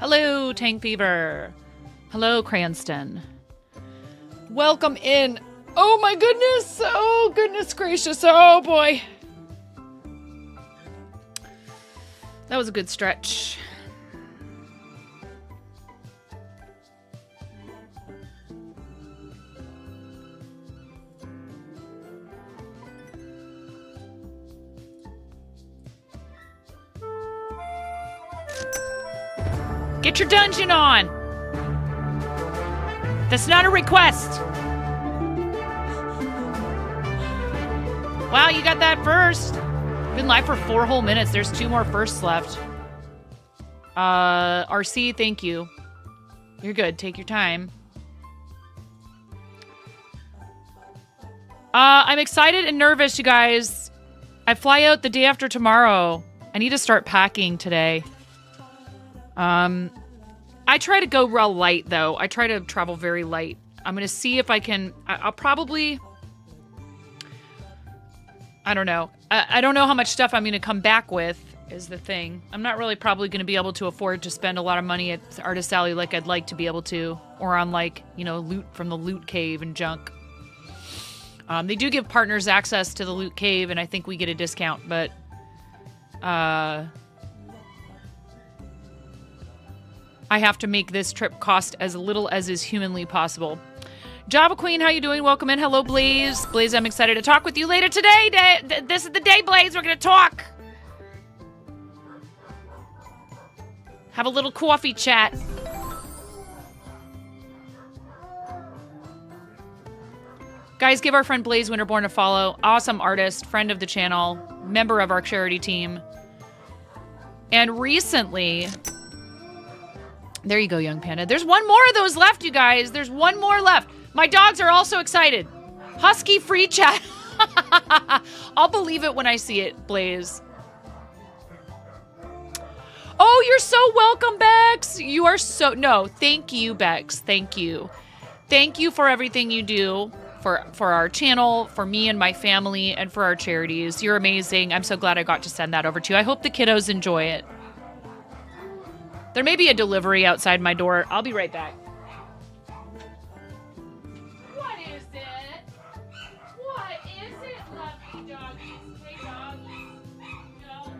Hello, Tank Fever. Hello, Cranston. Welcome in. Oh my goodness. Oh, goodness gracious. Oh boy. That was a good stretch. Get your dungeon on! That's not a request! Wow, you got that first! Been live for 4 whole minutes. There's 2 more firsts left. RC, thank you. You're good. Take your time. I'm excited and nervous, you guys. I fly out the day after tomorrow. I need to start packing today. I try to go real light, though. I try to travel very light. I'm going to see if I can... I'll probably... I don't know. I don't know how much stuff I'm going to come back with, is the thing. I'm not really probably going to be able to afford to spend a lot of money at Artist Alley like I'd like to be able to. Or on, like, you know, loot from the loot cave and junk. They do give partners access to the loot cave, and I think we get a discount, but... I have to make this trip cost as little as is humanly possible. Java Queen, how you doing? Welcome in. Hello, Blaze. Blaze, I'm excited to talk with you later today. This is the day, Blaze. We're going to talk. Have a little coffee chat. Guys, give our friend Blaze Winterborn a follow. Awesome artist, friend of the channel, member of our charity team. And recently... There you go, Young Panda. There's 1 more of those left, you guys. There's 1 more left. My dogs are also excited. Husky free chat. I'll believe it when I see it, Blaze. Oh, you're so welcome, Bex. You are so... No, thank you, Bex. Thank you. Thank you for everything you do for our channel, for me and my family, and for our charities. You're amazing. I'm so glad I got to send that over to you. I hope the kiddos enjoy it. There may be a delivery outside my door. I'll be right back. What is it? What is it, lovely doggies? Hey, doggies. No.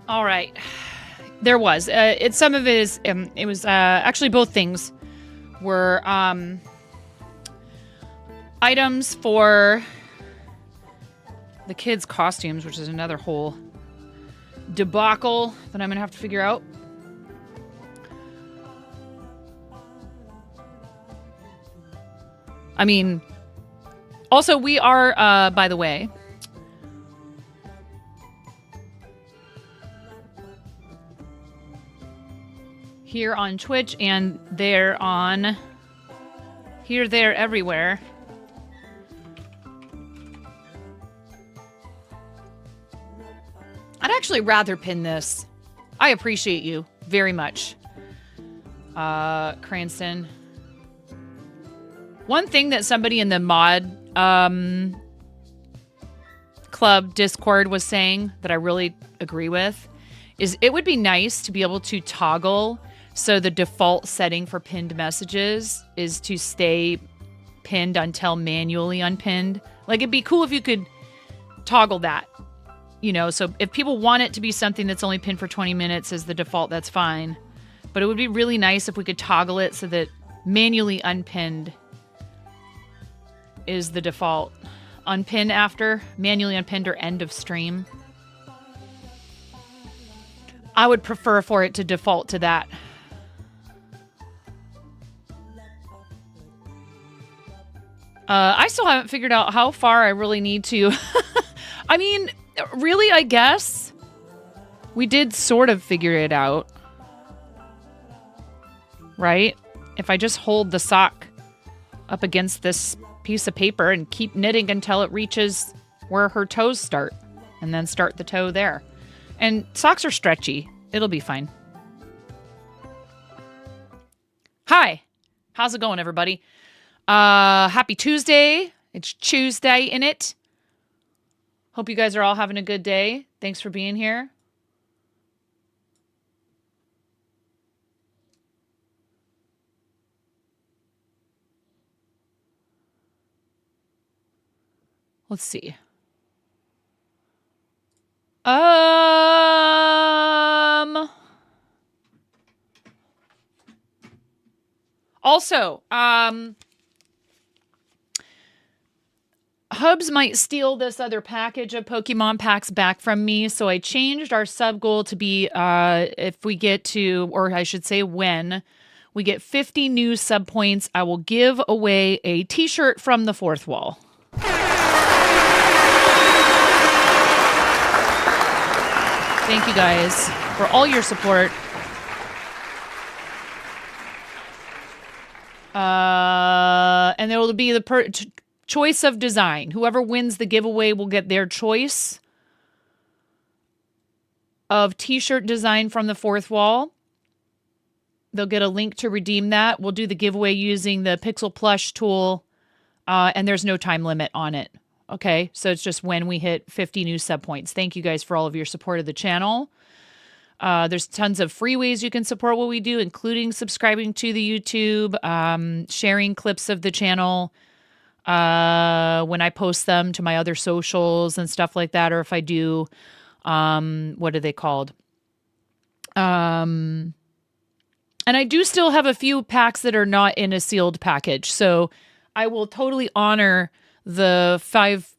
All right. There was. Some of it is, it was, actually both things were, items for the kids' costumes, which is another whole debacle that I'm gonna have to figure out. I mean, also we are, by the way, here on Twitch and there on here, there, everywhere. I'd actually rather pin this. I appreciate you very much. Cranston. One thing that somebody in the mod club Discord was saying that I really agree with is it would be nice to be able to toggle so the default setting for pinned messages is to stay pinned until manually unpinned. Like, it'd be cool if you could toggle that, you know, so if people want it to be something that's only pinned for 20 minutes as the default, that's fine. But it would be really nice if we could toggle it so that manually unpinned is the default. Unpin after, manually unpinned, or end of stream. I would prefer for it to default to that. I still haven't figured out how far I really need to. I mean, really, I guess we did sort of figure it out. Right? If I just hold the sock up against this piece of paper and keep knitting until it reaches where her toes start, and then start the toe there. And socks are stretchy. It'll be fine. Hi. How's it going, everybody? Happy Tuesday. It's Tuesday in it. Hope you guys are all having a good day. Thanks for being here. Let's see. Also, Hubs might steal this other package of Pokemon packs back from me, so I changed our sub goal to be if we get to, or I should say when, we get 50 new sub points, I will give away a t-shirt from the fourth wall. Thank you guys for all your support. And there will be the choice of design. Whoever wins the giveaway will get their choice of t-shirt design from the fourth wall. They'll get a link to redeem that. We'll do the giveaway using the Pixel Plush tool, and there's no time limit on it. Okay, so it's just when we hit 50 new sub points. Thank you guys for all of your support of the channel. There's tons of free ways you can support what we do, including subscribing to the YouTube, sharing clips of the channel when I post them to my other socials and stuff like that, or if I do, what are they called? And I do still have a few packs that are not in a sealed package, so I will totally honor the 5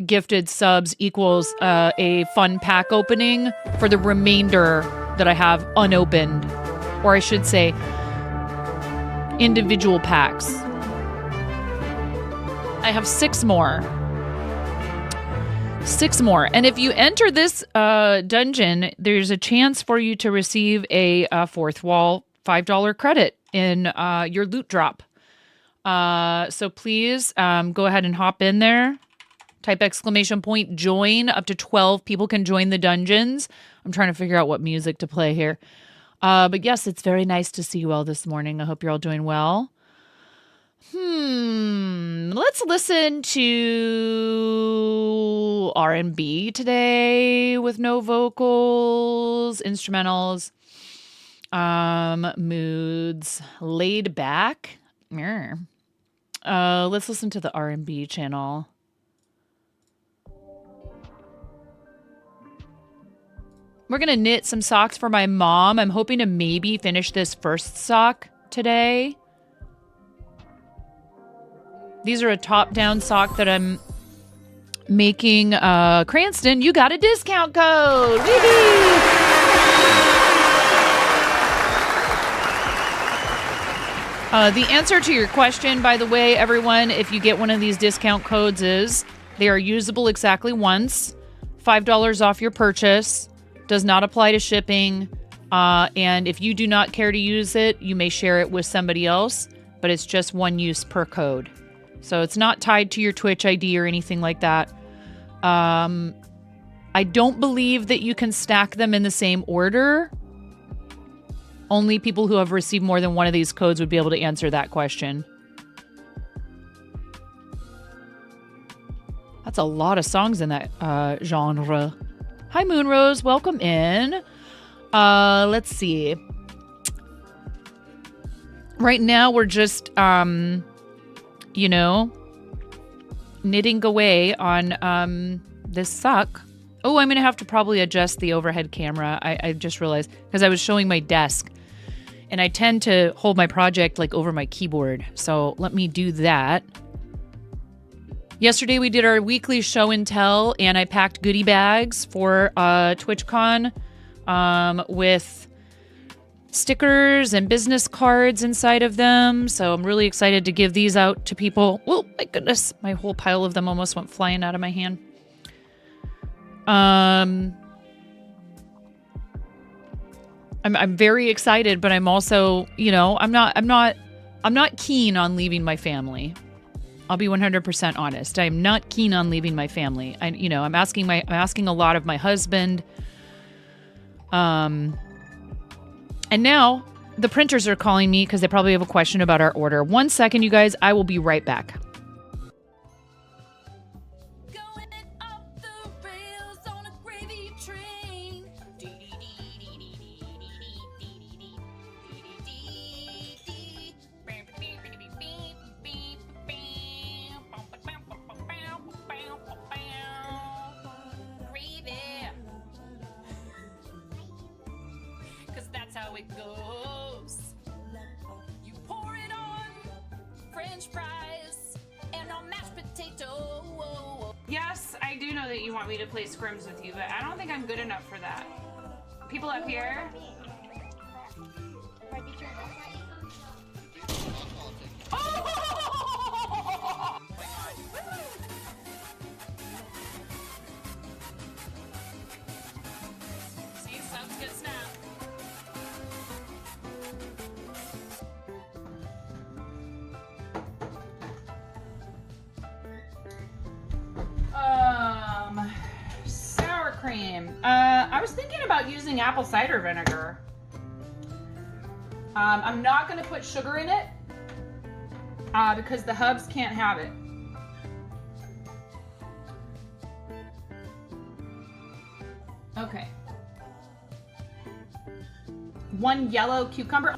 gifted subs equals a fun pack opening for the remainder that I have unopened, or I should say individual packs. I have 6 more. 6 more. And if you enter this dungeon, there's a chance for you to receive a fourth wall $5 credit in your loot drop. So please go ahead and hop in there. Type ! join. Up to 12 people can join the dungeons. I'm trying to figure out what music to play here. But yes, it's very nice to see you all this morning. I hope you're all doing well. Let's listen to R&B today with no vocals, instrumentals, moods, laid back. Let's listen to the R&B channel. We're going to knit some socks for my mom. I'm hoping to maybe finish this first sock today. These are a top-down sock that I'm making. Cranston, you got a discount code. Woo-hoo! The answer to your question, by the way, everyone, if you get one of these discount codes is they are usable exactly once. $5 off your purchase. Does not apply to shipping. And if you do not care to use it, you may share it with somebody else, but it's just one use per code. So it's not tied to your Twitch ID or anything like that. I don't believe that you can stack them in the same order. Only people who have received more than one of these codes would be able to answer that question. That's a lot of songs in that genre. Hi, Moonrose. Welcome in. Let's see. Right now, we're just, you know, knitting away on this suck. Oh, I'm going to have to probably adjust the overhead camera. I just realized because I was showing my desk. And I tend to hold my project like over my keyboard. So let me do that. Yesterday we did our weekly show and tell, and I packed goodie bags for TwitchCon with stickers and business cards inside of them. So I'm really excited to give these out to people. Oh my goodness, my whole pile of them almost went flying out of my hand. I'm very excited, but I'm also, you know, I'm not keen on leaving my family. I'll be 100% honest. I'm not keen on leaving my family. I'm asking a lot of my husband. And now the printers are calling me because they probably have a question about our order. 1 second, you guys. I will be right back. How it goes. You pour it on French fries and on mashed potato. Yes, I do know that you want me to play scrims with you, but I don't think I'm good enough for that. People up here. Oh! See, sounds good snap. Sour cream. I was thinking about using apple cider vinegar. I'm not going to put sugar in it because the hubs can't have it. Okay. 1 yellow cucumber.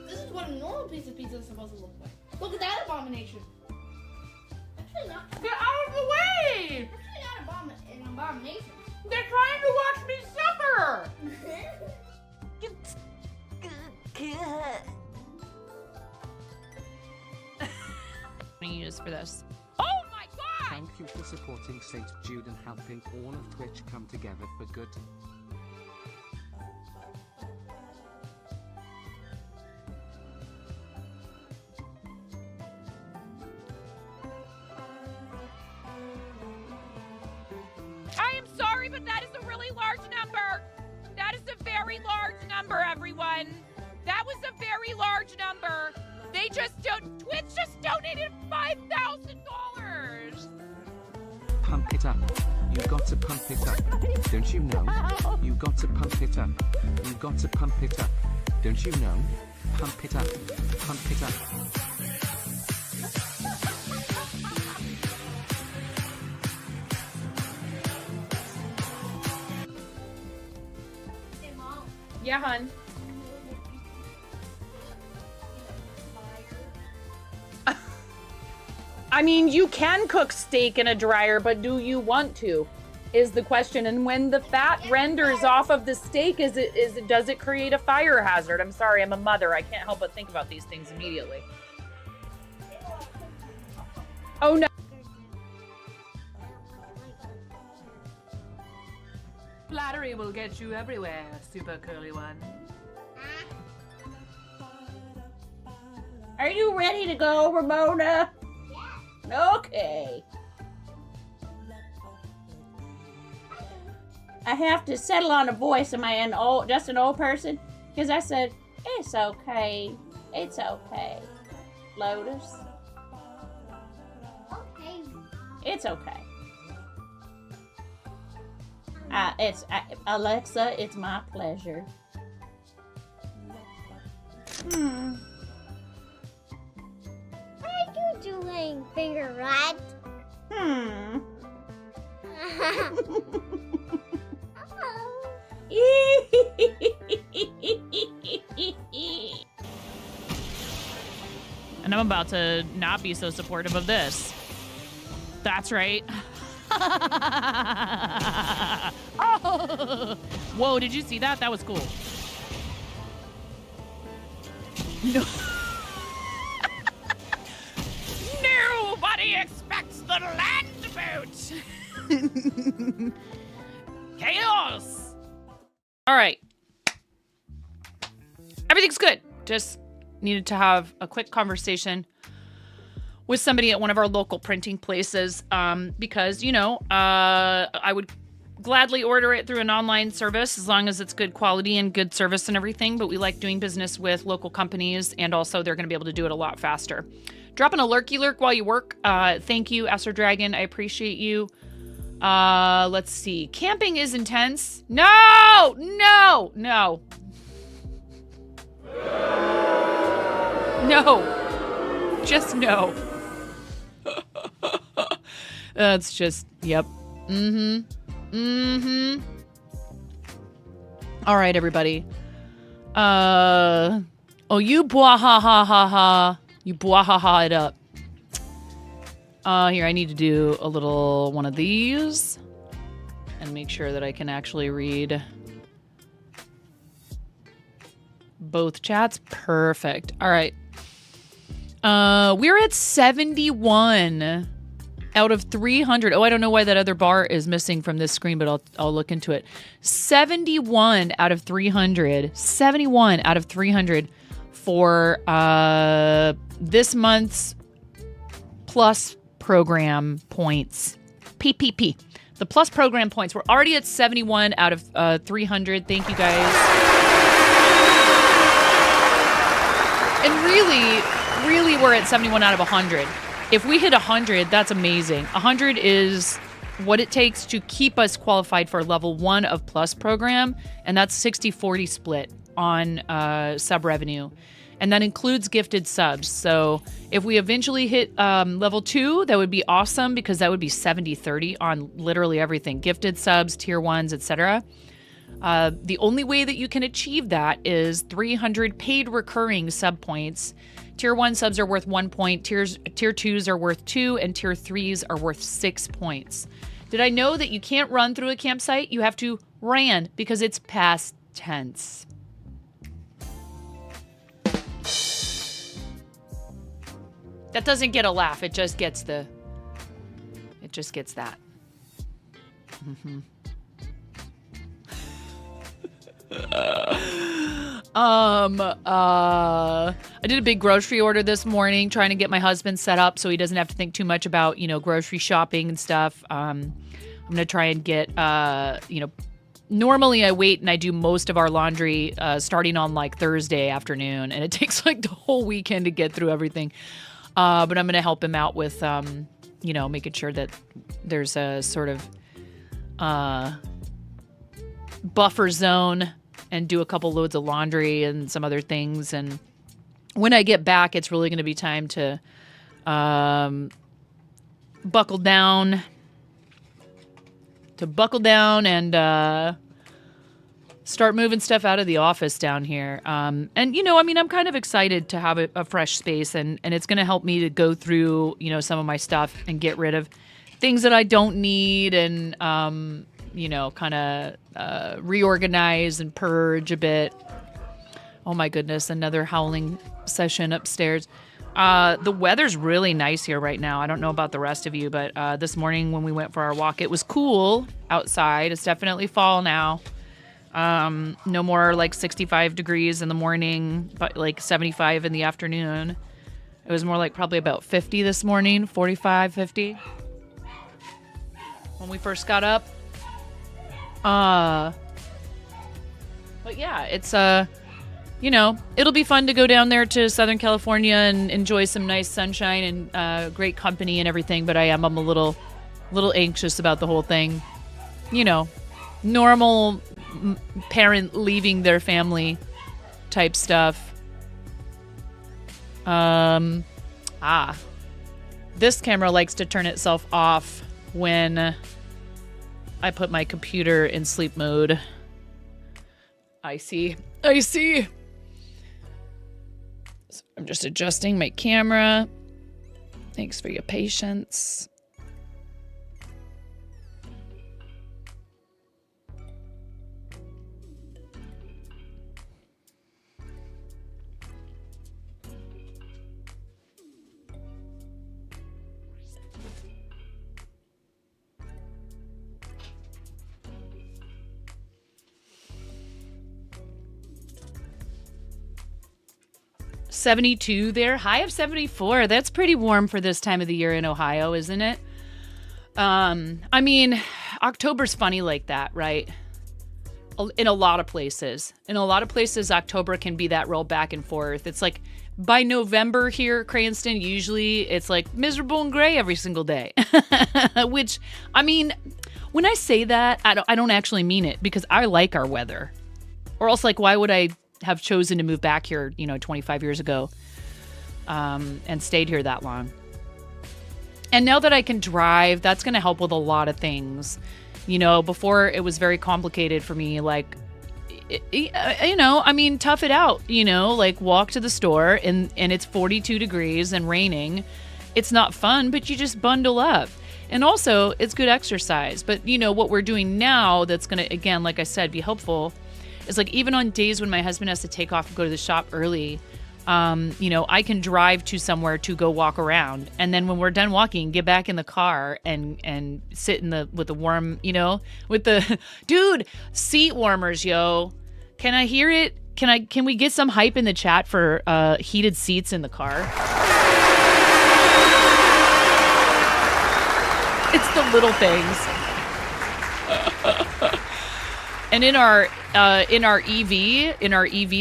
This is what a normal piece of pizza is supposed to look like. Look at that abomination. Actually not. Get out of the way! Actually not an abomination. They're trying to watch me suffer! What do you use for this? Oh my god! Thank you for supporting St. Jude and helping all of Twitch come together for good. I am sorry, but that is a really large number. That is a very large number, everyone. That was a very large number. They just don't. Twitch just donated $5,000. Pump it up. You got to pump it up. Don't you know? You got to pump it up. You got to pump it up. Don't you know? Pump it up. Pump it up. Hey, Mom. Yeah, hun. I mean, you can cook steak in a dryer, but do you want to? Is the question. And when the fat renders off of the steak, does it create a fire hazard? I'm sorry, I'm a mother. I can't help but think about these things immediately. Oh no. Flattery will get you everywhere, super curly one. Are you ready to go, Ramona? Okay. I have to settle on a voice. Am I just an old person? Because I said, it's okay. It's okay. Lotus. Okay. It's okay. Alexa, it's my pleasure. Thank you, Would you ring finger rat? Hmm. And I'm about to not be so supportive of this. That's right. Oh! Whoa, did you see that? That was cool. No. Nobody expects the land boat. Chaos. All right. Everything's good. Just needed to have a quick conversation with somebody at one of our local printing places because, you know, I would gladly order it through an online service as long as it's good quality and good service and everything. But we like doing business with local companies, and also they're going to be able to do it a lot faster. Dropping a lurky lurk while you work. Thank you, Esther Dragon. I appreciate you. Let's see. Camping is intense. No, no, no. No. Just no. That's just, yep. Mm-hmm. Mm-hmm. All right, everybody. Oh, you bwahahaha. You bwahaha it up. Here, I need to do a little one of these and make sure that I can actually read both chats. Perfect. All right. We're at 71 out of 300. Oh, I don't know why that other bar is missing from this screen, but I'll look into it. 71 out of 300. 71 out of 300 for this month's Plus program points. PPP. The Plus program points. We're already at 71 out of 300. Thank you, guys. And really, we're at 71 out of 100. If we hit 100, that's amazing. 100 is what it takes to keep us qualified for level 1 of Plus program, and that's 60-40 split on sub revenue. And that includes gifted subs. So if we eventually hit level 2, that would be awesome, because that would be 70-30 on literally everything. Gifted subs, tier 1s, etc. The only way that you can achieve that is 300 paid recurring sub points. Tier 1 subs are worth 1 point, tier 2s are worth 2, and tier 3s are worth 6 points. Did I know that you can't run through a campsite? You have to ran, because it's past tense. That doesn't get a laugh. It just gets that. Mm-hmm. I did a big grocery order this morning, trying to get my husband set up so he doesn't have to think too much about, grocery shopping and stuff. I'm going to try and get, normally I wait and I do most of our laundry starting on like Thursday afternoon, and it takes like the whole weekend to get through everything. But I'm going to help him out with, making sure that there's a sort of buffer zone, and do a couple loads of laundry and some other things. And when I get back, it's really going to be time to buckle down and start moving stuff out of the office down here. I'm kind of excited to have a fresh space, and it's going to help me to go through, some of my stuff and get rid of things that I don't need, and, kind of reorganize and purge a bit. Oh my goodness, another howling session upstairs. The weather's really nice here right now. I don't know about the rest of you, but this morning when we went for our walk, it was cool outside. It's definitely fall now. No more like 65 degrees in the morning, but like 75 in the afternoon. It was more like probably about 50 this morning, 45, 50 when we first got up. But yeah, it's it'll be fun to go down there to Southern California and enjoy some nice sunshine and great company and everything. But I'm a little anxious about the whole thing. Normal parent leaving their family type stuff. This camera likes to turn itself off when I put my computer in sleep mode. I see. So I'm just adjusting my camera. Thanks for your patience. .72 there, high of 74. That's pretty warm for this time of the year in Ohio, isn't it? I mean, October's funny like that, right? In a lot of places. October can be that real back and forth. It's like by November here, Cranston, usually it's like miserable and gray every single day. Which, I mean, when I say that, I don't actually mean it because I like our weather. Or else, like, why would I have chosen to move back here, 25 years ago, and stayed here that long? And now that I can drive, that's going to help with a lot of things. Before it was very complicated for me, like, tough it out, like walk to the store and it's 42 degrees and raining. It's not fun, but you just bundle up. And also it's good exercise. But what we're doing now that's going to, again, like I said, be helpful is like even on days when my husband has to take off and go to the shop early, I can drive to somewhere to go walk around. And then when we're done walking, get back in the car and sit with the warm, with the dude, seat warmers, yo. Can I hear it? Can we get some hype in the chat for heated seats in the car? It's the little things. And in our EV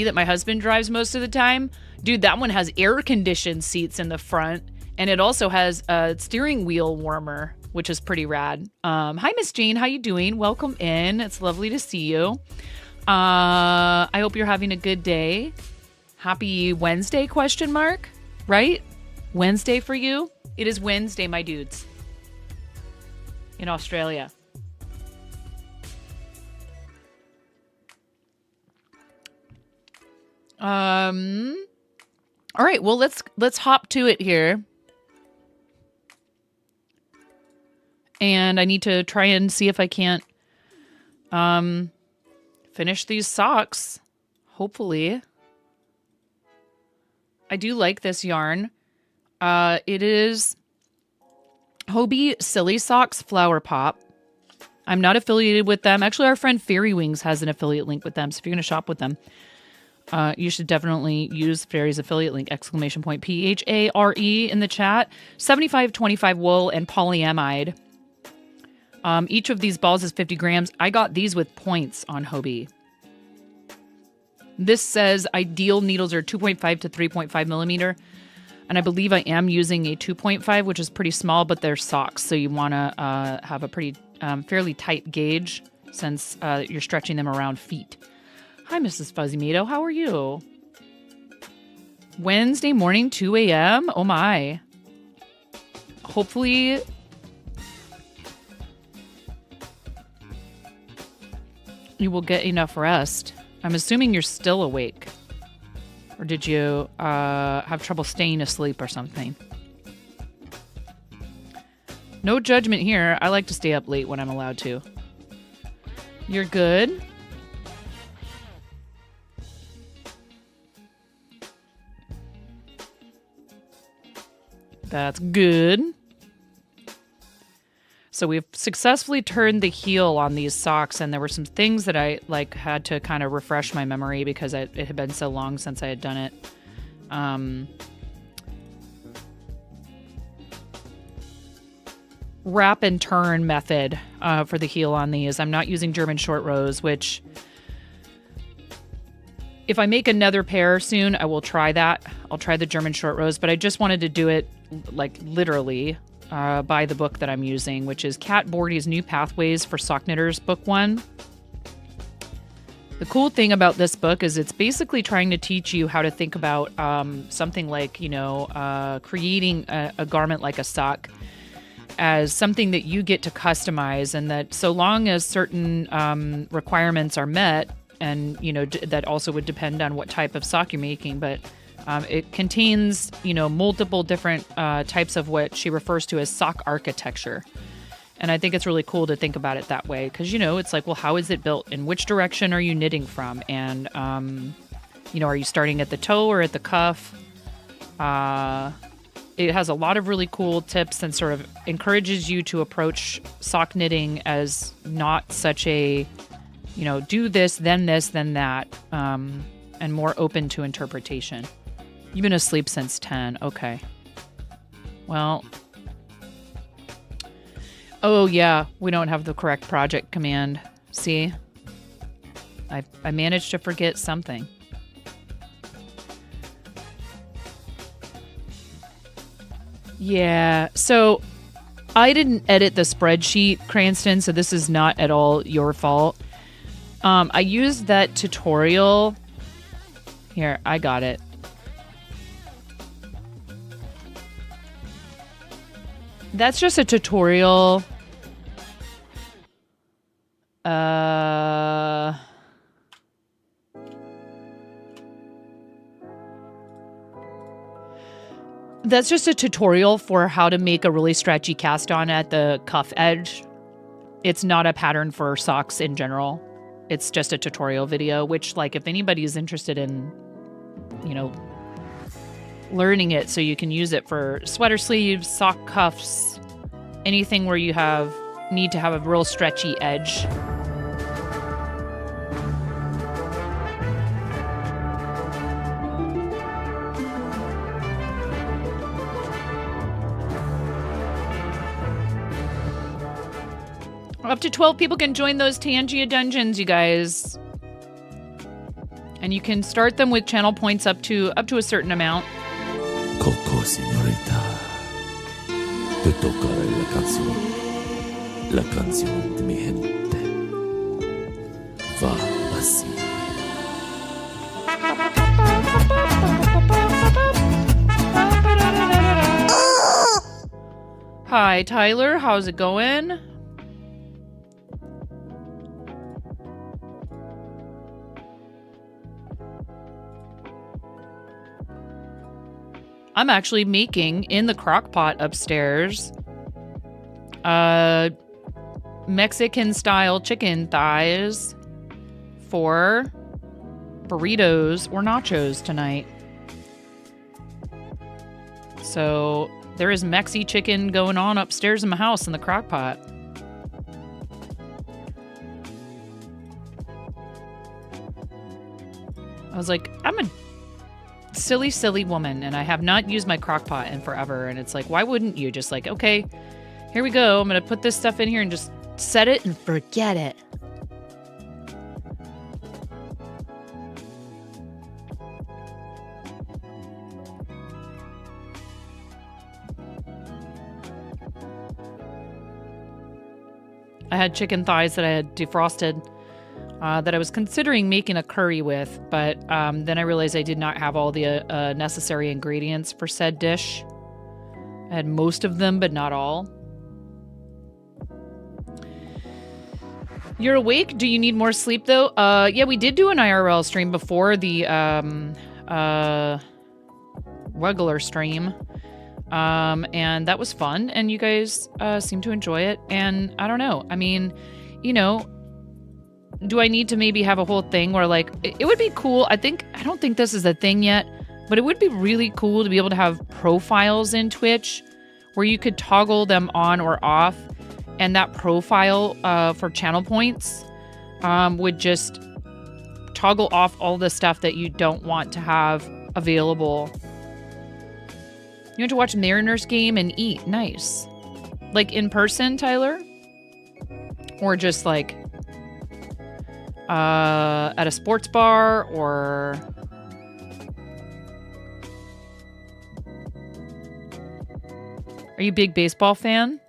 that my husband drives most of the time, dude, that one has air-conditioned seats in the front, and it also has a steering wheel warmer, which is pretty rad. Hi, Miss Jane. How you doing? Welcome in. It's lovely to see you. I hope you're having a good day. Happy Wednesday, ? Right? Wednesday for you? It is Wednesday, my dudes. In Australia. All right, well, let's hop to it here. And I need to try and see if I can't finish these socks. Hopefully. I do like this yarn. It is Hobie Silly Socks Flower Pop. I'm not affiliated with them. Actually, our friend Fairy Wings has an affiliate link with them. So if you're going to shop with them, you should definitely use Fairy's affiliate link, ! PHARE in the chat. 75/25 wool and polyamide. Each of these balls is 50 grams. I got these with points on Hobie. This says ideal needles are 2.5 to 3.5 millimeter. And I believe I am using a 2.5, which is pretty small, but they're socks. So you want to have a pretty fairly tight gauge since you're stretching them around feet. Hi, Mrs. Fuzzy Mito. How are you? Wednesday morning, 2 a.m.? Oh, my. Hopefully you will get enough rest. I'm assuming you're still awake. Or did you have trouble staying asleep or something? No judgment here. I like to stay up late when I'm allowed to. You're good? That's good. So we've successfully turned the heel on these socks, and there were some things that I had to kind of refresh my memory because it had been so long since I had done it. Wrap and turn method for the heel on these. I'm not using German short rows, which if I make another pair soon, I will try that. I'll try the German short rows, but I just wanted to do it literally by the book that I'm using, which is Kat Bordy's New Pathways for Sock Knitters, book 1. The cool thing about this book is it's basically trying to teach you how to think about something like, creating a garment like a sock as something that you get to customize, and that so long as certain requirements are met, and, that also would depend on what type of sock you're making, but it contains, multiple different types of what she refers to as sock architecture. And I think it's really cool to think about it that way because, it's like, well, how is it built? In which direction are you knitting from? And, are you starting at the toe or at the cuff? It has a lot of really cool tips and sort of encourages you to approach sock knitting as not such a, do this, then that, and more open to interpretation. You've been asleep since 10. Okay. Well... Oh, yeah, we don't have the correct project command. See? I managed to forget something. Yeah, so I didn't edit the spreadsheet, Cranston, so this is not at all your fault. I used that tutorial. Here, I got it. That's just a tutorial. That's just a tutorial for how to make a really stretchy cast on at the cuff edge. It's not a pattern for socks in general. It's just a tutorial video, which, like, if anybody is interested in, learning it so you can use it for sweater sleeves, sock cuffs, anything where you need to have a real stretchy edge. Up to 12 people can join those Tangia dungeons, you guys. And you can start them with channel points up to a certain amount. Coco, señorita. Te tocará la canción de mi gente. Va así. Hi, Tyler. How's it going? I'm actually making in the crock pot upstairs Mexican style chicken thighs for burritos or nachos tonight. So there is Mexi chicken going on upstairs in my house in the crock pot. I was like, I'm a silly woman, and I have not used my crock pot in forever. And it's like, why wouldn't you just like, okay, here we go. I'm going to put this stuff in here and just set it and forget it. I had chicken thighs that I had defrosted that I was considering making a curry with, but then I realized I did not have all the necessary ingredients for said dish. I had most of them, but not all. You're awake? Do you need more sleep, though? Yeah, we did do an IRL stream before the regular stream. And that was fun, and you guys seem to enjoy it. And I don't know. I mean, do I need to maybe have a whole thing where, like, it would be cool. I don't think this is a thing yet, but it would be really cool to be able to have profiles in Twitch where you could toggle them on or off, and that profile for channel points would just toggle off all the stuff that you don't want to have available. You want to watch Mariners game and eat. Nice. Like in person, Tyler? Or just like at a sports bar, or are you a big baseball fan?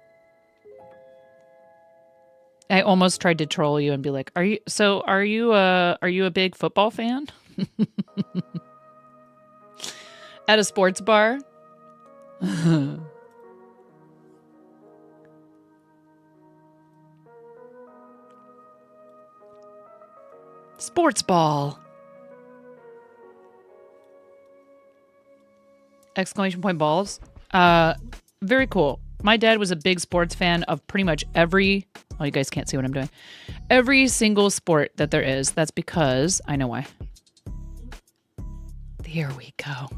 I almost tried to troll you and be like, are you a big football fan? At a sports bar? Sports ball. Exclamation point balls. Very cool. My dad was a big sports fan of pretty much every... Oh, you guys can't see what I'm doing. Every single sport that there is. That's because... I know why. There we go.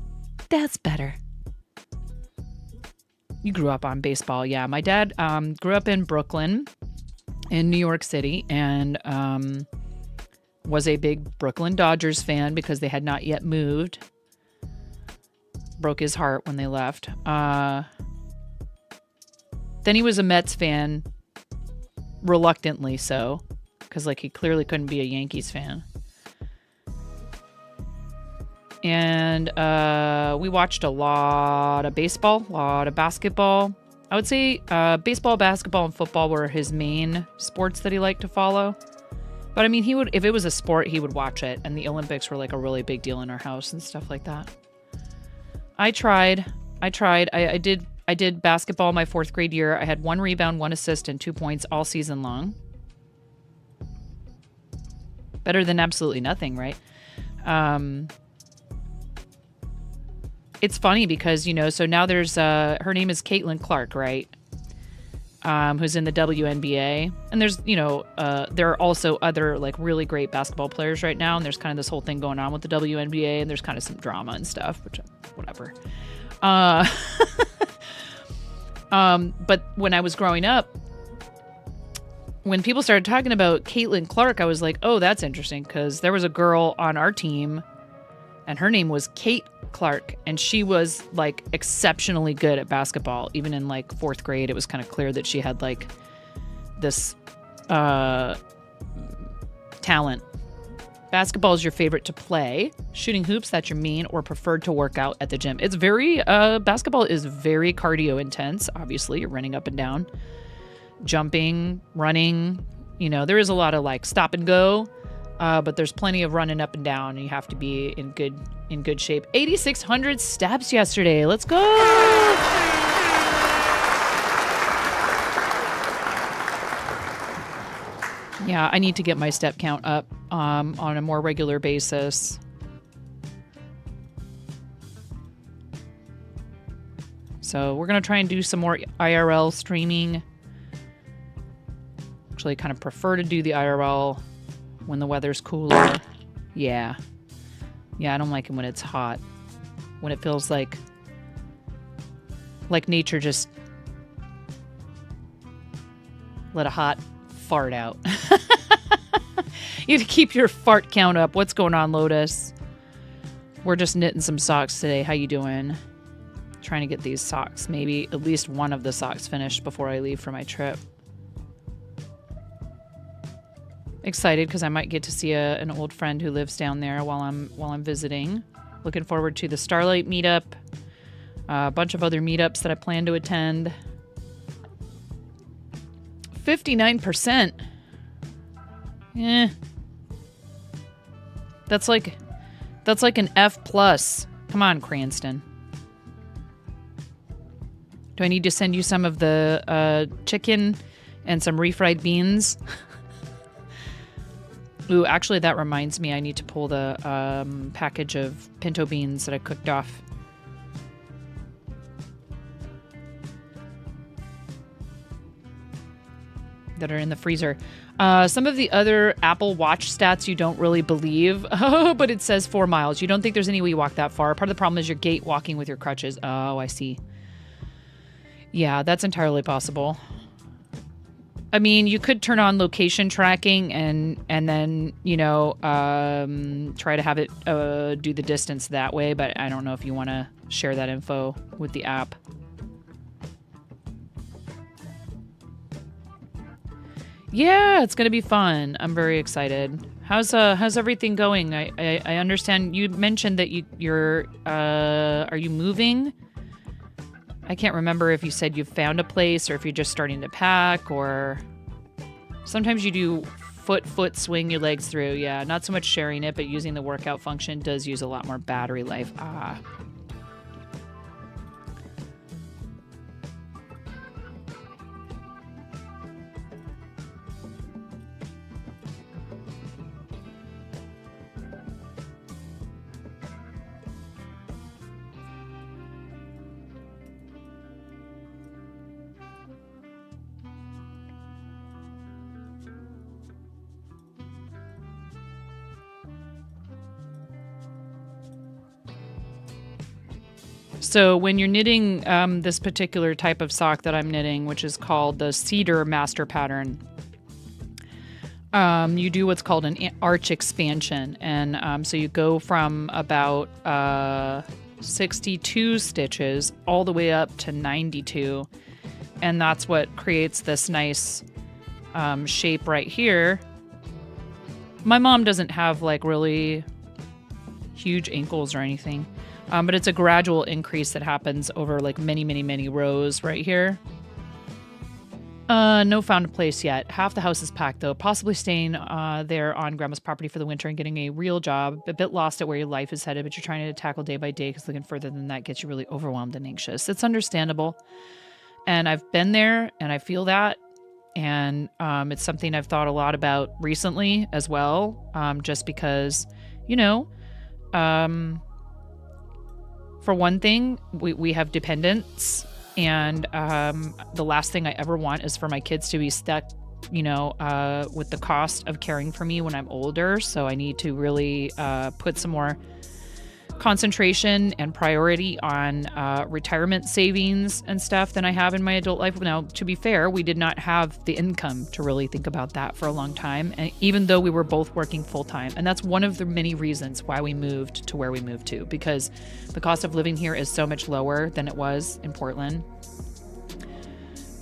That's better. You grew up on baseball. Yeah, my dad grew up in Brooklyn, in New York City, and was a big Brooklyn Dodgers fan because they had not yet moved. Broke his heart when they left. Then he was a Mets fan, reluctantly so, because like he clearly couldn't be a Yankees fan. And we watched a lot of baseball, a lot of basketball. I would say baseball, basketball, and football were his main sports that he liked to follow. But I mean, he would, if it was a sport, he would watch it. And the Olympics were like a really big deal in our house and stuff like that. I tried. I did basketball my 4th grade year. I had 1 rebound, 1 assist, and 2 points all season long. Better than absolutely nothing, right? It's funny because, you know, so now there's, her name is Caitlin Clark, right? Who's in the WNBA. And there's, you know, there are also other, like, really great basketball players right now. And there's kind of this whole thing going on with the WNBA. And there's kind of some drama and stuff, which, whatever. But when I was growing up, when people started talking about Caitlin Clark, I was like, oh, that's interesting. Because there was a girl on our team, and her name was Kate Clark, and she was like exceptionally good at basketball. Even in like 4th grade, it was kind of clear that she had like this talent. Basketball is your favorite to play. Shooting hoops, that's your main or preferred to work out at the gym. It's very, basketball is very cardio intense. Obviously, you're running up and down, jumping, running. You know, there is a lot of like stop and go, but there's plenty of running up and down. And you have to be in good shape. 8,600 steps yesterday. Let's go. Yeah, I need to get my step count up on a more regular basis. So we're going to try and do some more IRL streaming. Actually, I kind of prefer to do the IRL when the weather's cooler. Yeah. Yeah, I don't like it when it's hot. When it feels like nature just let a hot fart out. You have to keep your fart count up. What's going on, Lotus? We're just knitting some socks today. How you doing? Trying to get these socks, maybe at least one of the socks finished before I leave for my trip. Excited because I might get to see an old friend who lives down there while I'm visiting. Looking forward to the Starlight meetup. A bunch of other meetups that I plan to attend. 59%. That's like an F+. Come on, Cranston. Do I need to send you some of the chicken and some refried beans? Ooh, actually, that reminds me. I need to pull the package of pinto beans that I cooked off. That are in the freezer. Some of the other Apple Watch stats you don't really believe, but it says 4 miles. You don't think there's any way you walk that far. Part of the problem is your gait walking with your crutches. Oh, I see. Yeah, that's entirely possible. I mean, you could turn on location tracking and then, you know, try to have it do the distance that way, but I don't know if you want to share that info with the app. Yeah, it's gonna be fun. I'm very excited. How's everything going? I understand you mentioned that you're are you moving? I can't remember if you said you found a place or if you're just starting to pack or Sometimes you do foot swing your legs through. Yeah, not so much sharing it, but using the workout function does use a lot more battery life. Ah. So when you're knitting this particular type of sock that I'm knitting, which is called the Cedar Master Pattern, you do what's called an arch expansion. And so you go from about 62 stitches all the way up to 92. And that's what creates this nice shape right here. My mom doesn't have like really huge ankles or anything. But it's a gradual increase that happens over like many rows right here. No found a place yet. Half the house is packed though, possibly staying there on grandma's property for the winter and getting a real job. A bit lost at where your life is headed, but you're trying to tackle day by day because looking further than that gets you really overwhelmed and anxious. It's understandable. And I've been there and I feel that. And it's something I've thought a lot about recently as well. Just because, you know, for one thing, we have dependents, and the last thing I ever want is for my kids to be stuck, you know, with the cost of caring for me when I'm older. So I need to really put some more concentration and priority on retirement savings and stuff than I have in my adult life. Now, to be fair, we did not have the income to really think about that for a long time, and even though we were both working full-time. And that's one of the many reasons why we moved to where we moved to, because the cost of living here is so much lower than it was in Portland.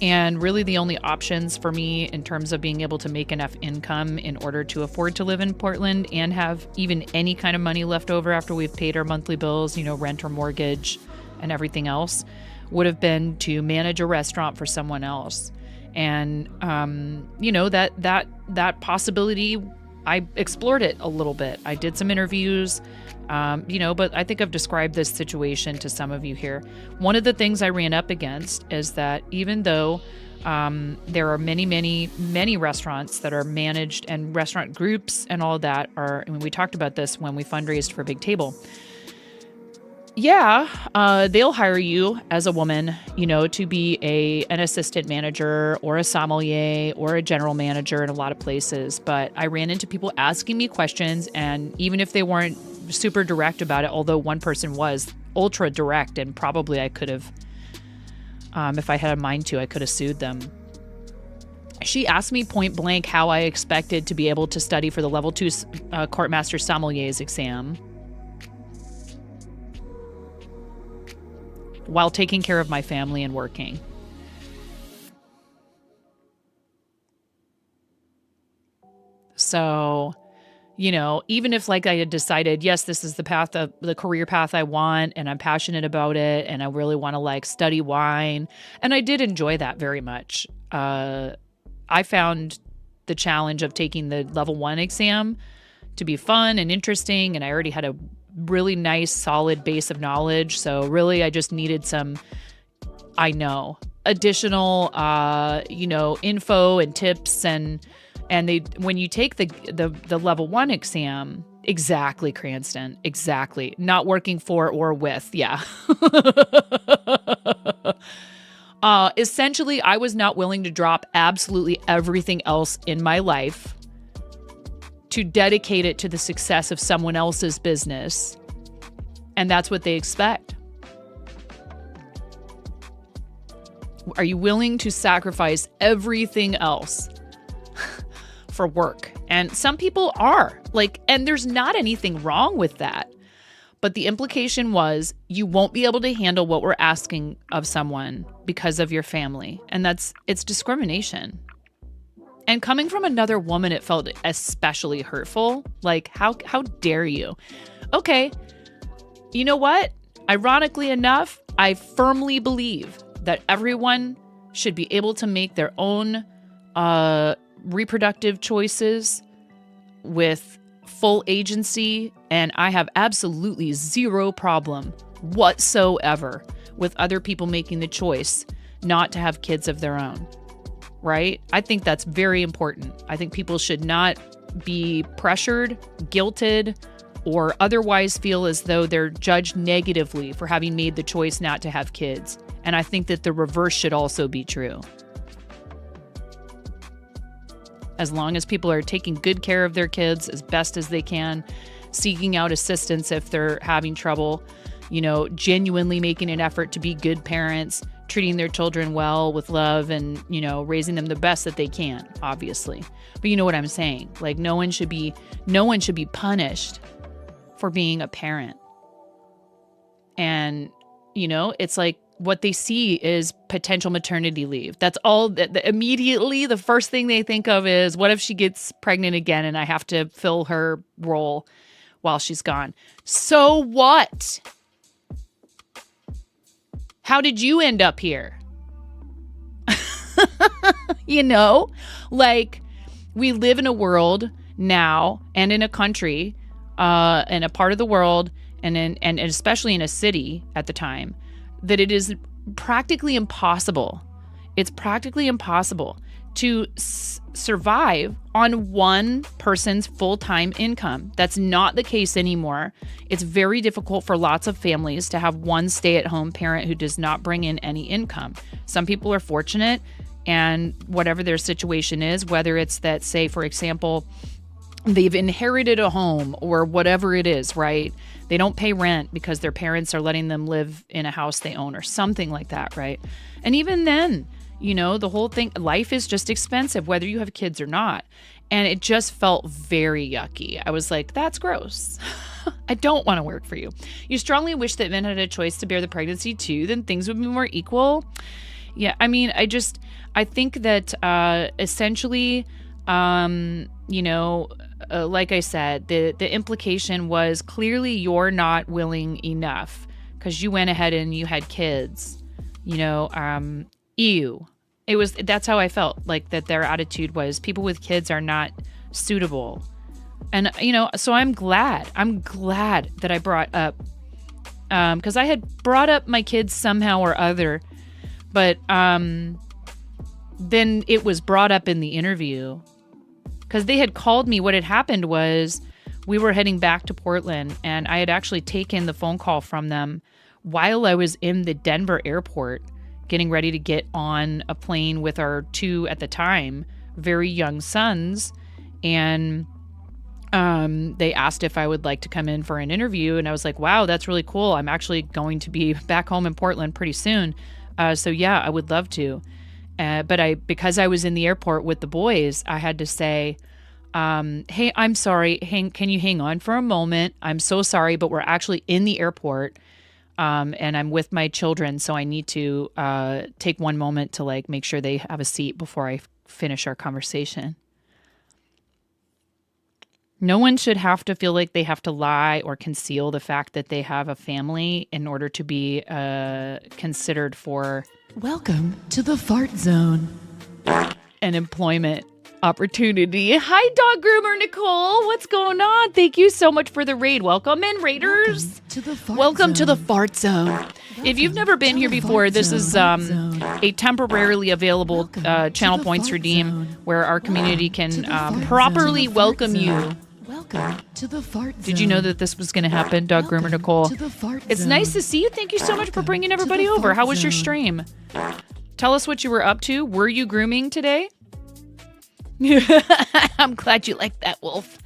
And really the only options for me in terms of being able to make enough income in order to afford to live in Portland and have even any kind of money left over after we've paid our monthly bills, you know, rent or mortgage and everything else, would have been to manage a restaurant for someone else. And, you know, that possibility, I explored it a little bit. I did some interviews, you know, but I think I've described this situation to some of you here. One of the things I ran up against is that even though there are many restaurants that are managed, and restaurant groups and all of that are, I mean, we talked about this when we fundraised for Big Table. Yeah, they'll hire you as a woman, you know, to be an assistant manager or a sommelier or a general manager in a lot of places. But I ran into people asking me questions, and even if they weren't super direct about it, although one person was ultra direct, and probably I could have, if I had a mind to, I could have sued them. She asked me point blank how I expected to be able to study for the level 2 Courtmaster Sommelier's exam while taking care of my family and working. So, you know, even if like I had decided, yes, this is the career path I want, and I'm passionate about it, and I really want to like study wine, and I did enjoy that very much. I found the challenge of taking the level 1 exam to be fun and interesting, and I already had a really nice, solid base of knowledge. So really, I just needed some, additional, you know, info and tips, and when you take the level 1 exam, exactly, Cranston, exactly, not working for or with, yeah. Essentially, I was not willing to drop absolutely everything else in my life to dedicate it to the success of someone else's business. And that's what they expect. Are you willing to sacrifice everything else for work? And some people are, like, and there's not anything wrong with that. But the implication was you won't be able to handle what we're asking of someone because of your family. And it's discrimination. And coming from another woman, it felt especially hurtful. Like, how dare you? Okay, you know what? Ironically enough, I firmly believe that everyone should be able to make their own reproductive choices with full agency, and I have absolutely zero problem whatsoever with other people making the choice not to have kids of their own, right? I think that's very important. I think people should not be pressured, guilted, or otherwise feel as though they're judged negatively for having made the choice not to have kids. And I think that the reverse should also be true. As long as people are taking good care of their kids as best as they can, seeking out assistance if they're having trouble, genuinely making an effort to be good parents, treating their children well with love and, raising them the best that they can, obviously. But you know what I'm saying? Like no one should be punished for being a parent. And, it's like what they see is potential maternity leave. That's all immediately the first thing they think of is what if she gets pregnant again and I have to fill her role while she's gone? So what? How did you end up here? Like we live in a world now and in a country, in a part of the world and especially in a city at the time, that it is practically impossible. It's practically impossible to survive on one person's full-time income. That's not the case anymore. It's very difficult for lots of families to have one stay-at-home parent who does not bring in any income. Some people are fortunate, and whatever their situation is, whether it's that, say, for example, they've inherited a home or whatever it is, right? They don't pay rent because their parents are letting them live in a house they own or something like that, right? And even then, the whole thing, life is just expensive, whether you have kids or not. And it just felt very yucky. I was like, that's gross. I don't want to work for you. You strongly wish that men had a choice to bear the pregnancy too, then things would be more equal. Yeah, I mean, I think that essentially, like I said, the implication was clearly you're not willing enough because you went ahead and you had kids, ew. That's how I felt, like that their attitude was people with kids are not suitable. And, so I'm glad that I brought up, because I had brought up my kids somehow or other, but then it was brought up in the interview. Because they had called me. What had happened was we were heading back to Portland, and I had actually taken the phone call from them while I was in the Denver airport getting ready to get on a plane with our two, at the time, very young sons. And they asked if I would like to come in for an interview. And I was like, wow, that's really cool. I'm actually going to be back home in Portland pretty soon. So yeah, I would love to. But because I was in the airport with the boys, I had to say, hey, I'm sorry. Can you hang on for a moment? I'm so sorry, but we're actually in the airport, and I'm with my children, so I need to take one moment to make sure they have a seat before I finish our conversation. No one should have to feel like they have to lie or conceal the fact that they have a family in order to be considered for welcome to the fart zone, an employment opportunity. Hi, dog groomer Nicole. What's going on? Thank you so much for the raid. Welcome in, raiders. Welcome to the fart zone. If you've never been here before, this is a temporarily available channel points redeem where our community can properly welcome you. Welcome to the fart zone. Did you know that this was going to happen, Dog Groomer Nicole? It's nice to see you. Thank you so much for bringing everybody over. How was your stream? Tell us what you were up to. Were you grooming today? I'm glad you like that, Wolf.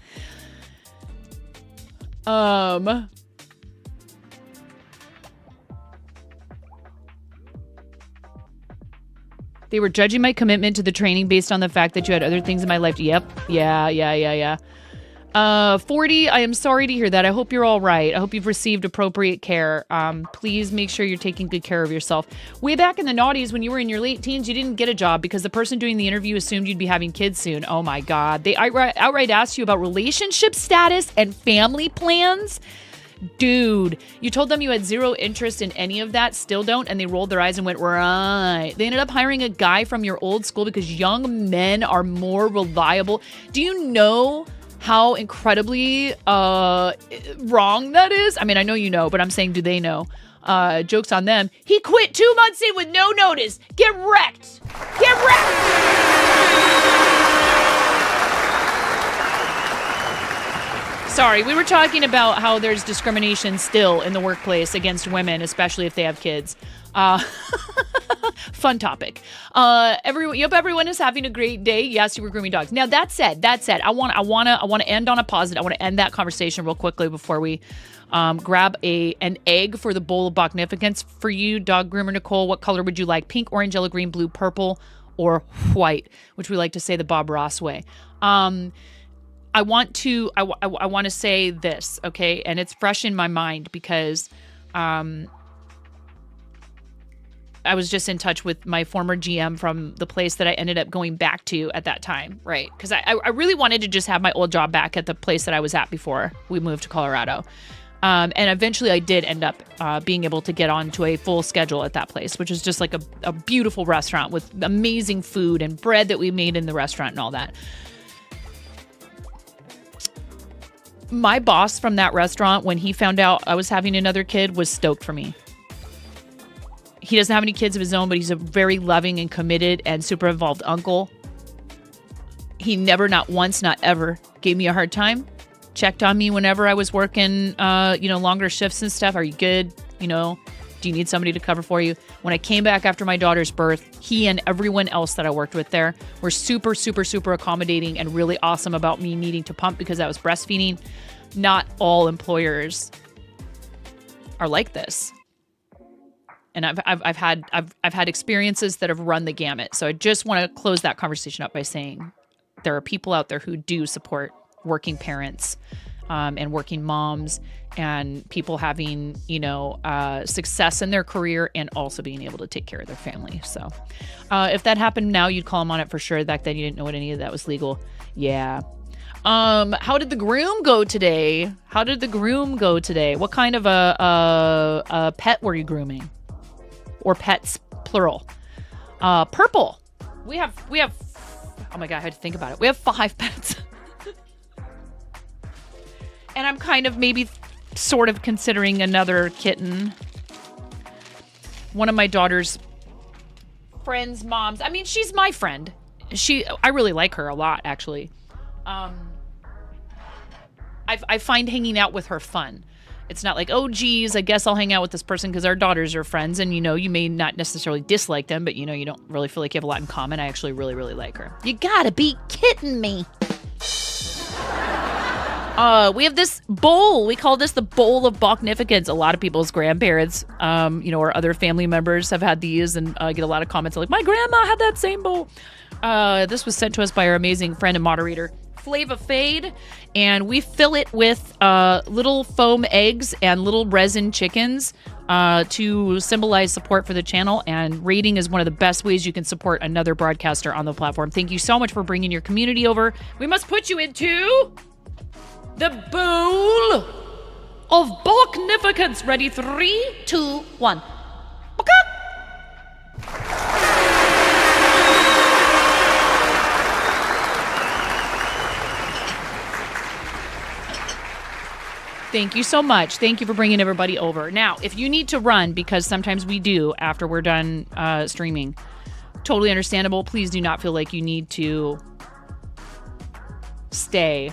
They were judging my commitment to the training based on the fact that you had other things in my life. Yep. Yeah. 40, I am sorry to hear that. I hope you're all right. I hope you've received appropriate care. Please make sure you're taking good care of yourself. Way back in the noughties, when you were in your late teens, you didn't get a job because the person doing the interview assumed you'd be having kids soon. Oh my God. They outright asked you about relationship status and family plans. Dude, you told them you had zero interest in any of that, still don't, and they rolled their eyes and went, right. They ended up hiring a guy from your old school because young men are more reliable. Do you know how incredibly wrong that is? I mean, I know you know, but I'm saying, do they know? Joke's on them. He quit 2 months in with no notice. Get wrecked. Get wrecked. Sorry, we were talking about how there's discrimination still in the workplace against women, especially if they have kids. Fun topic. Everyone is having a great day. Yes, you were grooming dogs. Now that said, I want to end on a positive. I want to end that conversation real quickly before we grab an egg for the bowl of Bognificence for you, dog groomer Nicole. What color would you like? Pink, orange, yellow, green, blue, purple, or white? Which we like to say the Bob Ross way. I want to say this, okay? And it's fresh in my mind because I was just in touch with my former GM from the place that I ended up going back to at that time, right? Because I really wanted to just have my old job back at the place that I was at before we moved to Colorado. And eventually I did end up being able to get onto a full schedule at that place, which is just like a beautiful restaurant with amazing food and bread that we made in the restaurant and all that. My boss from that restaurant, when he found out I was having another kid, was stoked for me. He doesn't have any kids of his own, but he's a very loving and committed and super involved uncle. He never, not once, not ever, gave me a hard time. Checked on me whenever I was working, longer shifts and stuff. Are you good? Do you need somebody to cover for you? When I came back after my daughter's birth, he and everyone else that I worked with there were super, super, super accommodating and really awesome about me needing to pump because I was breastfeeding. Not all employers are like this. And I've had experiences that have run the gamut. So I just want to close that conversation up by saying there are people out there who do support working parents and working moms and people having, success in their career and also being able to take care of their family. So if that happened now, you'd call them on it for sure. Back then, you didn't know what any of that was legal. Yeah. How did the groom go today? What kind of a pet were you grooming? Or pets, plural. Purple. We have, oh my God, I had to think about it. We have 5 pets. And I'm kind of maybe sort of considering another kitten. One of my daughter's friends' moms. I mean, she's my friend. I really like her a lot, actually. I find hanging out with her fun. It's not like, oh, geez, I guess I'll hang out with this person because our daughters are friends. And, you may not necessarily dislike them, but, you don't really feel like you have a lot in common. I actually really, really like her. You gotta be kidding me. We have this bowl. We call this the bowl of Bognificence. A lot of people's grandparents, or other family members have had these and get a lot of comments like, my grandma had that same bowl. This was sent to us by our amazing friend and moderator, Flava Fade, and we fill it with little foam eggs and little resin chickens to symbolize support for the channel, and rating is one of the best ways you can support another broadcaster on the platform. Thank you so much for bringing your community over. We must put you into the bowl of Bognificence. Ready? 3, 2, 1. Thank you so much. Thank you for bringing everybody over. Now, if you need to run, because sometimes we do after we're done streaming, totally understandable. Please do not feel like you need to stay.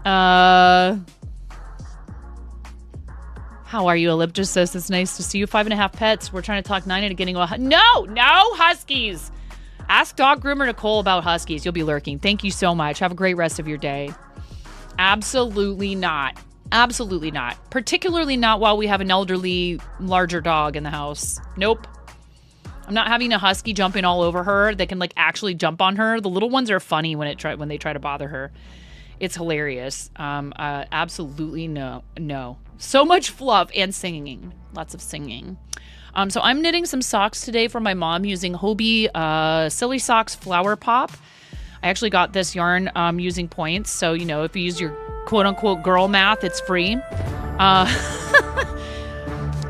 How are you? Olip just says it's nice to see you. 5.5 pets. We're trying to talk 9 into getting no huskies. Ask dog groomer Nicole about huskies. You'll be lurking. Thank you so much. Have a great rest of your day. Absolutely not. Absolutely not. Particularly not while we have an elderly, larger dog in the house. Nope. I'm not having a husky jumping all over her. They can actually jump on her. The little ones are funny when they try to bother her. It's hilarious. Absolutely no. So much fluff and singing. Lots of singing. So I'm knitting some socks today for my mom using Hobie Silly Socks Flower Pop. I actually got this yarn using points. So, you know, if you use your quote unquote girl math, it's free.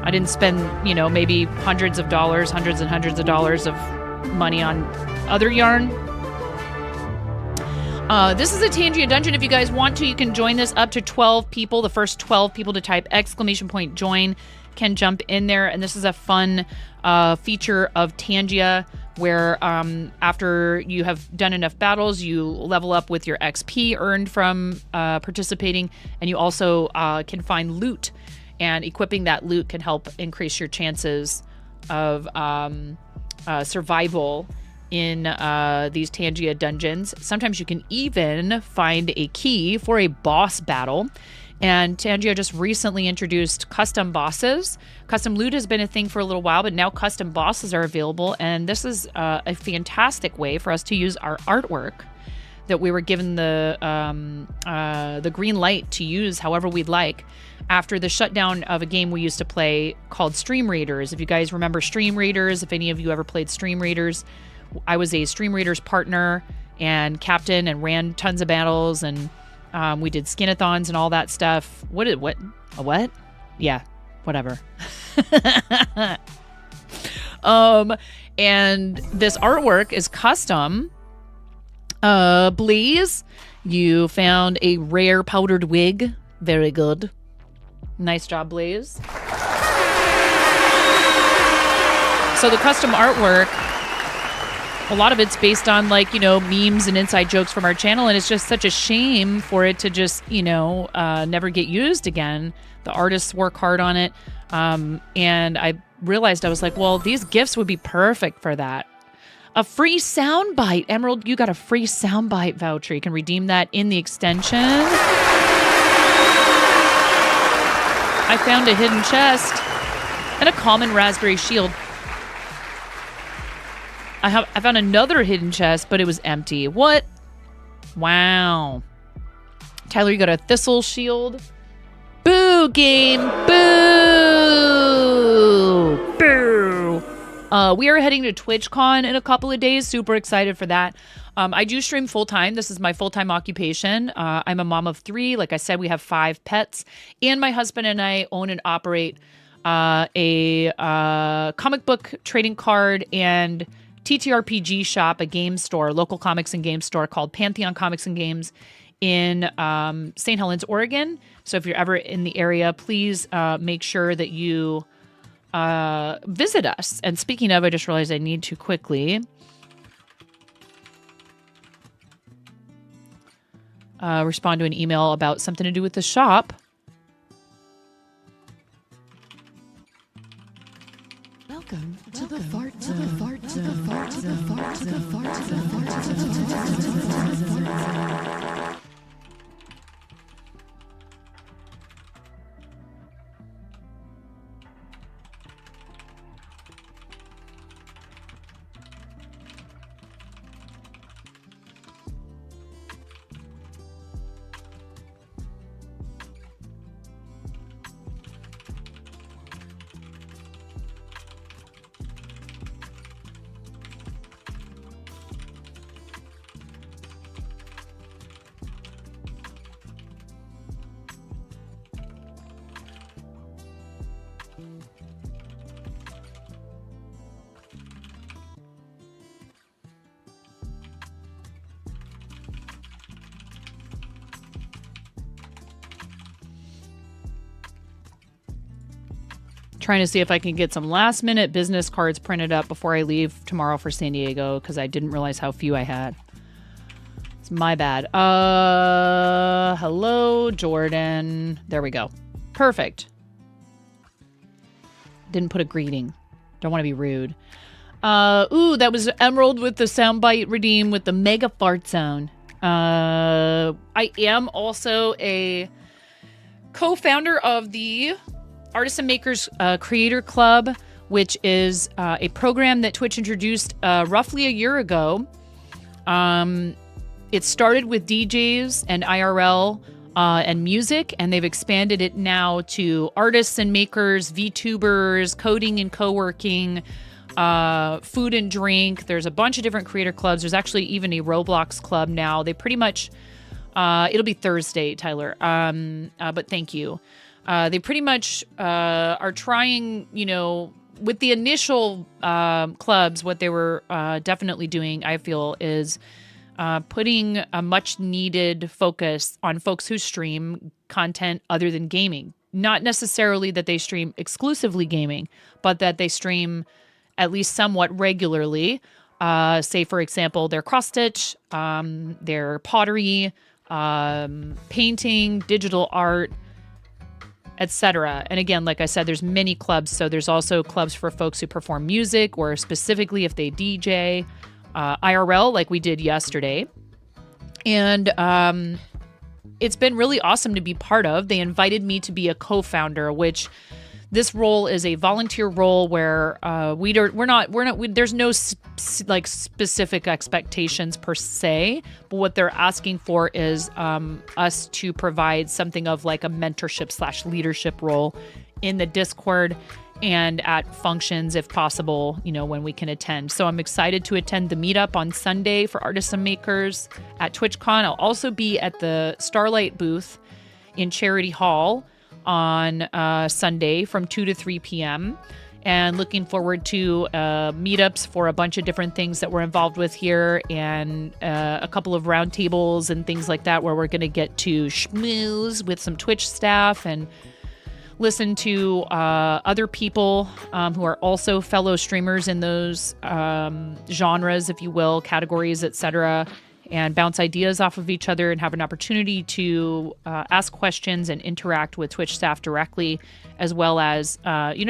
I didn't spend, you know, maybe hundreds and hundreds of dollars of money on other yarn. This is a Tangia dungeon. If you guys want to, you can join this up to 12 people. The first 12 people to type !join can jump in there. And this is a fun feature of Tangia where after you have done enough battles, you level up with your XP earned from participating. And you also can find loot. And equipping that loot can help increase your chances of survival in these Tangia dungeons. Sometimes you can even find a key for a boss battle. And Tangia just recently introduced custom bosses. Custom loot has been a thing for a little while, but now custom bosses are available. And this is a fantastic way for us to use our artwork that we were given the green light to use however we'd like after the shutdown of a game we used to play called Stream Raiders. If you guys remember Stream Raiders, if any of you ever played Stream Raiders, I was a Stream Raiders partner and captain and ran tons of battles, and we did skinathons and all that stuff. What? Yeah, whatever. And this artwork is custom. Blaze, you found a rare powdered wig. Very good. Nice job, Blaze. So the custom artwork, a lot of it's based on, like, you know, memes and inside jokes from our channel, and it's just such a shame for it to just, you know, never get used again. The artists work hard on it, and I realized, I was like, well, these gifts would be perfect for that. A free soundbite. Emerald, you got a free soundbite voucher. You can redeem that in the extension. I found a hidden chest and a common raspberry shield. I found another hidden chest, but it was empty. What? Wow. Tyler, you got a thistle shield. Boo, game. Boo. Boo. We are heading to Twitchcon in a couple of days. Super excited for that. I do stream full-time. This is my full-time occupation. I'm a mom of 3. Like I said, we have 5 pets. And my husband and I own and operate a comic book trading card and TTRPG shop, a game store, local comics and game store called Pantheon Comics and Games in St. Helens, Oregon. So if you're ever in the area, please make sure that you visit us. And speaking of, I just realized I need to quickly respond to an email about something to do with the shop. Welcome to the fart zone. Trying to see if I can get some last minute business cards printed up before I leave tomorrow for San Diego, because I didn't realize how few I had. It's my bad. Hello, Jordan. There we go. Perfect. Didn't put a greeting. Don't want to be rude. Ooh, that was Emerald with the soundbite redeem with the mega fart zone. I am also a co-founder of the Artists and Makers Creator Club, which is a program that Twitch introduced roughly a year ago. It started with DJs and IRL and music, and they've expanded it now to artists and makers, VTubers, coding and co-working, food and drink. There's a bunch of different creator clubs. There's actually even a Roblox club now. They pretty much, it'll be Thursday, Tyler. But thank you. They pretty much are trying, you know, with the initial clubs, what they were definitely doing, I feel, is putting a much needed focus on folks who stream content other than gaming. Not necessarily that they stream exclusively gaming, but that they stream at least somewhat regularly. Say, for example, their cross stitch, their pottery, painting, digital art, etc. And again, like I said, there's many clubs. So there's also clubs for folks who perform music, or specifically if they DJ, IRL, like we did yesterday. And it's been really awesome to be part of. They invited me to be a co-founder, which this role is a volunteer role where there's no specific expectations per se, but what they're asking for is us to provide something of like a mentorship / leadership role in the Discord and at functions if possible, you know, when we can attend. So I'm excited to attend the meetup on Sunday for artists and makers at Twitchcon. I'll also be at the Starlight booth in Charity Hall on Sunday from 2 to 3 p.m. and looking forward to meetups for a bunch of different things that we're involved with here, and a couple of roundtables and things like that where we're going to get to schmooze with some Twitch staff and listen to other people who are also fellow streamers in those genres, if you will, categories, etc., and bounce ideas off of each other and have an opportunity to ask questions and interact with Twitch staff directly, as well as,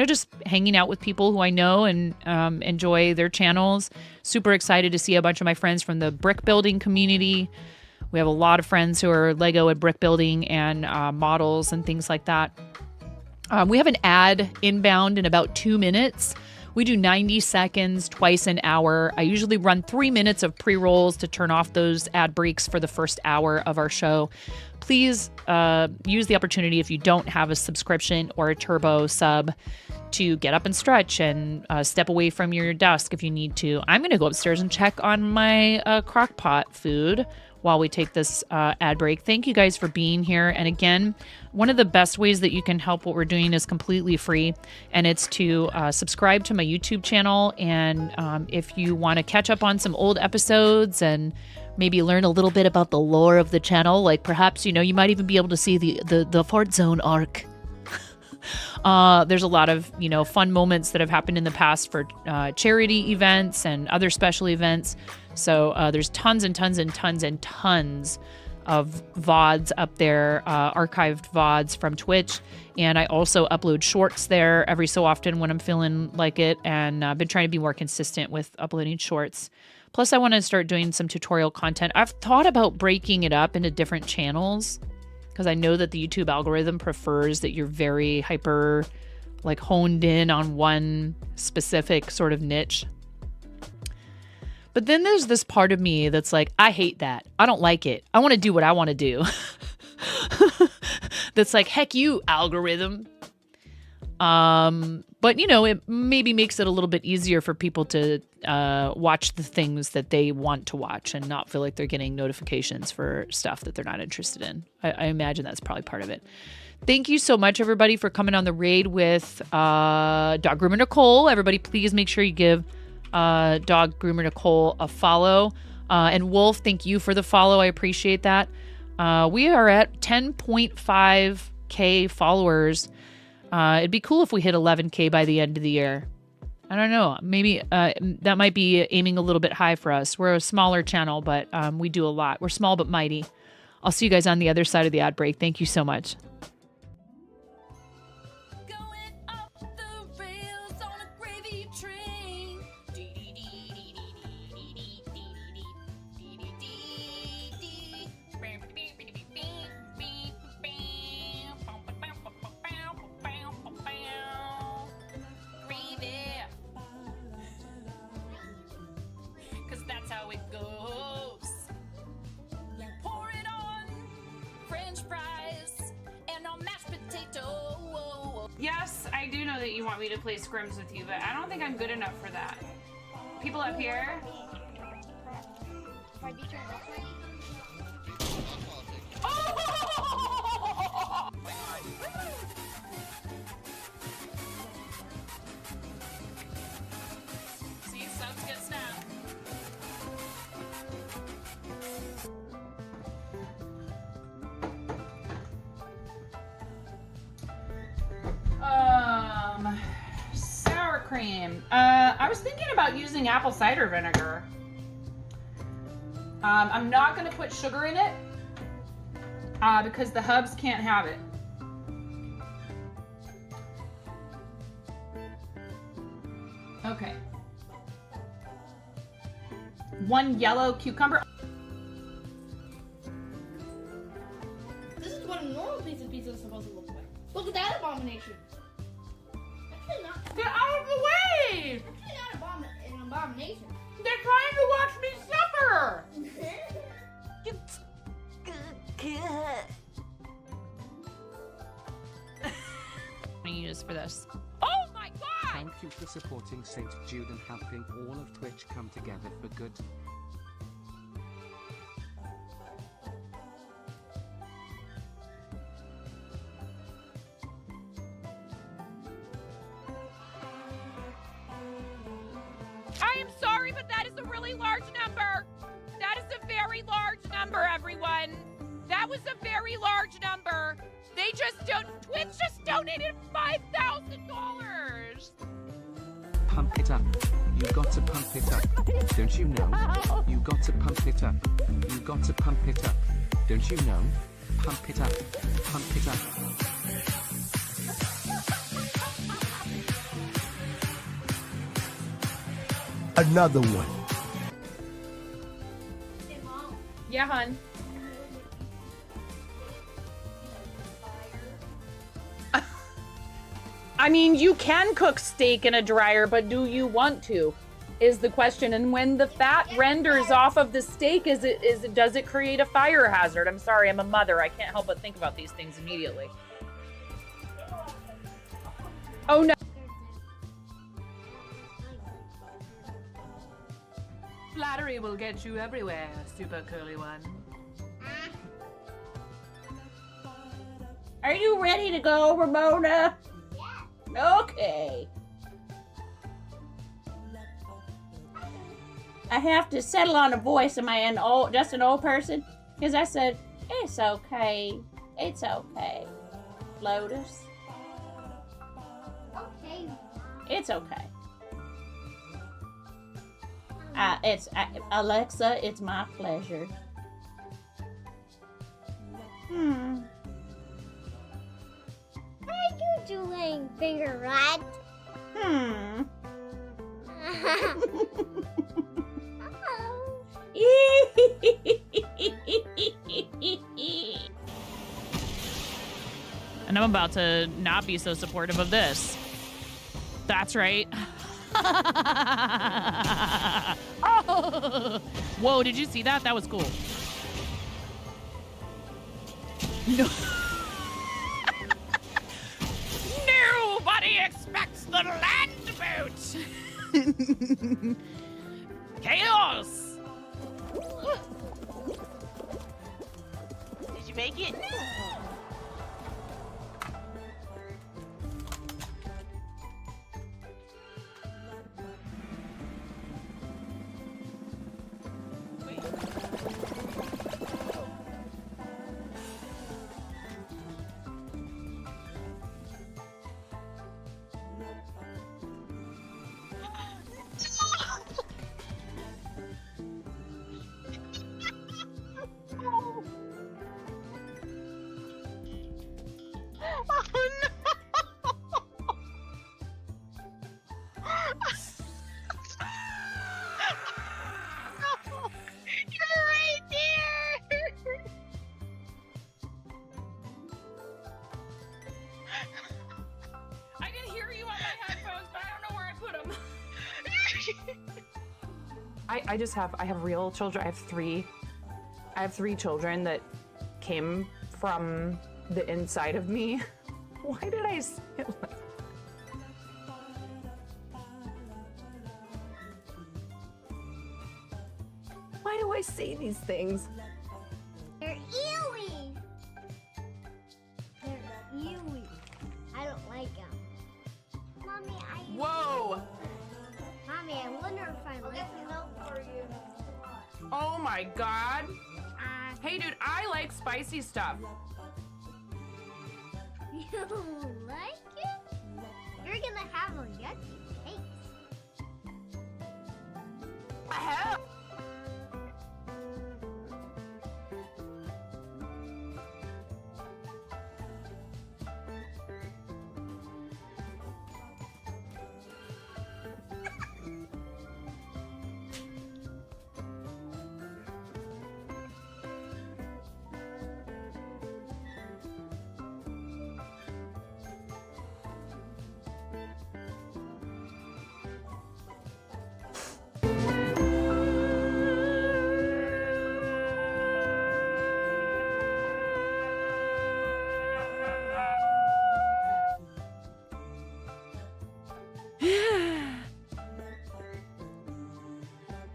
just hanging out with people who I know and enjoy their channels. Super excited to see a bunch of my friends from the brick building community. We have a lot of friends who are Lego and brick building and models and things like that. We have an ad inbound in about 2 minutes. We do 90 seconds twice an hour. I usually run 3 minutes of pre-rolls to turn off those ad breaks for the first hour of our show. Please use the opportunity, if you don't have a subscription or a turbo sub, to get up and stretch and step away from your desk if you need to. I'm going to go upstairs and check on my crock pot food while we take this ad break. Thank you guys for being here. And again, one of the best ways that you can help what we're doing is completely free, and it's to subscribe to my YouTube channel. And if you want to catch up on some old episodes and maybe learn a little bit about the lore of the channel, like perhaps, you might even be able to see the Fart Zone arc. There's a lot of, fun moments that have happened in the past for charity events and other special events. So there's tons and tons and tons and tons of VODs up there, archived VODs from Twitch. And I also upload shorts there every so often when I'm feeling like it. And I've been trying to be more consistent with uploading shorts. Plus, I want to start doing some tutorial content. I've thought about breaking it up into different channels, because I know that the YouTube algorithm prefers that you're very hyper, honed in on one specific sort of niche. But then there's this part of me that's like, I hate that. I don't like it. I want to do what I want to do. That's like, heck you, algorithm. But, it maybe makes it a little bit easier for people to watch the things that they want to watch and not feel like they're getting notifications for stuff that they're not interested in. I imagine that's probably part of it. Thank you so much, everybody, for coming on the raid with Dog Groomer Nicole. Everybody, please make sure you give Dog Groomer Nicole a follow. And Wolf, thank you for the follow. I appreciate that. We are at 10.5K followers. It'd be cool if we hit 11K by the end of the year. I don't know. Maybe that might be aiming a little bit high for us. We're a smaller channel, but we do a lot. We're small but mighty. I'll see you guys on the other side of the ad break. Thank you so much. Going up the rails on a gravy train. Gravy. 'Cause that's how it goes. You pour it on French fries and Yes, I do know that you want me to play scrims with you, but I don't think I'm good enough for that. People up here? Oh! See, subs get snapped. Sour cream. I was thinking about using apple cider vinegar. I'm not gonna put sugar in it because the hubs can't have it. Okay. 1 yellow cucumber. This is what a normal piece of pizza is supposed to look like. Look at that abomination. Actually not. Get out of the way! Actually not an abomination. They're trying to watch me suffer! I'm gonna use for this. Oh my god! Thank you for supporting St. Jude and helping all of Twitch come together for good. I am sorry, but that is a really large number. That is a very large number, everyone. That was a very large number. They just don't. Twitch just donated $5,000. Pump it up. You got to pump it up. Don't you know? You got to pump it up. You got to pump it up. Don't you know? Pump it up. Pump it up. Another one. Yeah, hun. I mean, you can cook steak in a dryer, but do you want to? Is the question. And when the fat renders off of the steak, does it create a fire hazard? I'm sorry, I'm a mother. I can't help but think about these things immediately. Oh no. Flattery will get you everywhere, super curly one. Are you ready to go, Ramona? Okay. I have to settle on a voice. Am I just an old person? Because I said, it's okay. It's okay. Lotus. Okay. It's okay. Alexa, it's my pleasure. What are you doing, finger rat? And I'm about to not be so supportive of this. That's right. Oh! Whoa, did you see that? That was cool. No. Nobody expects the land boat. Chaos. Did you make it? I have real children. I have three children that came from the inside of me. Why did I say it like... Why do I say these things? They're ewy. They're ewy. I don't like them. Mommy, Whoa! Mommy, I wonder if I like them. For you. Oh my god. Hey dude, I like spicy stuff. You like it? You're gonna have a yucky taste. Hell.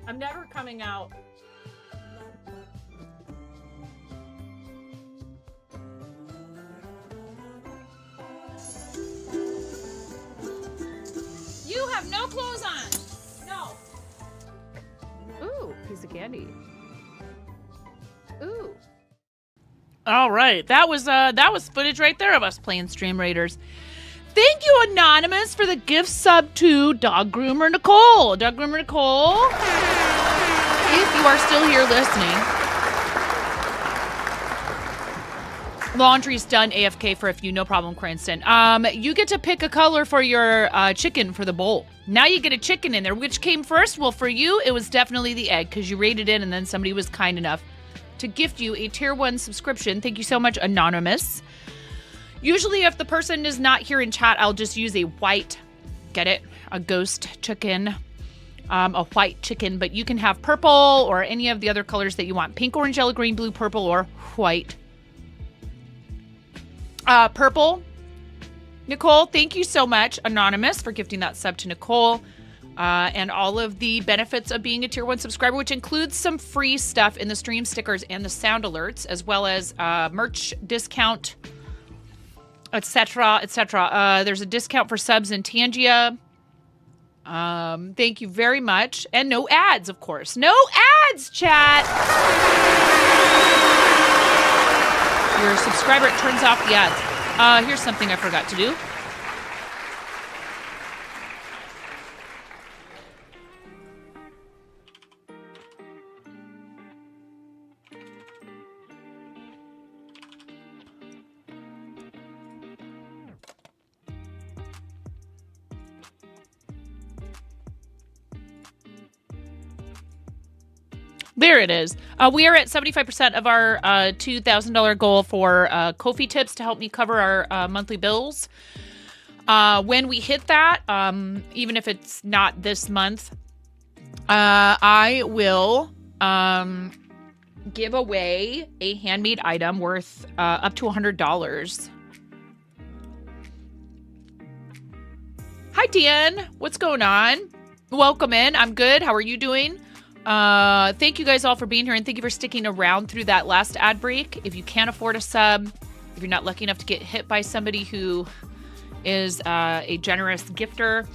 I'm never coming out. You have no clothes on. No. Ooh, piece of candy. Ooh. All right, that was footage right there of us playing Stream Raiders. Thank you, Anonymous, for the gift sub to Dog Groomer Nicole. Dog Groomer Nicole, if you are still here listening. Laundry's done AFK for a few, no problem, Cranston. You get to pick a color for your chicken for the bowl. Now you get a chicken in there. Which came first? Well, for you, it was definitely the egg because you rated it and then somebody was kind enough to gift you a tier 1 subscription. Thank you so much, Anonymous. Usually if the person is not here in chat, I'll just use a white, get it? A ghost chicken, a white chicken, but you can have purple or any of the other colors that you want. Pink, orange, yellow, green, blue, purple, or white. Purple. Nicole, thank you so much, Anonymous, for gifting that sub to Nicole. And all of the benefits of being a tier 1 subscriber, which includes some free stuff in the stream stickers and the sound alerts, as well as merch discount, etc., etc. There's a discount for subs in Tangia. Thank you very much. And no ads, of course. No ads, chat! You're a subscriber, it turns off the ads. Here's something I forgot to do. There it is. We are at 75% of our $2,000 goal for Ko-fi tips to help me cover our monthly bills. When we hit that, even if it's not this month, I will give away a handmade item worth up to $100. Hi, Dan. What's going on? Welcome in. I'm good. How are you doing? Thank you guys all for being here, and thank you for sticking around through that last ad break. If you can't afford a sub, if you're not lucky enough to get hit by somebody who is a generous gifter,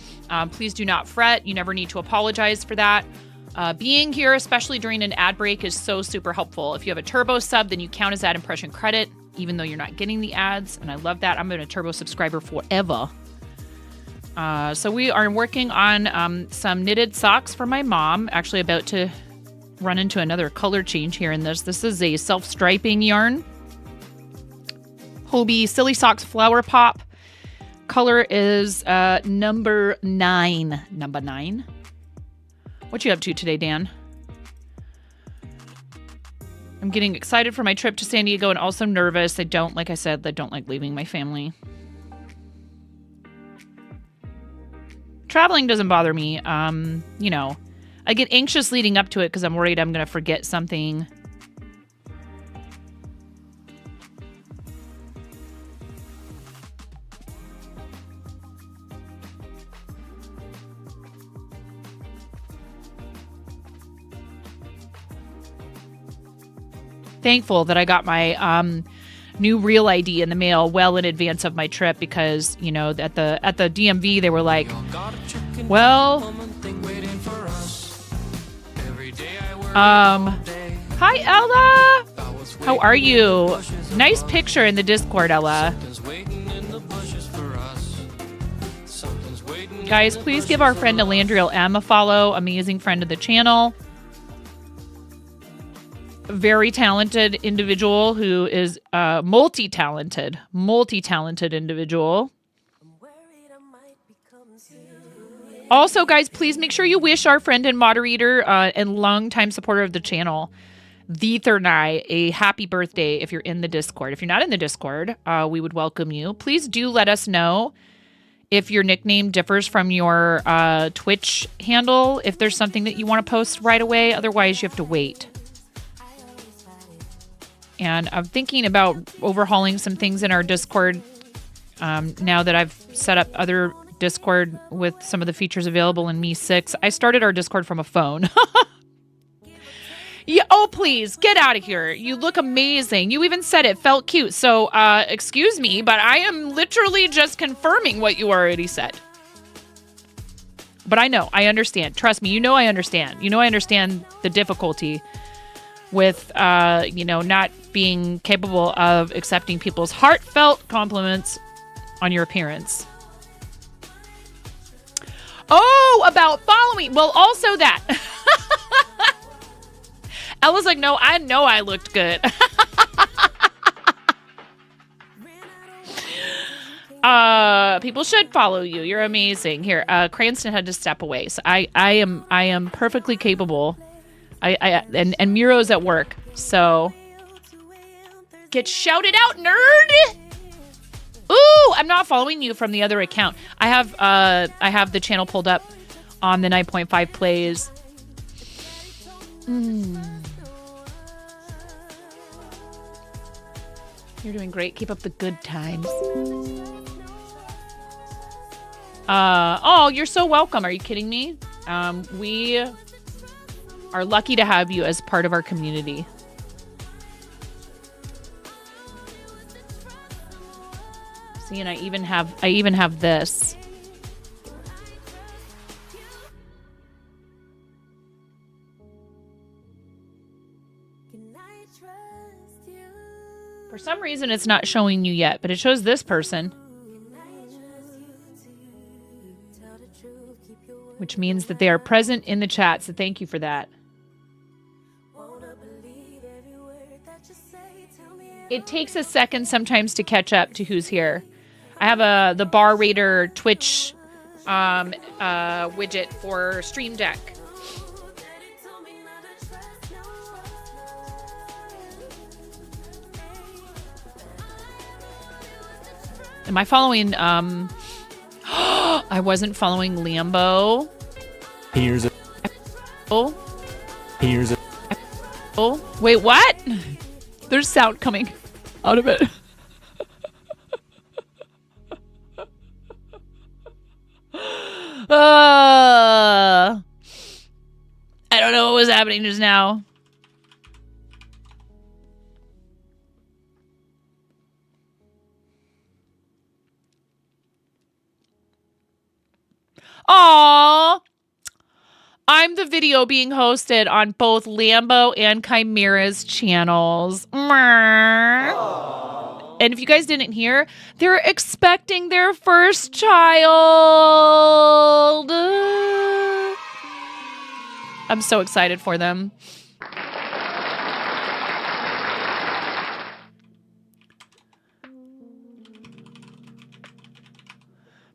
please do not fret. You never need to apologize for that. Being here, especially during an ad break, is so super helpful. If you have a turbo sub, then you count as ad impression credit, even though you're not getting the ads, and I love that. I'm been a turbo subscriber forever. So we are working on some knitted socks for my mom. Actually about to run into another color change here in this. This is a self-striping yarn. Hobie Silly Socks Flower Pop. Color is number 9. Number 9. What you up to today, Dan? I'm getting excited for my trip to San Diego and also nervous. Like I said, I don't like leaving my family. Traveling doesn't bother me. You know, I get anxious leading up to it because I'm worried I'm going to forget something. thankful that I got my new real ID in the mail well in advance of my trip because, you know, at the DMV they were like, well, hi Ella, how are you? Nice picture in the Discord, Ella. Guys, please give our friend Elandriel M a follow. Amazing friend of the channel. Very talented individual who is multi-talented individual. Also, guys, please make sure you wish our friend and moderator and longtime supporter of the channel, The Thernai, a happy birthday if you're in the Discord. If you're not in the Discord, we would welcome you. Please do let us know if your nickname differs from your Twitch handle, if there's something that you want to post right away. Otherwise, you have to wait. And I'm thinking about overhauling some things in our Discord now that I've set up other Discord with some of the features available in Me 6. I started our Discord from a phone. Yeah, oh, please, get out of here. You look amazing. You even said it felt cute. So, excuse me, but I am literally just confirming what you already said. But I know, I understand. Trust me, you know I understand. You know I understand the difficulty with, you know, not being capable of accepting people's heartfelt compliments on your appearance. Oh, about following. Well, also that. Ella's like, no, I know I looked good. People should follow you. You're amazing. Here, Cranston had to step away. So I am perfectly capable. And Miro's at work. So get shouted out, nerd. Ooh, I'm not following you from the other account. I have the channel pulled up on the 9.5 plays. You're doing great. Keep up the good times. Oh, you're so welcome. Are you kidding me? We are lucky to have you as part of our community. See, and I even have this. For some reason, it's not showing you yet, but it shows this person. Which means that they are present in the chat, so thank you for that. It takes a second sometimes to catch up to who's here. I have the Bar Raider Twitch widget for Stream Deck. Am I following, I wasn't following Lambo. Here's a... Oh. Here's a... Oh. Wait, what? There's sound coming out of it. I don't know what was happening just now. Aww. I'm the video being hosted on both Lambo and Chimera's channels. Aww. And if you guys didn't hear, they're expecting their first child. I'm so excited for them.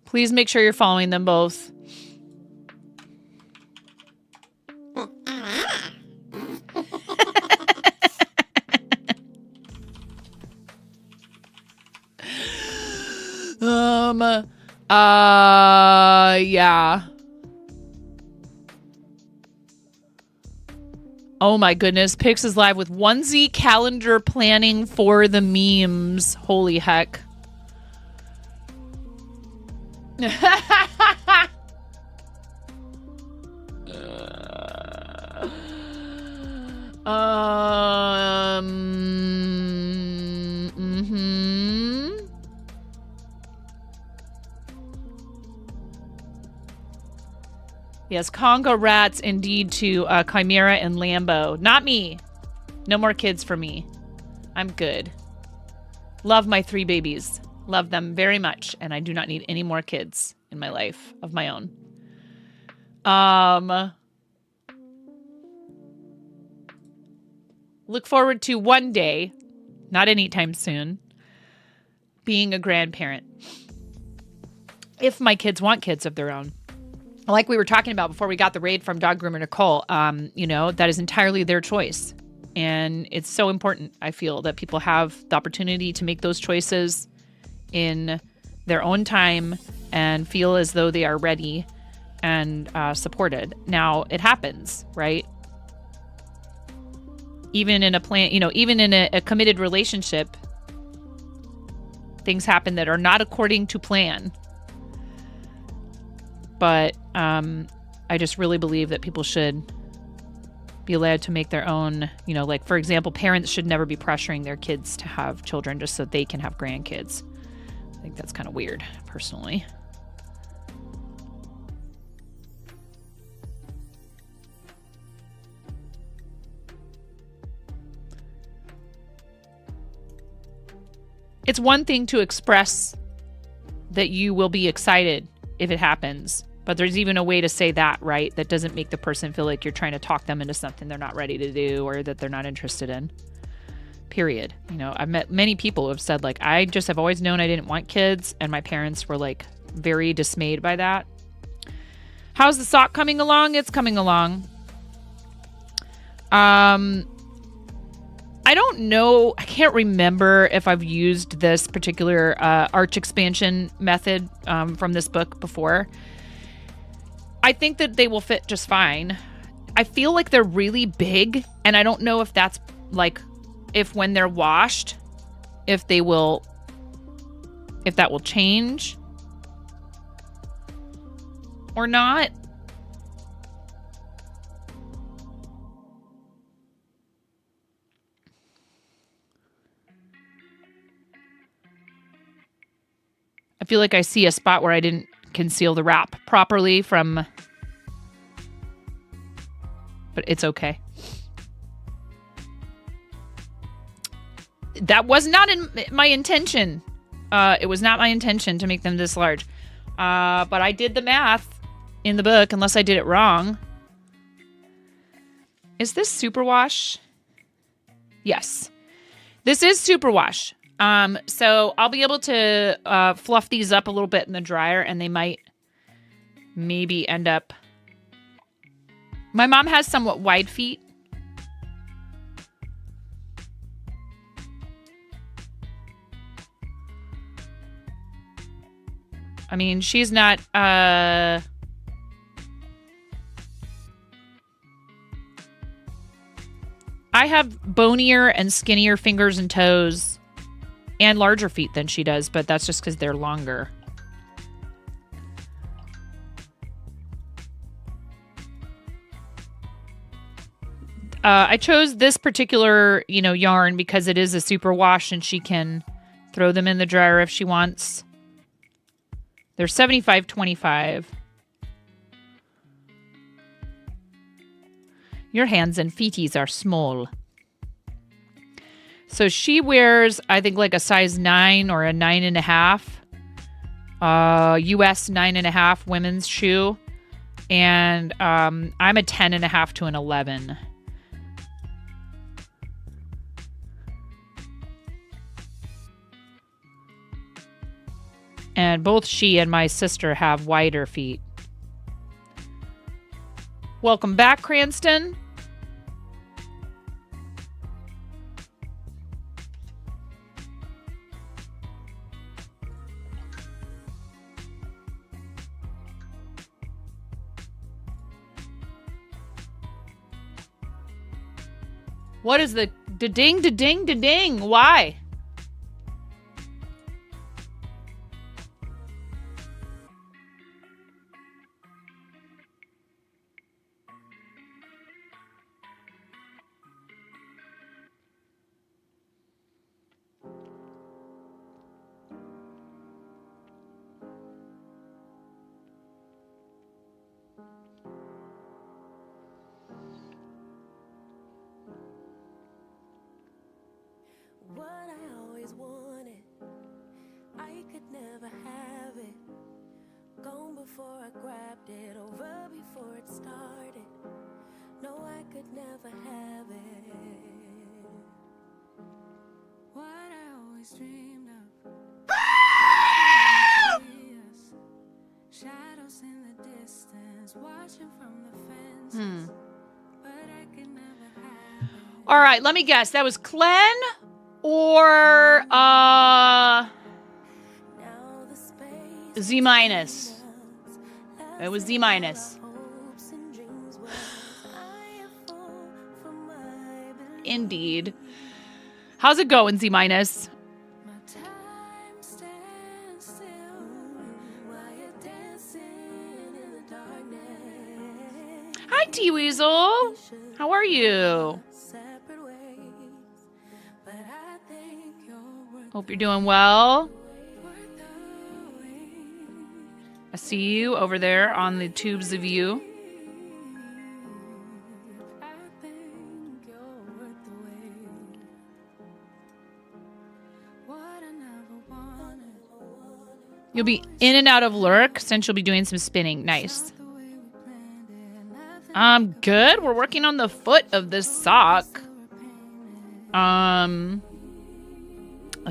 Please make sure you're following them both. Yeah. Oh my goodness. Pix is live with onesie calendar planning for the memes. Holy heck. Yes, Congo rats indeed to Chimera and Lambo. Not me. No more kids for me. I'm good. Love my 3 babies. Love them very much, and I do not need any more kids in my life of my own. Look forward to one day, not anytime soon, being a grandparent. If my kids want kids of their own. Like we were talking about before we got the raid from Dog Groomer Nicole, that is entirely their choice. And it's so important, I feel, that people have the opportunity to make those choices in their own time and feel as though they are ready and supported. Now, it happens, right? Even in a plan, even in a committed relationship, things happen that are not according to plan. But I just really believe that people should be allowed to make their own, like, for example, parents should never be pressuring their kids to have children just so they can have grandkids. I think that's kind of weird, personally. It's one thing to express that you will be excited if it happens, but there's even a way to say that, right? That doesn't make the person feel like you're trying to talk them into something they're not ready to do or that they're not interested in. Period. I've met many people who have said, like, I just have always known I didn't want kids, and my parents were, like, very dismayed by that. How's the sock coming along? It's coming along. I don't know. I can't remember if I've used this particular arch expansion method from this book before. I think that they will fit just fine. I feel like they're really big, and I don't know if that's like, if when they're washed, if that will change or not. I feel like I see a spot where I didn't conceal the wrap properly but it's okay. That was not my intention. It was not my intention to make them this large. But I did the math in the book, unless I did it wrong. Is this superwash? Yes. This is superwash. So I'll be able to fluff these up a little bit in the dryer, and they might maybe end up... My mom has somewhat wide feet. I mean, she's not... I have bonier and skinnier fingers and toes and larger feet than she does, but that's just because they're longer. I chose this particular, yarn because it is a super wash and she can throw them in the dryer if she wants. They're 75-25. Your hands and feeties are small. So she wears, I think, like a size 9 or a 9.5. US 9.5 women's shoe. And I'm a 10.5 to an 11. And both she and my sister have wider feet. Welcome back, Cranston. What is the da-ding, da-ding, da-ding? Why? never have it. Gone before I grabbed it, over before it started. No, I could never have it. What I always dreamed of. Shadows in the distance, watching from the fence. But I could never have it. All right, let me guess. That was Clen or Z minus. It was Z minus. Indeed. How's it going, Z minus? Hi, T Weasel. How are you? Hope you're doing well. I see you over there on the tubes of you. You'll be in and out of lurk since you'll be doing some spinning. Nice. Good. We're working on the foot of this sock. The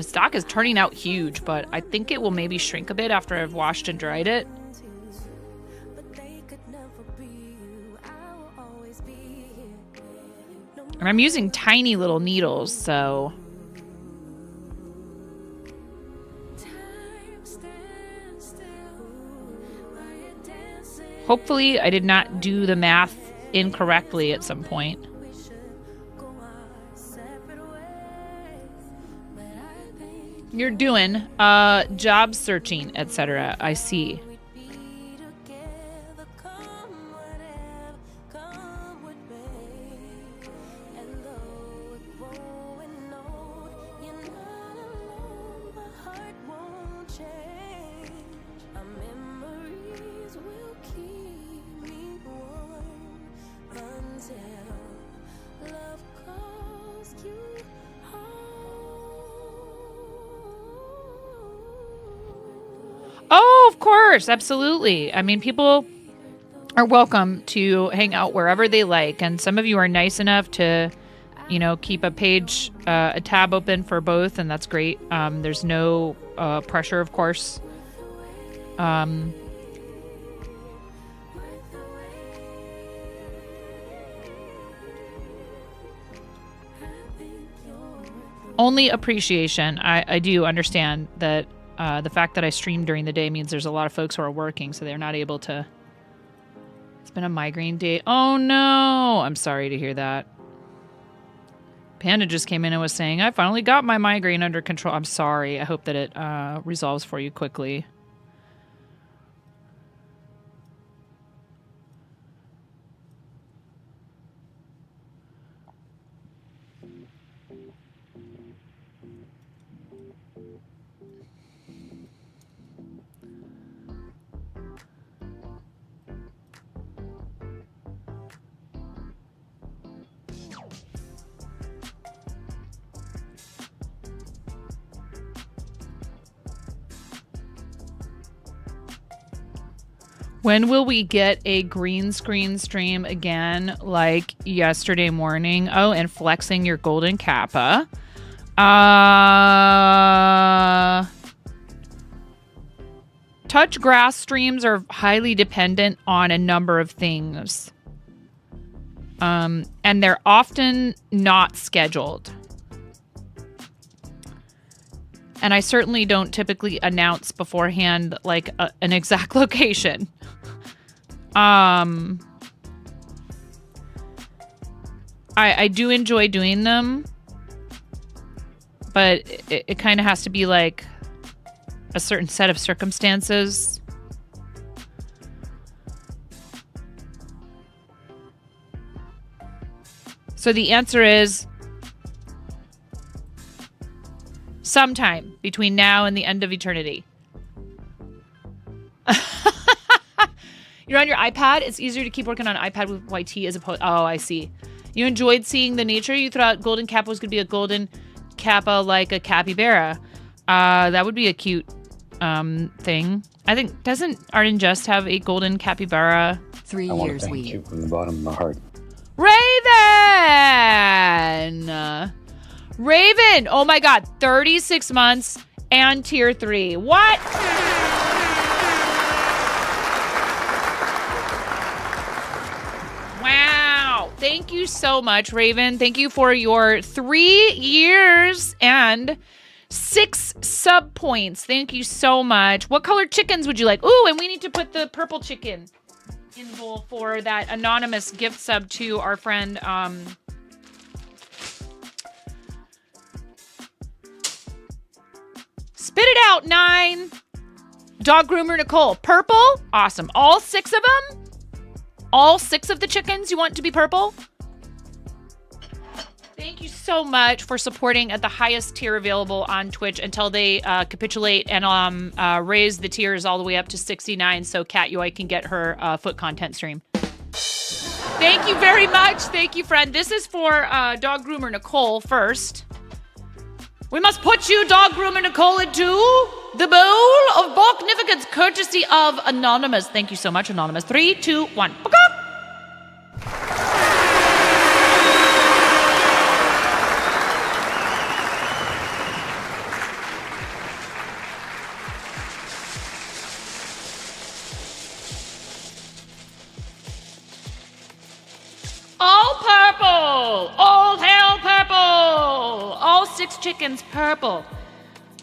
stock is turning out huge, but I think it will maybe shrink a bit after I've washed and dried it. And I'm using tiny little needles, so... Hopefully, I did not do the math incorrectly at some point. You're doing job searching, etc. I see. Oh, of course. Absolutely. I mean, people are welcome to hang out wherever they like. And some of you are nice enough to, you know, keep a page, a tab open for both. And that's great. There's no pressure, of course. Only appreciation. I do understand that the fact that I stream during the day means there's a lot of folks who are working, so they're not able to. It's been a migraine day. Oh no! I'm sorry to hear that. Panda just came in and was saying, I finally got my migraine under control. I'm sorry. I hope that it resolves for you quickly. When will we get a green screen stream again like yesterday morning? Oh, and flexing your golden kappa. Touch grass streams are highly dependent on a number of things. And they're often not scheduled. And I certainly don't typically announce beforehand like an exact location. I do enjoy doing them, but it kind of has to be like a certain set of circumstances. So the answer is sometime between now and the end of eternity. You're on your iPad? It's easier to keep working on an iPad with YT as opposed... Oh, I see. You enjoyed seeing the nature? You thought Golden Kappa was going to be a golden kappa like a capybara. That would be a cute thing. I think, doesn't Arden Just have a golden capybara? 3 I want to years thank we. you from the bottom of my heart. Raven! Oh my god, 36 months and tier 3. What? Wow. Thank you so much, Raven. Thank you for your 3 years and 6 sub points. Thank you so much. What color chickens would you like? Ooh, and we need to put the purple chicken in the bowl for that anonymous gift sub to our friend, Spit it out, 9. Dog groomer Nicole. Purple? Awesome. All 6 of them? All 6 of the chickens you want to be purple? Thank you so much for supporting at the highest tier available on Twitch until they capitulate and raise the tiers all the way up to 69 so Cat Yoi can get her foot content stream. Thank you very much. Thank you, friend. This is for dog groomer Nicole first. We must put you, dog groomer Nicole, into the bowl of Balknificence, courtesy of Anonymous. Thank you so much, Anonymous. 3, 2, 1. All purple! All hail purple! All 6 chickens purple.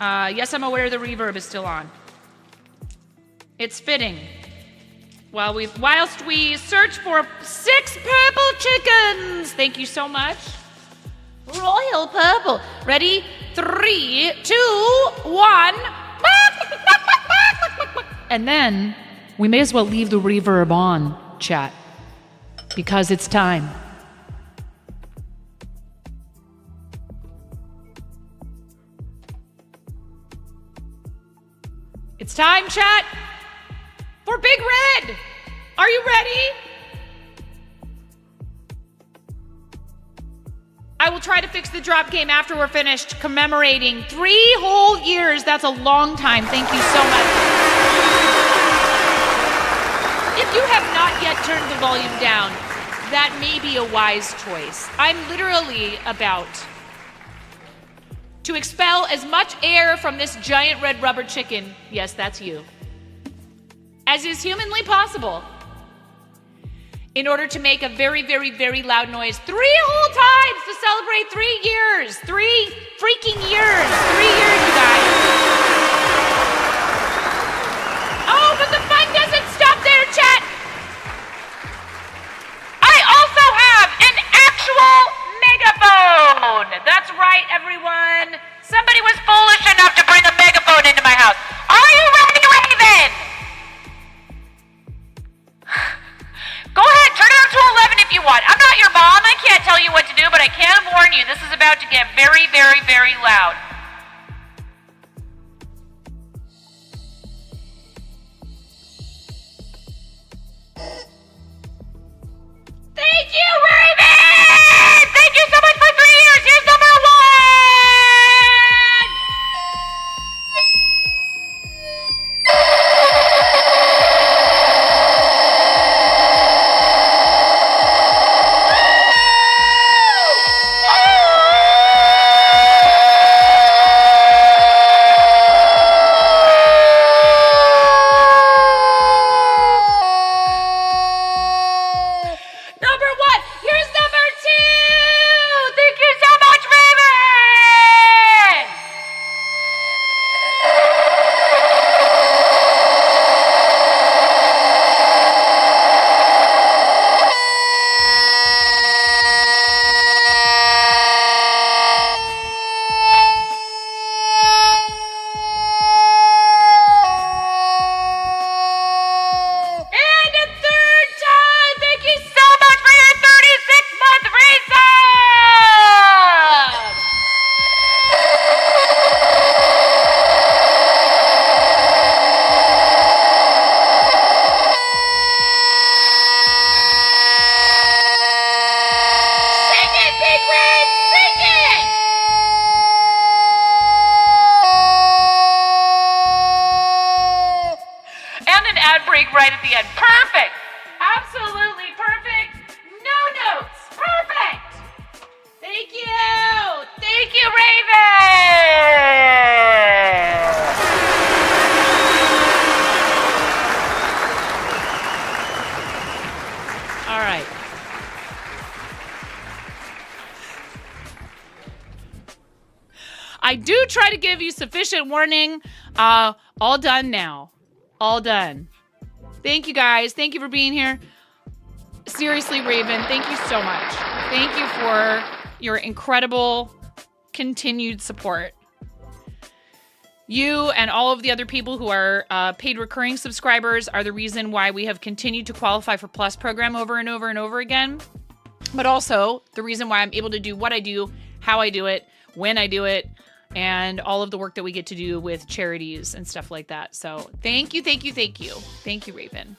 Yes, I'm aware the reverb is still on. It's fitting. Whilst we search for 6 purple chickens. Thank you so much. Royal purple. Ready? 3, 2, 1. And then we may as well leave the reverb on, chat. Because it's time. It's time, chat, for Big Red. Are you ready? I will try to fix the drop game after we're finished commemorating 3 whole years. That's a long time. Thank you so much. If you have not yet turned the volume down, that may be a wise choice. I'm literally about to expel as much air from this giant red rubber chicken, yes, that's you, as is humanly possible in order to make a very, very, very loud noise 3 whole times to celebrate 3 years. 3 freaking years. 3 years, you guys. Oh, but the fun doesn't stop there, chat. I also have an actual megaphone. That's right, everyone. Somebody was foolish enough to bring a megaphone into my house. Are you ready, Raven? Go ahead, turn it up to 11 if you want. I'm not your mom. I can't tell you what to do, but I can warn you, this is about to get very, very, very loud. Thank you, Raven! Thank you so much for 3 years. Here's number 1! And an ad break right at the end. Perfect. Absolutely perfect. No notes. Perfect. Thank you. Thank you, Raven. All right. I do try to give you sufficient warning. All done now. All done. Thank you guys. Thank you for being here. Seriously, Raven, thank you so much. Thank you for your incredible continued support. You and all of the other people who are paid recurring subscribers are the reason why we have continued to qualify for Plus program over and over and over again. But also the reason why I'm able to do what I do, how I do it, when I do it, and all of the work that we get to do with charities and stuff like that. So thank you, thank you, thank you. Thank you, Raven.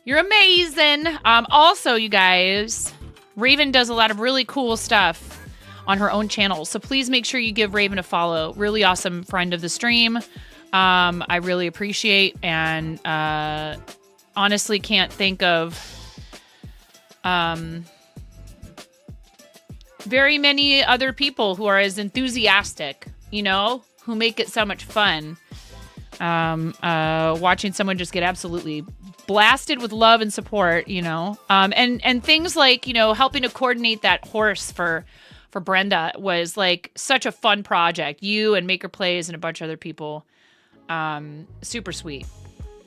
You're amazing. Also, you guys, Raven does a lot of really cool stuff on her own channel. So please make sure you give Raven a follow. Really awesome friend of the stream. I really appreciate and honestly can't think of very many other people who are as enthusiastic, you know, who make it so much fun. Watching someone just get absolutely blasted with love and support, you know, and things like, you know, helping to coordinate that horse for Brenda was like such a fun project. You and Maker Plays and a bunch of other people. Super sweet.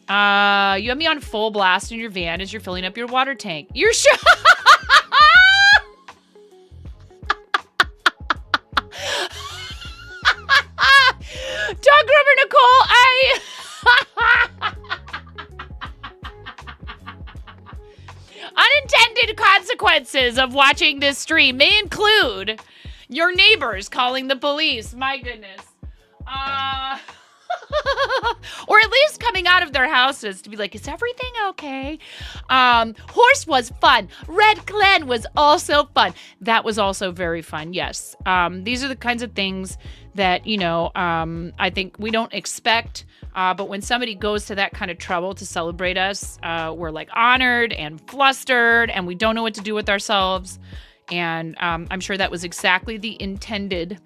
You have me on full blast in your van as you're filling up your water tank. You're sure? Dog Rubber Nicole, unintended consequences of watching this stream may include your neighbors calling the police. My goodness. Or at least coming out of their houses to be like, is everything okay? Horse was fun. Red Clan was also fun. That was also very fun, yes. These are the kinds of things that, you know, I think we don't expect. But when somebody goes to that kind of trouble to celebrate us, we're like honored and flustered and we don't know what to do with ourselves. And I'm sure that was exactly the intended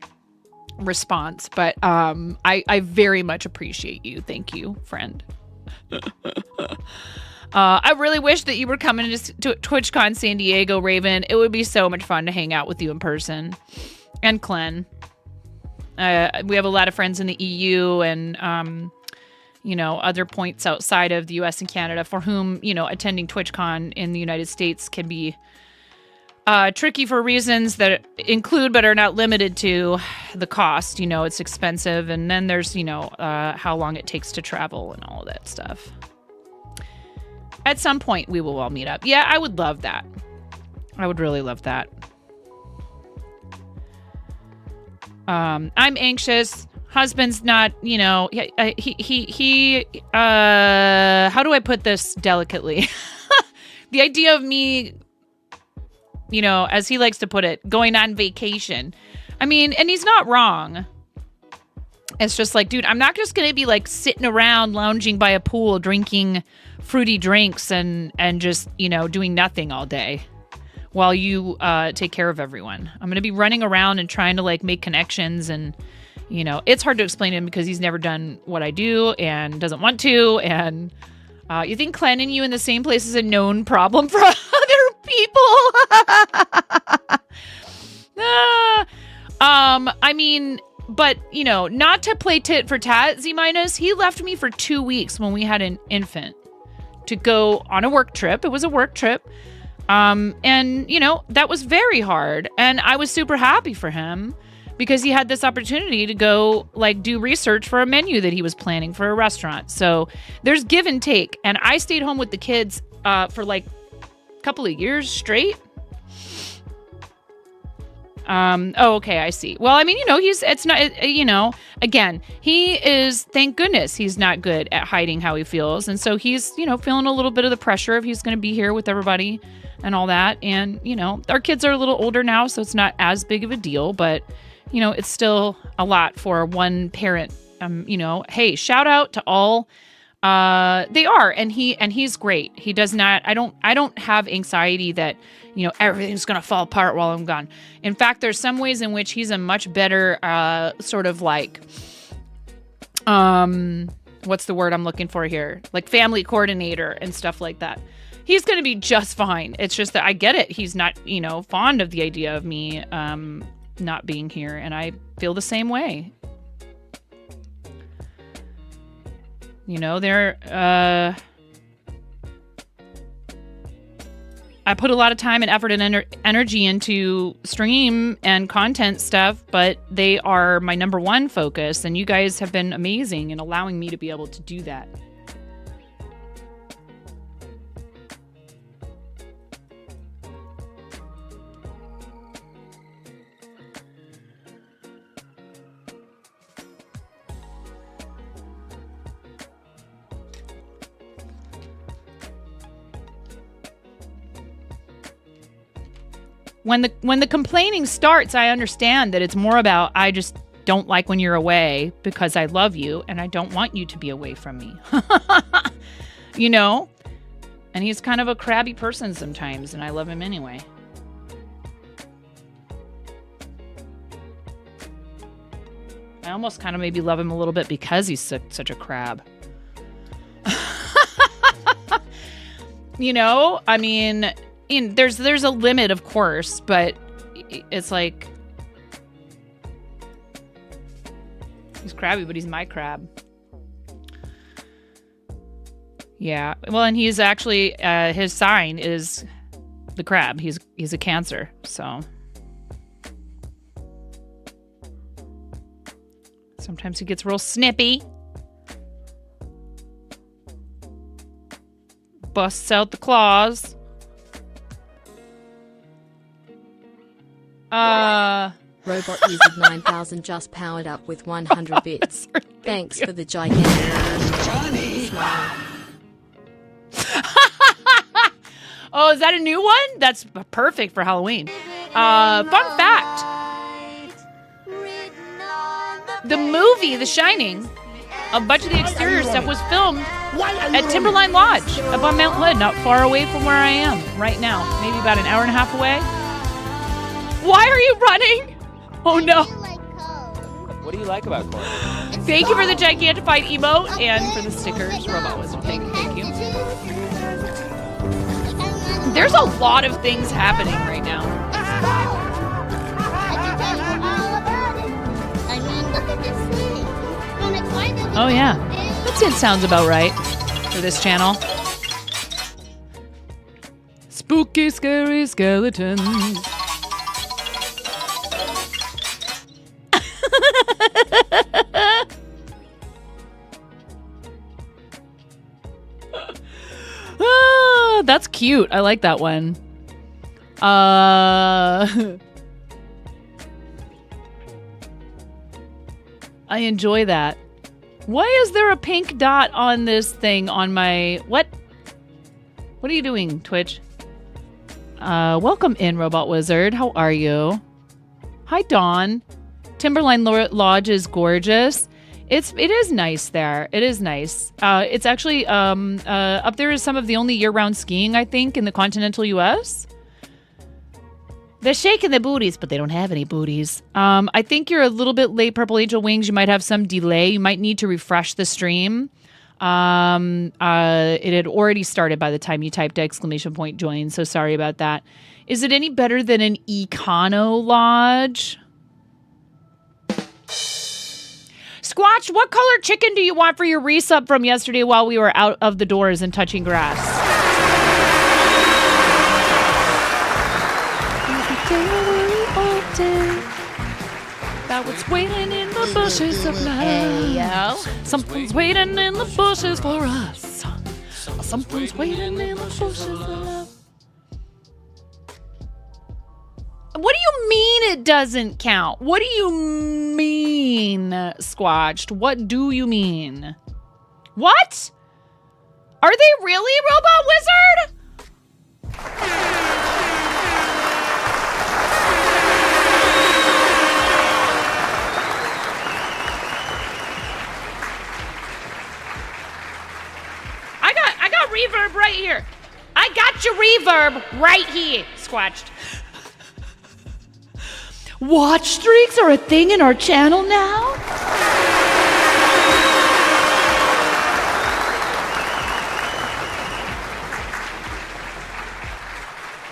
response, but I very much appreciate you. Thank you, friend. I really wish that you were coming to TwitchCon San Diego, Raven. It would be so much fun to hang out with you in person. And Clen. We have a lot of friends in the EU and you know, other points outside of the US and Canada for whom, you know, attending TwitchCon in the United States can be tricky for reasons that include but are not limited to the cost. You know, it's expensive. And then there's, you know, how long it takes to travel and all of that stuff. At some point, we will all meet up. Yeah, I would love that. I would really love that. I'm anxious. Husband's not, you know, how do I put this delicately? The idea of me, you know, as he likes to put it, going on vacation. I mean, and he's not wrong. It's just like, dude, I'm not just going to be like sitting around lounging by a pool, drinking fruity drinks and just, you know, doing nothing all day while you take care of everyone. I'm going to be running around and trying to like make connections. And, you know, it's hard to explain to him because he's never done what I do and doesn't want to. And you think Clen and you in the same place is a known problem for other people? I mean, but, you know, not to play tit for tat, Z-, he left me for 2 weeks when we had an infant to go on a work trip. It was a work trip. And, you know, that was very hard. And I was super happy for him because he had this opportunity to go, like, do research for a menu that he was planning for a restaurant. So there's give and take. And I stayed home with the kids for, like, a couple of years straight. Oh, okay, I see. Well, I mean, you know, it's not, you know, again, he is, thank goodness, he's not good at hiding how he feels. And so he's, you know, feeling a little bit of the pressure of he's going to be here with everybody and all that. And, you know, our kids are a little older now, so it's not as big of a deal, but, you know, it's still a lot for one parent you know, hey, shout out to all. They are, and he's great. He does not. I don't have anxiety that, you know, everything's gonna fall apart while I'm gone. In fact, there's some ways in which he's a much better sort of like, what's the word I'm looking for here? Like family coordinator and stuff like that. He's going to be just fine. It's just that I get it. He's not, you know, fond of the idea of me not being here, and I feel the same way. You know, I put a lot of time and effort and energy into stream and content stuff, but they are my number one focus, and you guys have been amazing in allowing me to be able to do that. When the complaining starts, I understand that it's more about, I just don't like when you're away because I love you and I don't want you to be away from me. You know? And he's kind of a crabby person sometimes, and I love him anyway. I almost kind of maybe love him a little bit because he's such a crab. You know? I mean, there's a limit, of course, but it's like, he's crabby, but he's my crab. Yeah. Well, and he's actually his sign is the crab. He's a Cancer, so sometimes he gets real snippy. Busts out the claws. Robot Wizard 9000 just powered up with 100 bits. Thanks for the gigantic smile. Oh, is that a new one? That's perfect for Halloween. Fun fact. The movie, The Shining, a bunch of the exterior stuff was filmed at Timberline Lodge up on Mount Hood, not far away from where I am right now. Maybe about an hour and a half away. Why are you running? Oh no. What do you like about corn? Thank you for the gigantified emote and for the stickers, Robot Wizard. Thank you. There's a lot of things happening right now. Oh yeah. That sounds about right for this channel. Spooky, scary skeletons. That's cute. I like that one. I enjoy that. Why is there a pink dot on this thing on my... What? What are you doing, Twitch? Welcome in, Robot Wizard. How are you? Hi, Dawn. Timberline Lodge is gorgeous. It is nice there. It is nice. It's actually up there is some of the only year-round skiing, I think, in the continental U.S. They're shaking their booties, but they don't have any booties. I think you're a little bit late, Purple Angel Wings. You might have some delay. You might need to refresh the stream. It had already started by the time you typed ! Join, so sorry about that. Is it any better than an Econo Lodge? Squatch, what color chicken do you want for your resub from yesterday while we were out of the doors and touching grass? About what's waiting in the bushes of love. Hey, yo. Something's waiting in the bushes for us. Something's waiting in the bushes of love. What do you mean it doesn't count? What do you mean, Squatched? What do you mean? What? Are they really, Robot Wizard? reverb right here. I got your reverb right here. Squatched. Watch streaks are a thing in our channel now?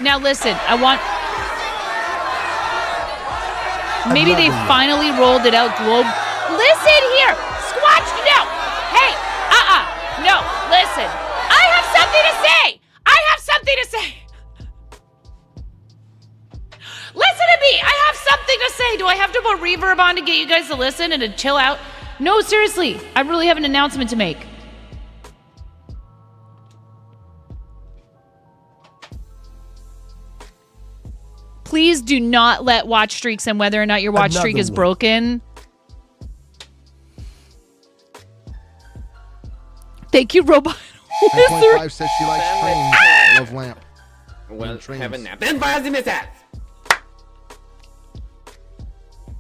Now listen, I want... Maybe they finally rolled it out globe. Listen here! Squatch it out! Hey! No, listen. I have something to say! I have something to say! Listen to me! I have something to say! Do I have to put reverb on to get you guys to listen and to chill out? No, seriously. I really have an announcement to make. Please do not let watch streaks and whether or not your watch streak is broken. Thank you, Robot Wizard. 9.5 says she likes trains. Love lamp. Well, have a nap. Then buy the attack.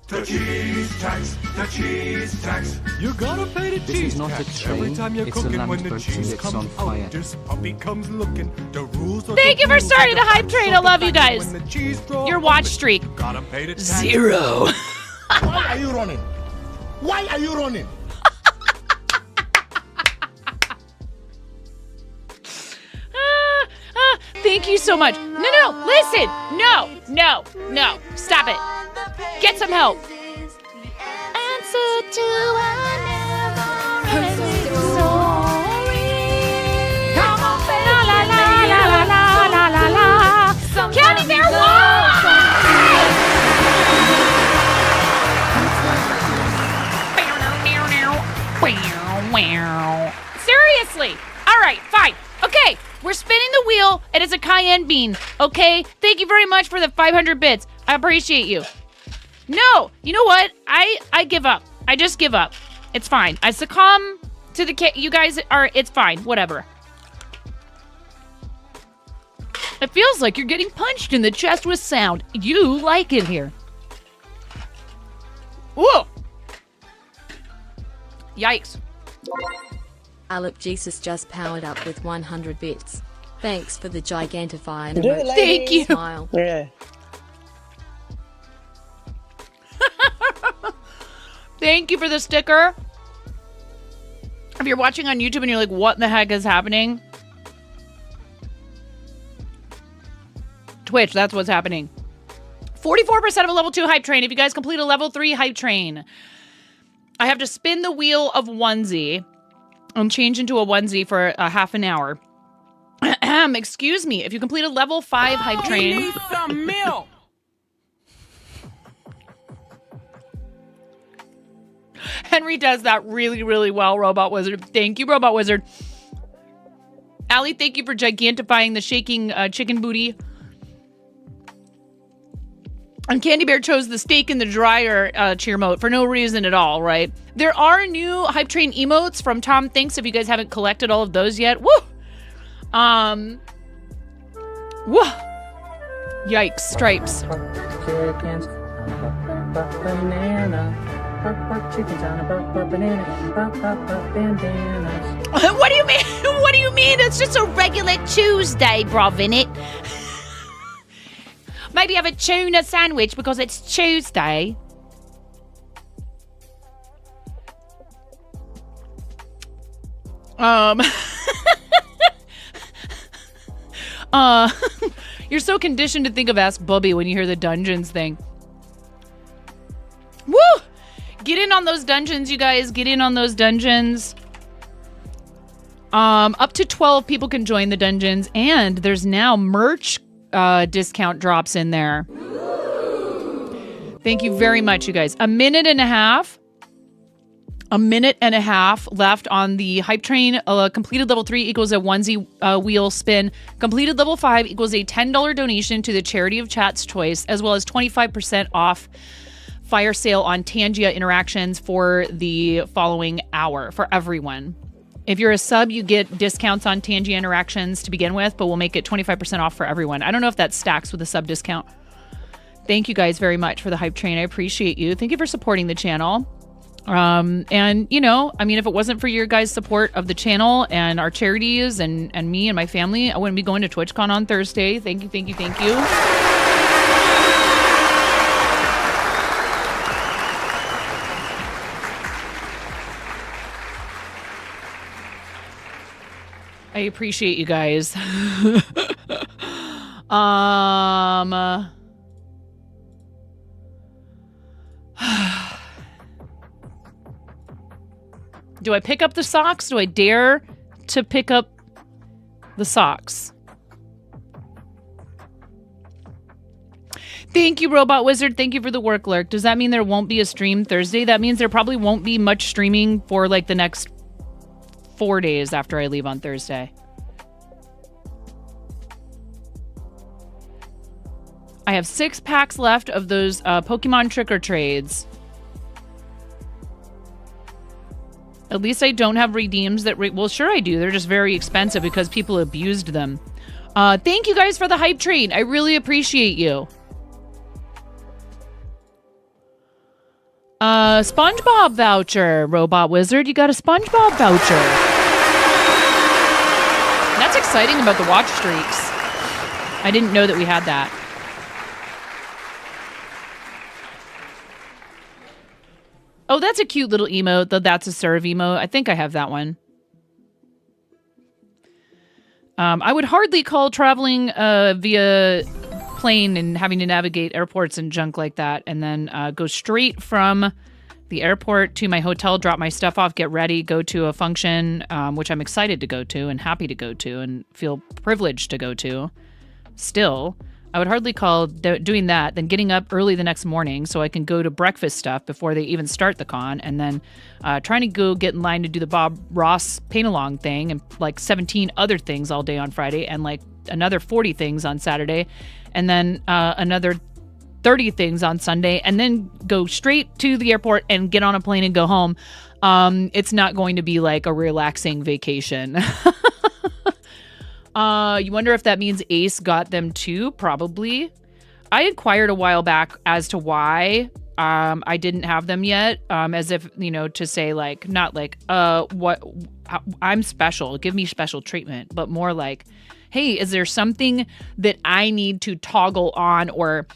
The cheese tax, the cheese tax. You gotta pay the This cheese is not a tax train, every time you're it's a cooking. When the lambert cheese and it's on comes fire. out, this puppy comes looking. The rules are Thank the you for rules starting of the hype train. I love you guys. When the cheese draw Your watch streak. gotta pay the tax. 0. Why are you running? Why are you running? Thank you so much. No, listen. No. Stop it. Get some help. Answer to a never-ending story. Come on, baby. La la la. County Fair Wow. Seriously. All right, fine. Okay, we're spinning the wheel, and it's a cayenne bean, okay? Thank you very much for the 500 bits. I appreciate you. No, you know what? I give up. I just give up. It's fine. I succumb to the... You guys are... It's fine. Whatever. It feels like you're getting punched in the chest with sound. You like it here. Whoa! Yikes. Alep Jesus just powered up with 100 bits. Thanks for the gigantifying Do it, emoji. Thank you. Smile. Yeah. Thank you for the sticker. If you're watching on YouTube and you're like, what the heck is happening? Twitch, that's what's happening. 44% of a level 2 hype train. If you guys complete a level 3 hype train, I have to spin the wheel of onesie and change into a onesie for a half an hour. Excuse me. If you complete a level 5 hype train... Need some milk. Henry does that really, really well, Robot Wizard. Thank you, Robot Wizard. Allie, thank you for gigantifying the shaking chicken booty. And Candy Bear chose the steak in the dryer cheer mode for no reason at all, right? There are new Hype Train emotes from Tom Thinks if you guys haven't collected all of those yet. Woo! Woo! Yikes, stripes. Chickens on a banana. Chickens on a banana. Bandanas. What do you mean? What do you mean? It's just a regular Tuesday, bruv, innit? Maybe have a tuna sandwich because it's Tuesday. You're so conditioned to think of Ask Bubby when you hear the dungeons thing. Woo! Get in on those dungeons, you guys. Get in on those dungeons. Up to 12 people can join the dungeons, and there's now merch discount drops in there. Thank you very much, you guys. A minute and a half left on the hype train. Completed level 3 equals a onesie wheel spin. Completed level 5 equals a $10 donation to the charity of chat's choice, as well as 25% off fire sale on Tangia interactions for the following hour for everyone. If you're a sub, you get discounts on Tangia interactions to begin with, but we'll make it 25% off for everyone. I don't know if that stacks with a sub discount. Thank you guys very much for the hype train. I appreciate you. Thank you for supporting the channel. And, you know, I mean, if it wasn't for your guys' support of the channel and our charities and me and my family, I wouldn't be going to TwitchCon on Thursday. Thank you, thank you, thank you. I appreciate you guys. Do I pick up the socks? Do I dare to pick up the socks? Thank you, Robot Wizard. Thank you for the work lurk. Does that mean there won't be a stream Thursday? That means there probably won't be much streaming for like the next 4 days after I leave on Thursday. I have 6 packs left of those Pokemon Trick or Trades. At least I don't have redeems that... well, sure I do. They're just very expensive because people abused them. Thank you guys for the hype train. I really appreciate you. SpongeBob voucher, Robot Wizard. You got a SpongeBob voucher. That's exciting about the watch streaks. I didn't know that we had that. Oh, that's a cute little emote. That's a serve emote. I think I have that one. I would hardly call traveling via plane and having to navigate airports and junk like that, and then go straight from the airport to my hotel, drop my stuff off, get ready, go to a function, which I'm excited to go to and happy to go to and feel privileged to go to. Still, I would hardly call doing that, then getting up early the next morning so I can go to breakfast stuff before they even start the con, and then trying to go get in line to do the Bob Ross paint-along thing and like 17 other things all day on Friday and like another 40 things on Saturday and then another 30 things on Sunday and then go straight to the airport and get on a plane and go home. It's not going to be like a relaxing vacation. You wonder if that means Ace got them too? Probably. I inquired a while back as to why I didn't have them yet, as if, you know, to say like, not like, I'm special, give me special treatment, but more like, hey, is there something that I need to toggle on or,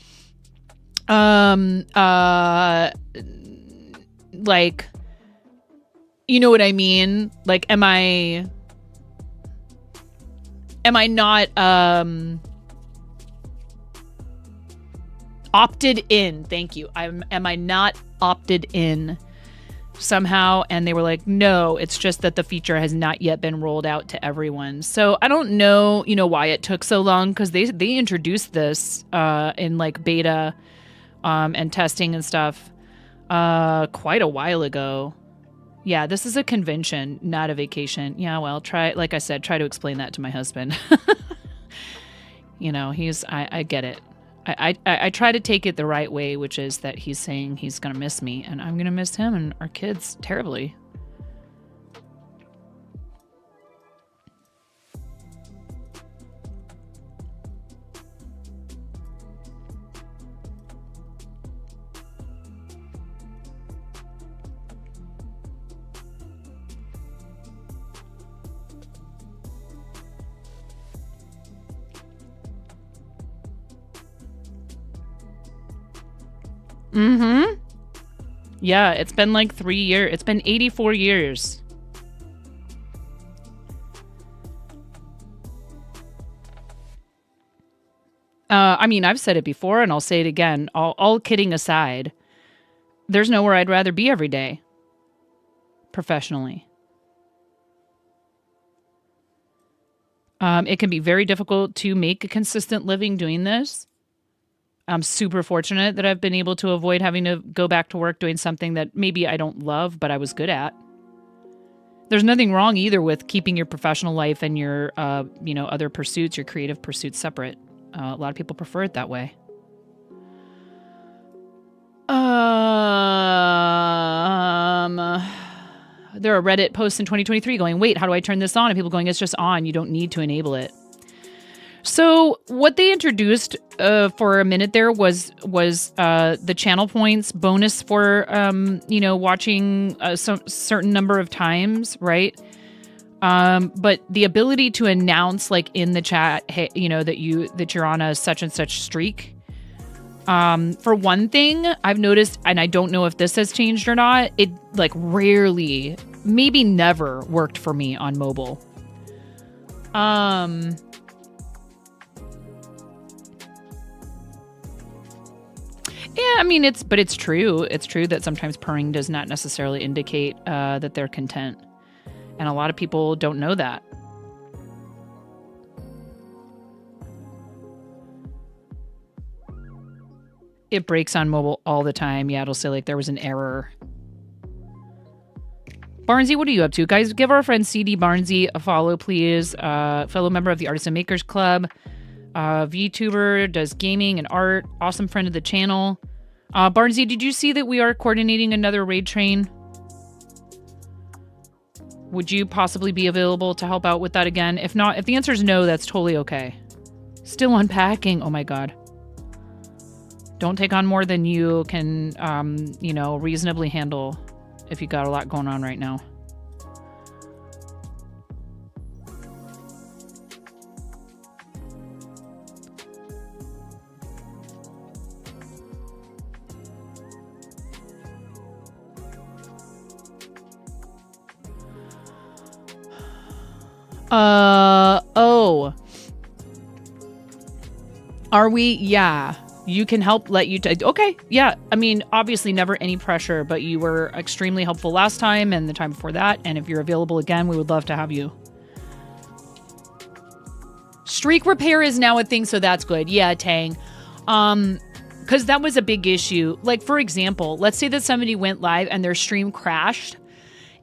like, you know what I mean? Like, am I not opted in? Thank you. Am I not opted in somehow? And they were like, no, it's just that the feature has not yet been rolled out to everyone. So I don't know, you know, why it took so long, because they introduced this in like beta and testing and stuff quite a while ago. Yeah, this is a convention, not a vacation. Yeah, well, like I said, try to explain that to my husband. You know, I get it. I try to take it the right way, which is that he's saying he's going to miss me, and I'm going to miss him and our kids terribly. Mm-hmm. Yeah, it's been like 3 years. It's been 84 years. I mean, I've said it before and I'll say it again. All kidding aside, there's nowhere I'd rather be every day. Professionally. It can be very difficult to make a consistent living doing this. I'm super fortunate that I've been able to avoid having to go back to work doing something that maybe I don't love, but I was good at. There's nothing wrong either with keeping your professional life and your, you know, other pursuits, your creative pursuits separate. A lot of people prefer it that way. There are Reddit posts in 2023 going, wait, how do I turn this on? And people going, it's just on. You don't need to enable it. So what they introduced for a minute there was the channel points bonus for watching some certain number of times, right? But the ability to announce like in the chat, hey, that you're on a such and such streak. For one thing, I've noticed, and I don't know if this has changed or not, it like rarely, maybe never worked for me on mobile. Yeah, I mean, it's true. It's true that sometimes purring does not necessarily indicate that they're content. And a lot of people don't know that. It breaks on mobile all the time. Yeah, it'll say like there was an error. Barnsey, what are you up to? Guys, give our friend CD Barnsey a follow, please. Fellow member of the Artists and Makers Club. VTuber, does gaming and art. Awesome friend of the channel. Barnsey, did you see that we are coordinating another raid train? Would you possibly be available to help out with that again? If not, if the answer is no, that's totally okay. Still unpacking. Oh my God. Don't take on more than you can, reasonably handle if you got a lot going on right now. Oh. Are we? Yeah. You can help let you... okay, yeah. I mean, obviously never any pressure, but you were extremely helpful last time and the time before that. And if you're available again, we would love to have you. Streak repair is now a thing, so that's good. Yeah, Tang. Because that was a big issue. Like, for example, let's say that somebody went live and their stream crashed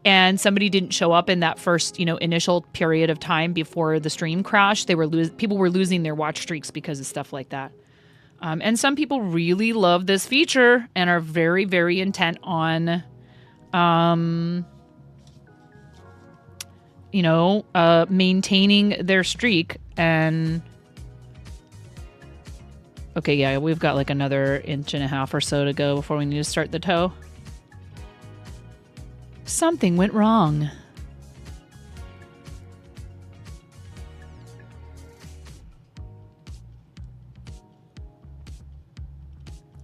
and somebody didn't show up in that first, initial period of time before the stream crashed. People were losing their watch streaks because of stuff like that. And some people really love this feature and are very, very intent on, maintaining their streak. And okay, yeah, we've got like another 1.5 inches or so to go before we need to start the tow. Something went wrong.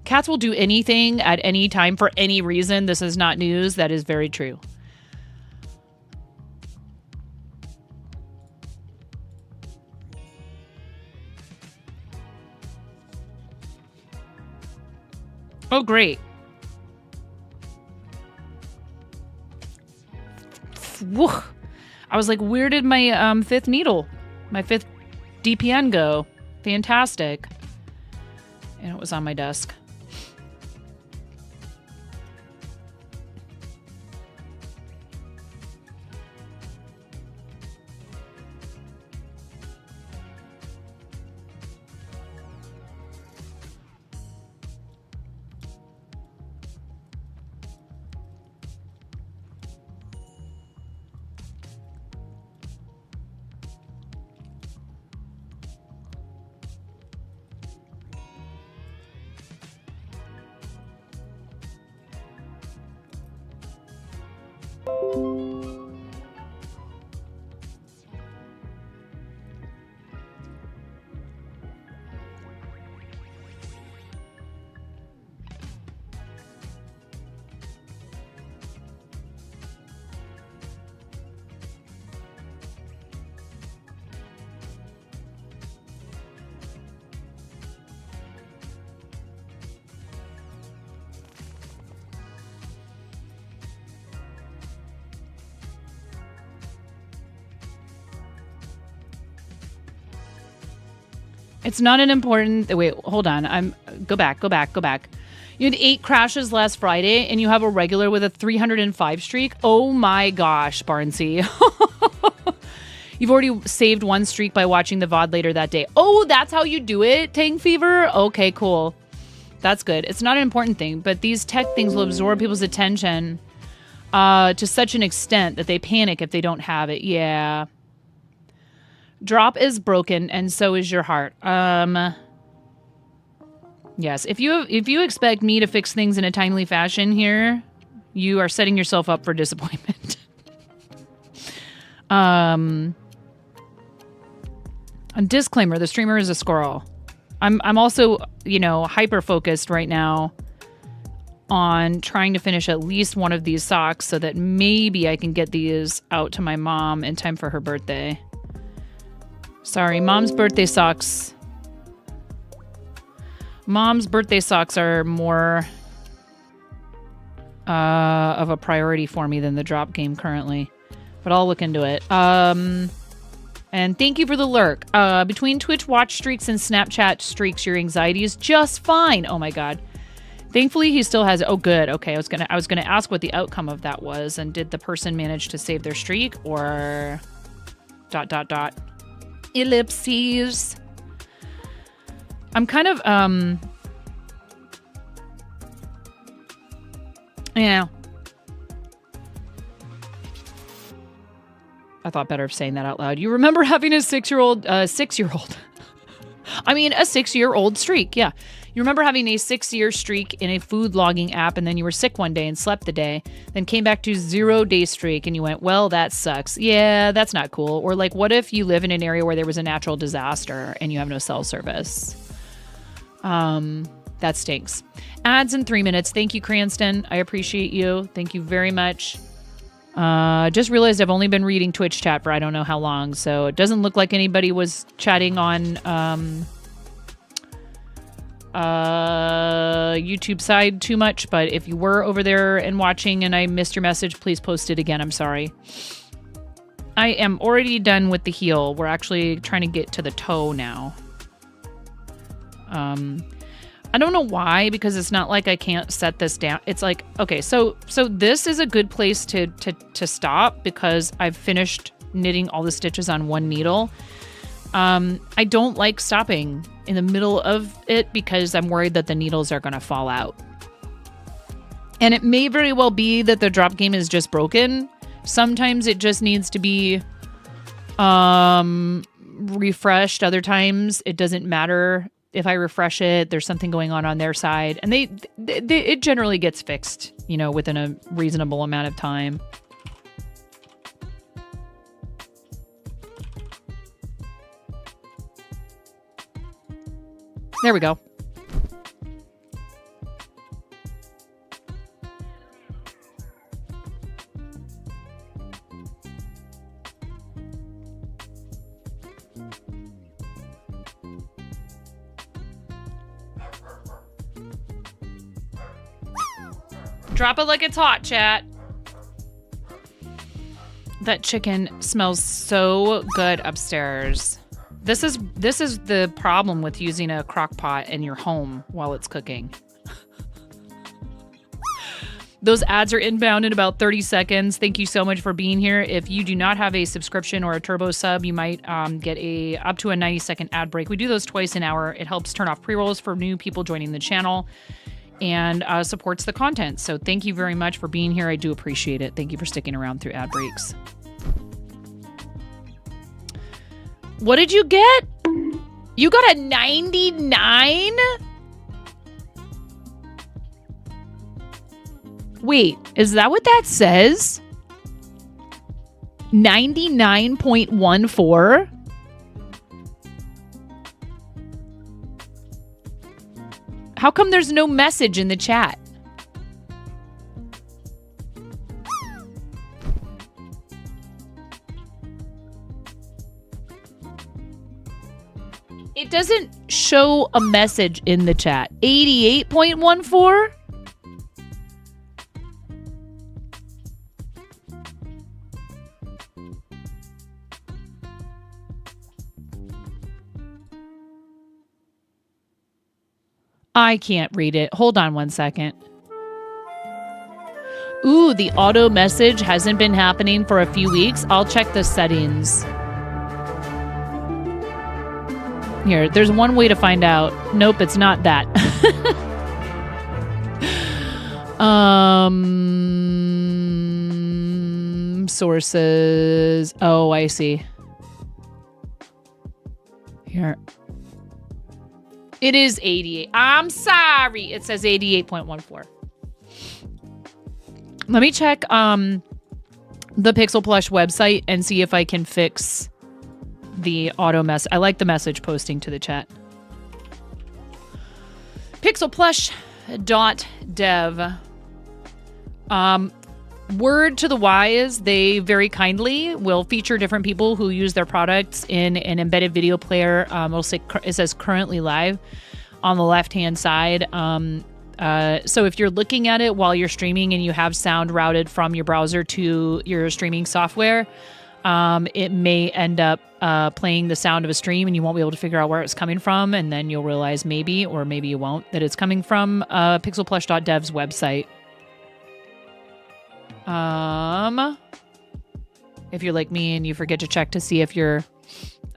Cats will do anything at any time for any reason. This is not news. That is very true. Oh, great. Whew. I was like, where did my fifth needle, my fifth DPN go? Fantastic. And it was on my desk. It's not an important... Wait, hold on. Go back. You had 8 crashes last Friday, and you have a regular with a 305 streak? Oh my gosh, Barnsey. You've already saved 1 streak by watching the VOD later that day. Oh, that's how you do it, Tang Fever? Okay, cool. That's good. It's not an important thing, but these tech things will absorb people's attention to such an extent that they panic if they don't have it. Yeah. Drop is broken, and so is your heart. Yes, if you expect me to fix things in a timely fashion here, you are setting yourself up for disappointment. A disclaimer: the streamer is a squirrel. I'm also, hyper focused right now on trying to finish at least one of these socks so that maybe I can get these out to my mom in time for her birthday. Sorry, Mom's birthday socks. Mom's birthday socks are more of a priority for me than the drop game currently. But I'll look into it. And thank you for the lurk. Between Twitch watch streaks and Snapchat streaks, your anxiety is just fine. Oh my god. Thankfully, he still has... Oh, good. Okay, I was gonna ask what the outcome of that was, and did the person manage to save their streak, or... ... Ellipses. I'm kind of, yeah. I thought better of saying that out loud. You remember having a 6-year-old... I mean, a 6-year-old streak, yeah. You remember having a 6-year streak in a food logging app, and then you were sick one day and slept the day, then came back to 0-day streak, and you went, well, that sucks. Yeah, that's not cool. Or like, what if you live in an area where there was a natural disaster and you have no cell service? That stinks. Ads in 3 minutes. Thank you, Cranston. I appreciate you. Thank you very much. Just realized I've only been reading Twitch chat for I don't know how long, so it doesn't look like anybody was chatting on YouTube side too much, but if you were over there and watching and I missed your message, please post it again. I'm sorry. I am already done with the heel. We're actually trying to get to the toe now. I don't know why, because it's not like I can't set this down. It's like, okay, so this is a good place to stop because I've finished knitting all the stitches on one needle. I don't like stopping in the middle of it because I'm worried that the needles are going to fall out. And it may very well be that the drop game is just broken. Sometimes it just needs to be refreshed. Other times it doesn't matter. If I refresh it, there's something going on their side. And it generally gets fixed, within a reasonable amount of time. There we go. Drop it like it's hot, chat. That chicken smells so good upstairs. This is the problem with using a crock pot in your home while it's cooking. Those ads are inbound in about 30 seconds. Thank you so much for being here. If you do not have a subscription or a turbo sub, you might get up to a 90-second ad break. We do those twice an hour. It helps turn off pre-rolls for new people joining the channel and supports the content. So thank you very much for being here. I do appreciate it. Thank you for sticking around through ad breaks. What did you get? You got a 99? Wait, is that what that says? 99.14? How come there's no message in the chat? It doesn't show a message in the chat. 88.14? I can't read it. Hold on one second. Ooh, the auto message hasn't been happening for a few weeks. I'll check the settings. Here, there's one way to find out. Nope, it's not that. Sources. Oh, I see. Here. It is 88. I'm sorry. It says 88.14. Let me check the Pixel Plush website and see if I can fix the auto mess. I like the message posting to the chat. Pixelplush.dev. Word to the wise, they very kindly will feature different people who use their products in an embedded video player. It says currently live on the left-hand side. So if you're looking at it while you're streaming and you have sound routed from your browser to your streaming software, it may end up playing the sound of a stream and you won't be able to figure out where it's coming from. And then you'll realize maybe, or maybe you won't, that it's coming from pixelplush.dev's website. If you're like me and you forget to check to see if you're,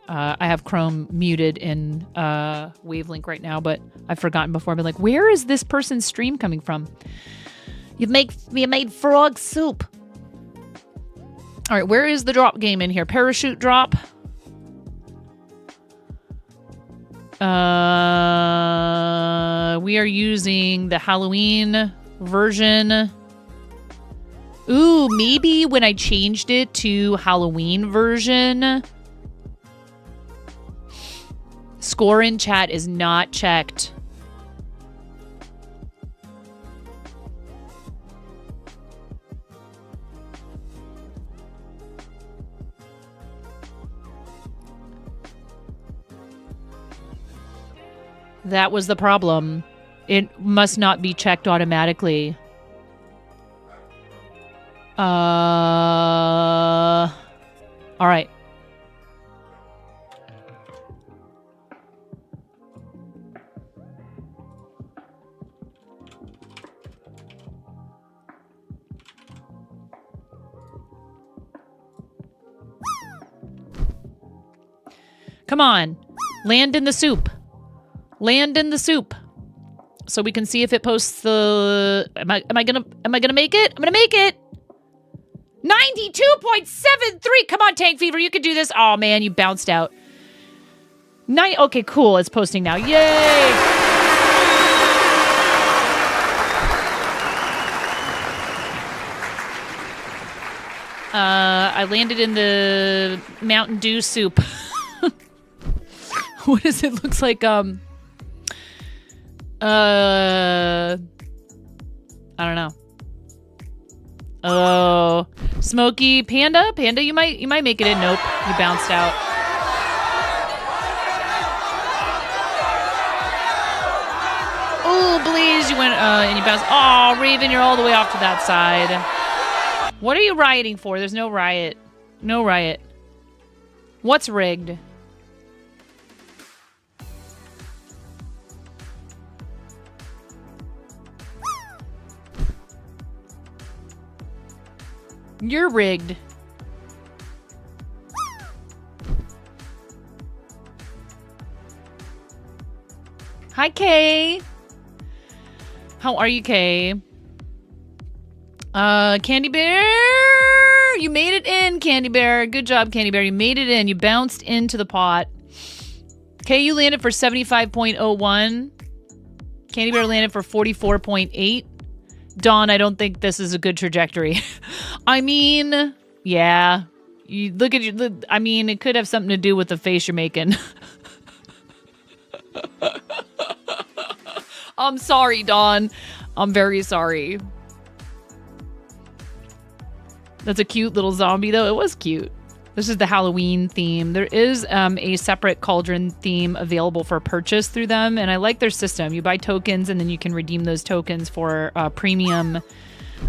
I have Chrome muted in Wavelink right now, but I've forgotten before. I've been like, where is this person's stream coming from? You made frog soup. All right, where is the drop game in here? Parachute drop. We are using the Halloween version. Ooh, maybe when I changed it to Halloween version. Score in chat is not checked. That was the problem. It must not be checked automatically. All right. Come on. Land in the soup. Land in the soup. So we can see if it posts the... Am I gonna make it? I'm gonna make it. 92.73. Come on, Tank Fever. You can do this. Oh, man, you bounced out. Okay, cool. It's posting now. Yay. I landed in the Mountain Dew soup. What does it look like? I don't know. Oh, Smokey Panda, you might make it in. Nope, you bounced out. Oh, Blaze, you went and you bounced. Oh, Raven, you're all the way off to that side. What are you rioting for? There's no riot. No riot. What's rigged? You're rigged. Hi, Kay. How are you, Kay? Candy Bear, you made it in, Candy Bear. Good job, Candy Bear. You made it in. You bounced into the pot. Kay, you landed for 75.01. Candy Bear landed for 44.8. Dawn, I don't think this is a good trajectory. I mean, yeah. You look at you. I mean, it could have something to do with the face you're making. I'm sorry, Dawn. I'm very sorry. That's a cute little zombie, though. It was cute. This is the Halloween theme. There is a separate Cauldron theme available for purchase through them, and I like their system. You buy tokens, and then you can redeem those tokens for premium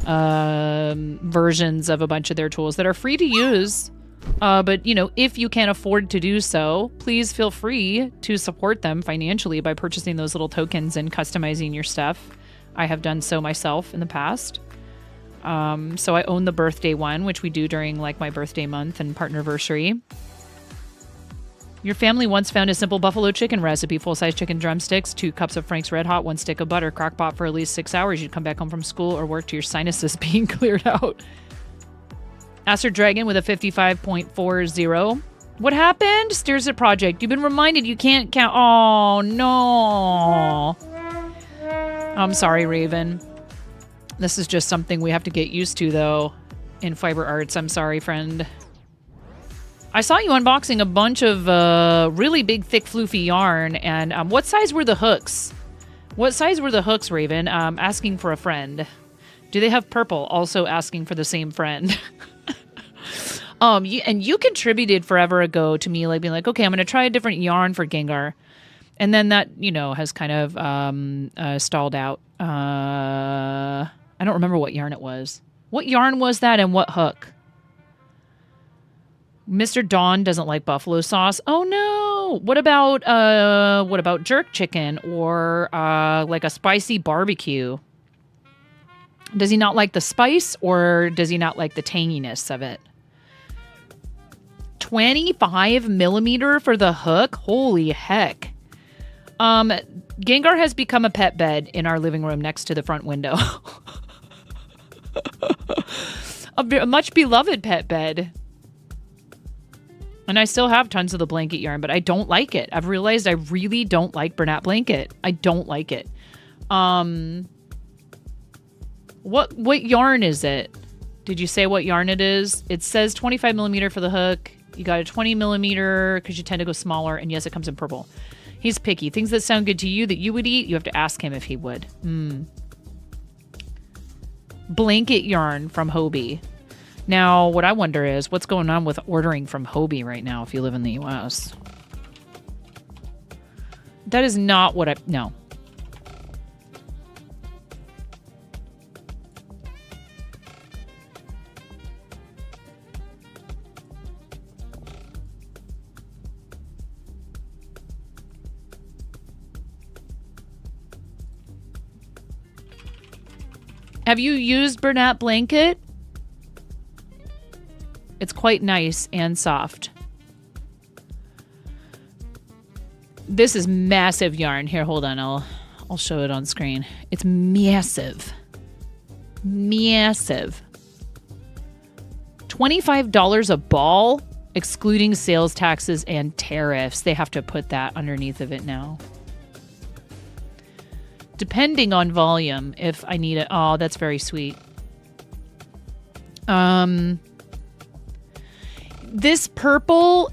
versions of a bunch of their tools that are free to use. But, you know, if you can't afford to do so, please feel free to support them financially by purchasing those little tokens and customizing your stuff. I have done so myself in the past. So I own the birthday one, which we do during like my birthday month and partnerversary. Your family once found a simple buffalo chicken recipe, full-size chicken drumsticks, 2 cups of Frank's Red Hot, 1 stick of butter, crock pot for at least 6 hours. You'd come back home from school or work to your sinuses being cleared out. Aster Dragon with a 55.40. What happened? Steers it project. You've been reminded you can't count. Oh, no. I'm sorry, Raven. This is just something we have to get used to, though, in fiber arts. I'm sorry, friend. I saw you unboxing a bunch of really big, thick, floofy yarn. And what size were the hooks? What size were the hooks, Raven? Asking for a friend. Do they have purple? Also asking for the same friend. And you contributed forever ago to me, like being like, okay, I'm going to try a different yarn for Gengar. And then that, you know, has kind of stalled out. I don't remember what yarn it was. What yarn was that and what hook? Mr. Dawn doesn't like buffalo sauce. Oh no. What about jerk chicken or like a spicy barbecue? Does he not like the spice or does he not like the tanginess of it? 25 millimeter for the hook? Holy heck. Gengar has become a pet bed in our living room next to the front window. A much beloved pet bed. And I still have tons of the blanket yarn, but I don't like it. I've realized I really don't like Bernat blanket. I don't like it. What yarn is it? Did you say what yarn it is? It says 25 millimeter for the hook. You got a 20 millimeter because you tend to go smaller. And yes, it comes in purple. He's picky. Things that sound good to you that you would eat, you have to ask him if he would. Blanket yarn from Hobie. Now, what I wonder is what's going on with ordering from Hobie right now if you live in the U.S. That is not what no. Have you used Bernat blanket? It's quite nice and soft. This is massive yarn. Here, hold on. I'll show it on screen. It's massive. Massive. $25 a ball, excluding sales taxes and tariffs. They have to put that underneath of it now. Depending on volume, if I need it. Oh, that's very sweet. This purple,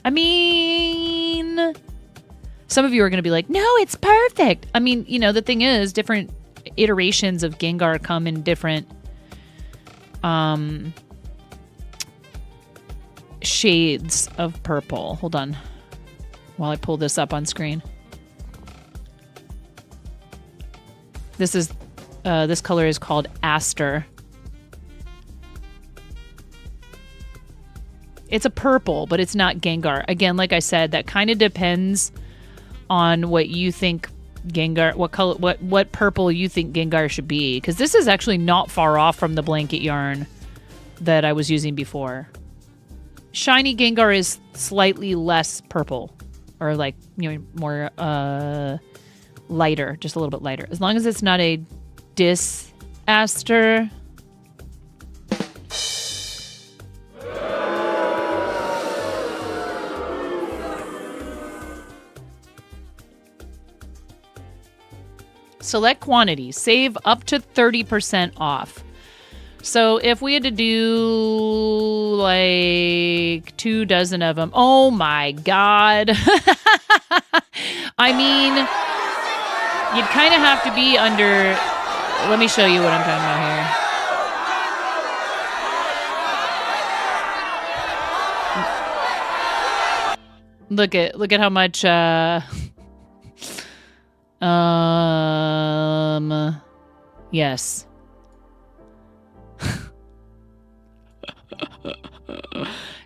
I mean, some of you are going to be like, no, it's perfect. I mean, you know, the thing is, different iterations of Gengar come in different shades of purple. Hold on while I pull this up on screen. This color is called Aster. It's a purple, but it's not Gengar. Again, like I said, that kind of depends on what you think Gengar, what color, what purple you think Gengar should be. Because this is actually not far off from the blanket yarn that I was using before. Shiny Gengar is slightly less purple, or like, you know, more lighter, just a little bit lighter. As long as it's not a Aster. Select quantity. Save up to 30% off. So if we had to do like 2 dozen of them, oh my God. I mean, you'd kind of have to be under, let me show you what I'm talking about here. Look at how much, yes.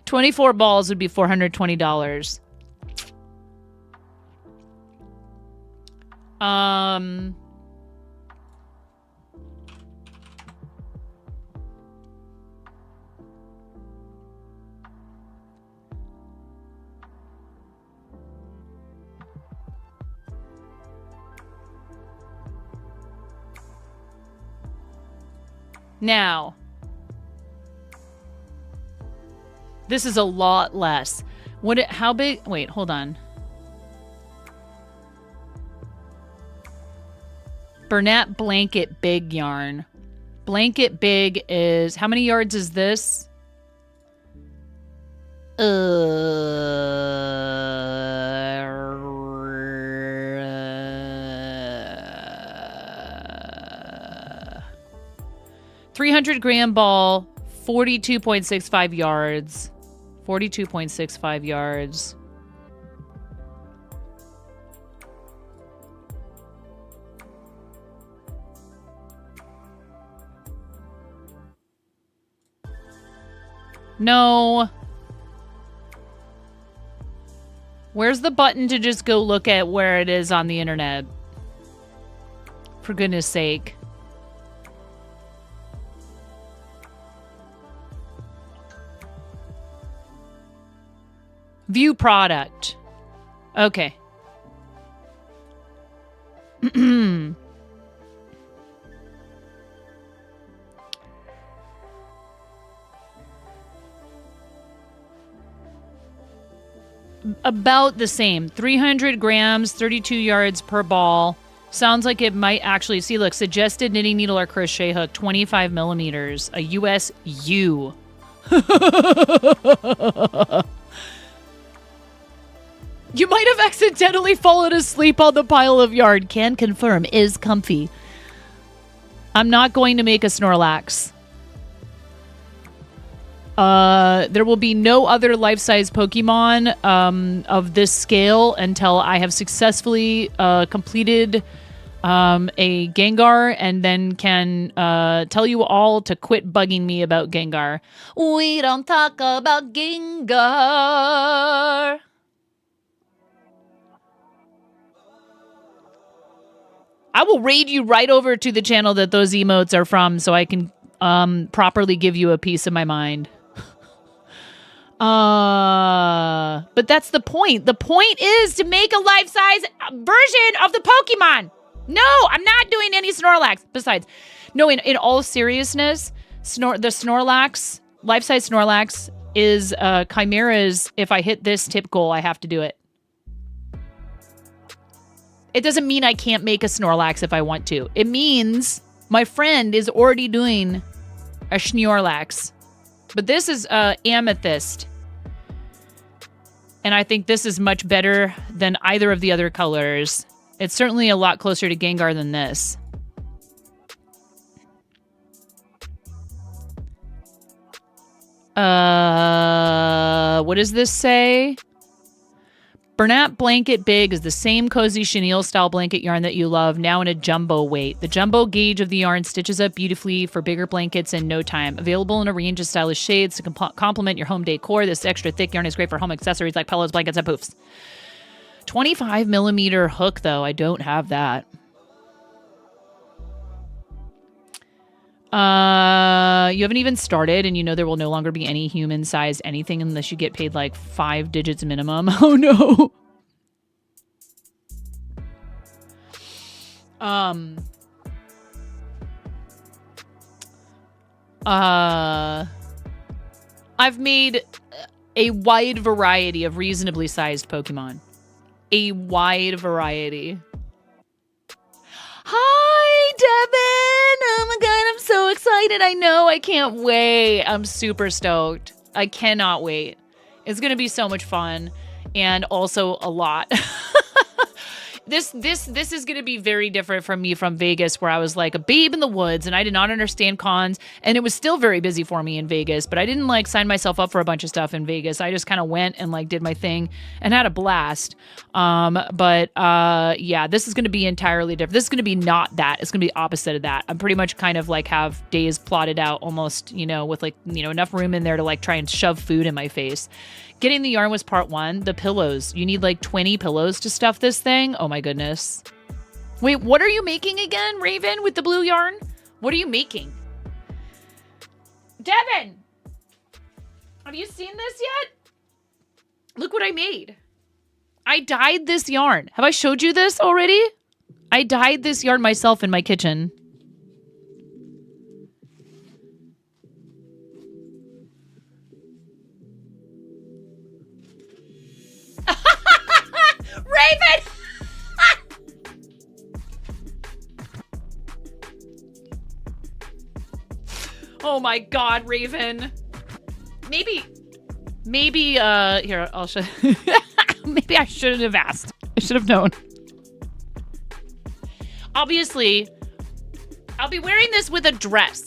$24 balls would be $420. Now, This is a lot less. How big? Wait, hold on. Bernat Blanket Big yarn. Blanket Big is, how many yards is this? 300-gram ball, 42.65 yards. 42.65 yards. No. Where's the button to just go look at where it is on the internet? For goodness sake. View product. Okay. About the same. 300 grams, 32 yards per ball. Sounds like it might actually, see, look, suggested knitting needle or crochet hook, 25 millimeters, a US U. You might have accidentally fallen asleep on the pile of yarn. Can confirm, is comfy. I'm not going to make a Snorlax. There will be no other life-size Pokemon of this scale until I have successfully completed a Gengar, and then can tell you all to quit bugging me about Gengar. We don't talk about Gengar. I will raid you right over to the channel that those emotes are from so I can properly give you a piece of my mind. But that's the point. The point is to make a life-size version of the Pokemon. No, I'm not doing any Snorlax. Besides, no, in all seriousness, the Snorlax, life-size Snorlax is Chimera's, if I hit this tip goal, I have to do it. It doesn't mean I can't make a Snorlax if I want to. It means my friend is already doing a Snorlax. But this is Amethyst. And I think this is much better than either of the other colors. It's certainly a lot closer to Gengar than this. What does this say? Bernat Blanket Big is the same cozy chenille style blanket yarn that you love, now in a jumbo weight. The jumbo gauge of the yarn stitches up beautifully for bigger blankets in no time. Available in a range of stylish shades to complement your home decor. This extra thick yarn is great for home accessories like pillows, blankets, and poofs. 25 millimeter hook, though. I don't have that. You haven't even started, and you know there will no longer be any human-sized anything unless you get paid like 5 digits minimum. Oh no. I've made a wide variety of reasonably sized Pokemon. A wide variety. Hi, Devin! Oh my god, I'm so excited. I know, I can't wait. I'm super stoked. I cannot wait. It's gonna be so much fun, and also a lot. This is going to be very different from me from Vegas, where I was like a babe in the woods and I did not understand cons, and it was still very busy for me in Vegas, but I didn't like sign myself up for a bunch of stuff in Vegas. I just kind of went and like did my thing and had a blast. Yeah, this is going to be entirely different. This is going to be not that. It's going to be opposite of that. I'm pretty much kind of like have days plotted out almost, you know, with like, you know, enough room in there to like try and shove food in my face. Getting the yarn was part one. The pillows. You need like 20 pillows to stuff this thing. Oh my goodness. Wait, what are you making again, Raven, with the blue yarn? What are you making? Devin! Have you seen this yet? Look what I made. I dyed this yarn. Have I showed you this already? I dyed this yarn myself in my kitchen. Raven! Oh my God, Raven. Maybe, here, I'll show. Maybe I shouldn't have asked. I should have known. Obviously, I'll be wearing this with a dress.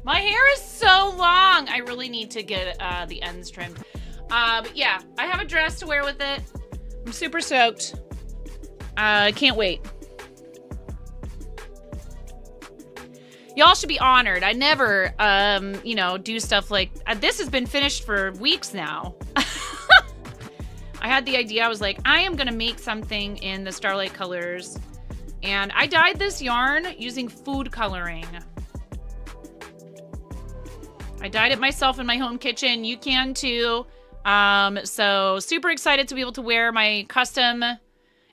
My hair is so long. I really need to get the ends trimmed. But yeah, I have a dress to wear with it. I'm super stoked. I can't wait. Y'all should be honored. I never, you know, do stuff like this. Has been finished for weeks now. I had the idea. I was like, I am gonna make something in the Starlight colors, and I dyed this yarn using food coloring. I dyed it myself in my home kitchen. You can too. So super excited to be able to wear my custom.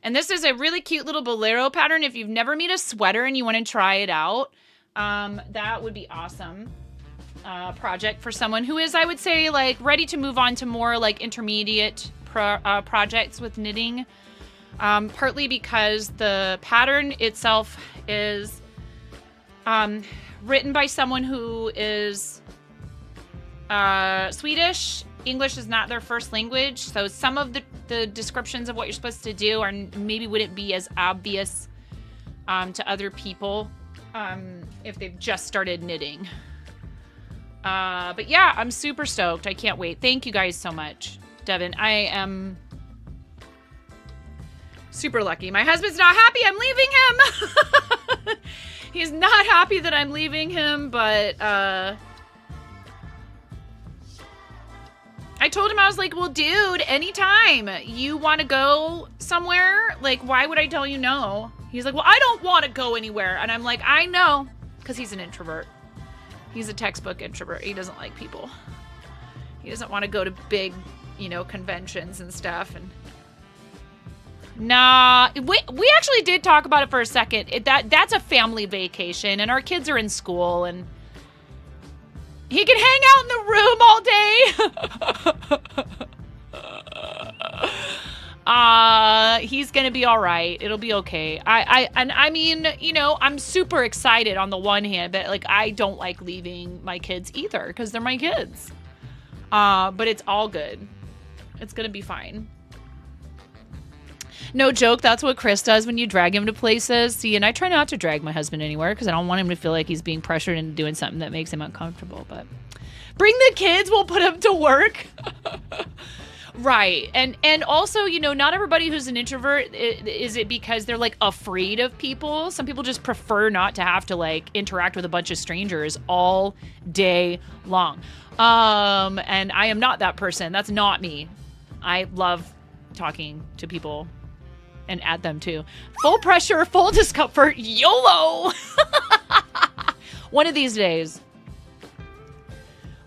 And this is a really cute little bolero pattern. If you've never made a sweater and you want to try it out, that would be awesome. Project for someone who is, I would say, like ready to move on to more like intermediate projects with knitting. Partly because the pattern itself is written by someone who is Swedish. English is not their first language, so some of the descriptions of what you're supposed to do are maybe wouldn't be as obvious to other people if they've just started knitting. But yeah, I'm super stoked. I can't wait. Thank you guys so much, Devin. I am super lucky. My husband's not happy I'm leaving him. He's not happy that I'm leaving him, but I told him, I was like, well, dude, anytime you want to go somewhere, like, why would I tell you no? He's like, well, I don't want to go anywhere. And I'm like, I know, because he's an introvert. He's a textbook introvert. He doesn't like people. He doesn't want to go to big, you know, conventions and stuff. And nah, we actually did talk about it for a second. That's a family vacation, and our kids are in school, and he can hang out in the room all day. He's gonna be all right. It'll be okay. I mean, you know, I'm super excited on the one hand, but like I don't like leaving my kids either because they're my kids. But it's all good. It's gonna be fine. No joke, that's what Chris does when you drag him to places. See, and I try not to drag my husband anywhere because I don't want him to feel like he's being pressured into doing something that makes him uncomfortable. But bring the kids, we'll put them to work. Right. And also, you know, not everybody who's an introvert, is it because they're like afraid of people? Some people just prefer not to have to like interact with a bunch of strangers all day long. And I am not that person. That's not me. I love talking to people and add them too. Full pressure, full discomfort, YOLO. One of these days.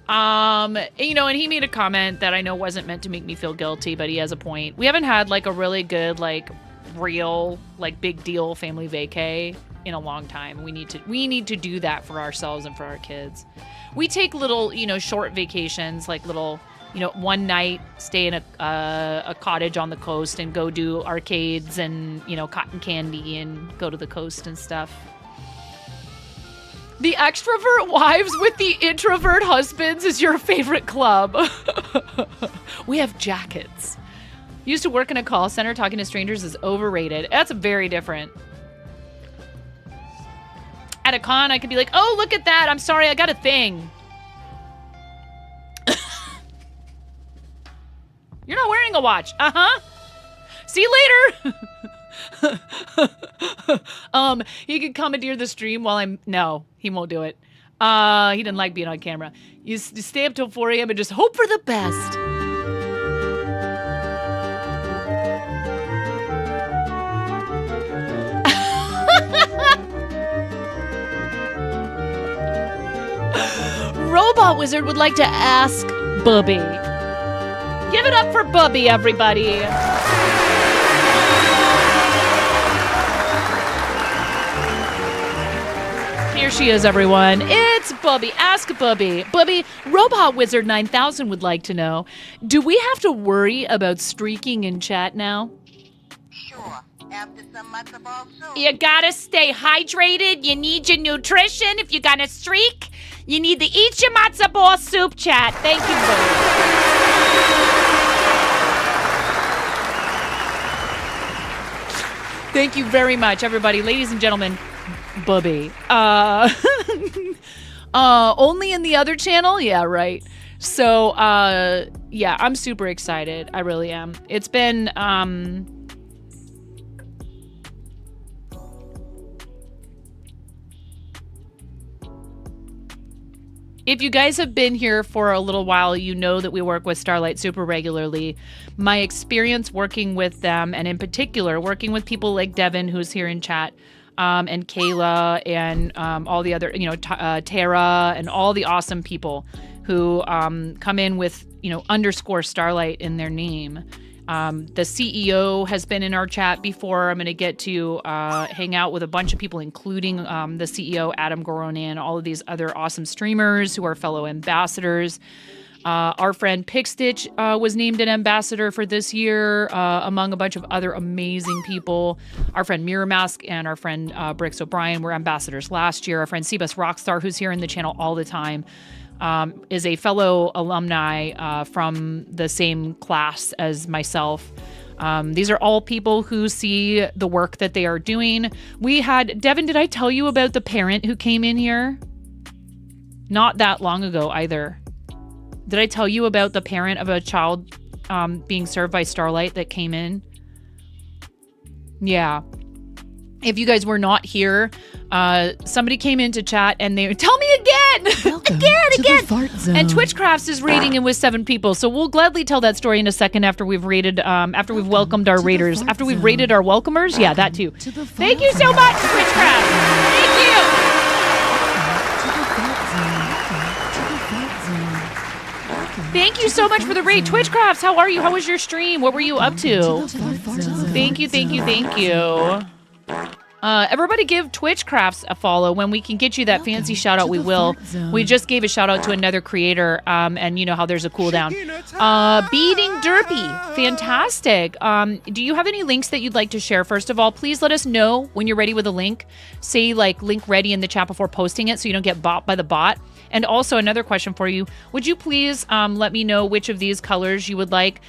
You know, and he made a comment that I know wasn't meant to make me feel guilty, but he has a point. We haven't had like a really good, like real, like big deal family vacay in a long time. We need to do that for ourselves and for our kids. We take little, you know, short vacations, like little, you know, one night stay in a cottage on the coast and go do arcades and, you know, cotton candy and go to the coast and stuff. The extrovert wives with the introvert husbands is your favorite club. We have jackets. Used to work in a call center. Talking to strangers is overrated. That's very different. At a con, I could be like, oh, look at that. I'm sorry, I got a thing. You're not wearing a watch. Uh-huh. See you later. He could commandeer the stream while I'm... No, he won't do it. He didn't like being on camera. You stay up till 4 a.m. and just hope for the best. Robot Wizard would like to ask Bubby. Give it up for Bubby, everybody. Here she is, everyone. It's Bubby. Ask Bubby. Bubby, Robot Wizard 9000 would like to know, do we have to worry about streaking in chat now? You gotta stay hydrated. You need your nutrition. If you're gonna streak, you need to eat your matzo ball soup, chat. Thank you, Bubby. Thank you very much, everybody. Ladies and gentlemen, Bubby. Only in the other channel? Yeah, right. So, yeah, I'm super excited. I really am. It's been, if you guys have been here for a little while, you know that we work with Starlight super regularly. My experience working with them, and in particular, working with people like Devin, who's here in chat, and Kayla, and all the other, Tara, and all the awesome people who come in with, _ Starlight in their name. The CEO has been in our chat before. I'm going to get to hang out with a bunch of people, including the CEO, Adam Goronian, all of these other awesome streamers who are fellow ambassadors. Our friend Pickstitch was named an ambassador for this year, among a bunch of other amazing people. Our friend Mirror Mask and our friend Brix O'Brien were ambassadors last year. Our friend Seabus Rockstar, who's here in the channel all the time, is a fellow alumni from the same class as myself. These are all people who see the work that they are doing. We had, Devin, did I tell you about the parent who came in here? Not that long ago either. Did I tell you about the parent of a child being served by Starlight that came in? Yeah. If you guys were not here, somebody came into chat and they tell me again, again. And Twitchcrafts is raiding in with 7 people, so we'll gladly tell that story in a second after we've raided, after we've welcomed our raiders, after we've raided our welcomers. Yeah, that too. Thank you so much, Twitchcrafts. Thank you. Thank you so much for the raid. Twitchcrafts, how are you? How was your stream? What were you up to? Thank you, thank you, thank you. Everybody give Twitchcrafts a follow. When we can get you that fancy shout out, we will. We just gave a shout out to another creator, and you know how there's a cooldown. Beating Derpy, fantastic. Do you have any links that you'd like to share? First of all, please let us know when you're ready with a link. Say like link ready in the chat before posting it so you don't get bought by the bot. And also another question for you. Would you please let me know which of these colors you would like?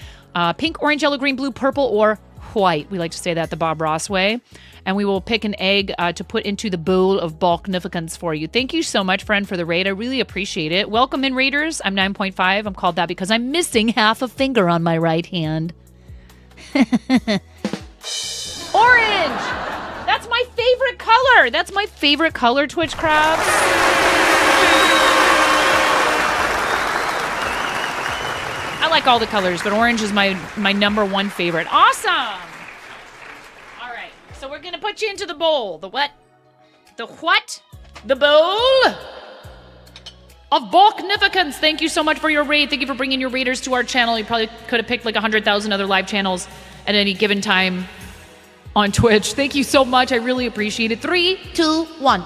Pink, orange, yellow, green, blue, purple, or white. We like to say that the Bob Ross way. And we will pick an egg to put into the bowl of balknificence for you. Thank you so much, friend, for the raid. I really appreciate it. Welcome in, raiders. I'm 9.5. I'm called that because I'm missing half a finger on my right hand. Orange! That's my favorite color. That's my favorite color, Twitchcrafts. I like all the colors, but orange is my number one favorite. Awesome! All right, so we're gonna put you into the bowl. The what? The what? The bowl of balknificence. Thank you so much for your raid. Thank you for bringing your raiders to our channel. You probably could have picked like 100,000 other live channels at any given time on Twitch. Thank you so much. I really appreciate it. 3, 2, 1.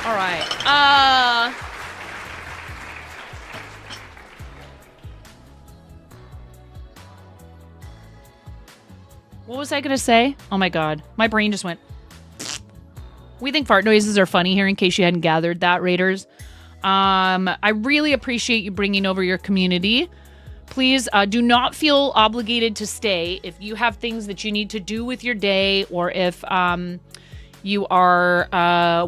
All right. What was I going to say? Oh my God. My brain just went. We think fart noises are funny here in case you hadn't gathered that, Raiders. I really appreciate you bringing over your community. Please do not feel obligated to stay if you have things that you need to do with your day, or if you are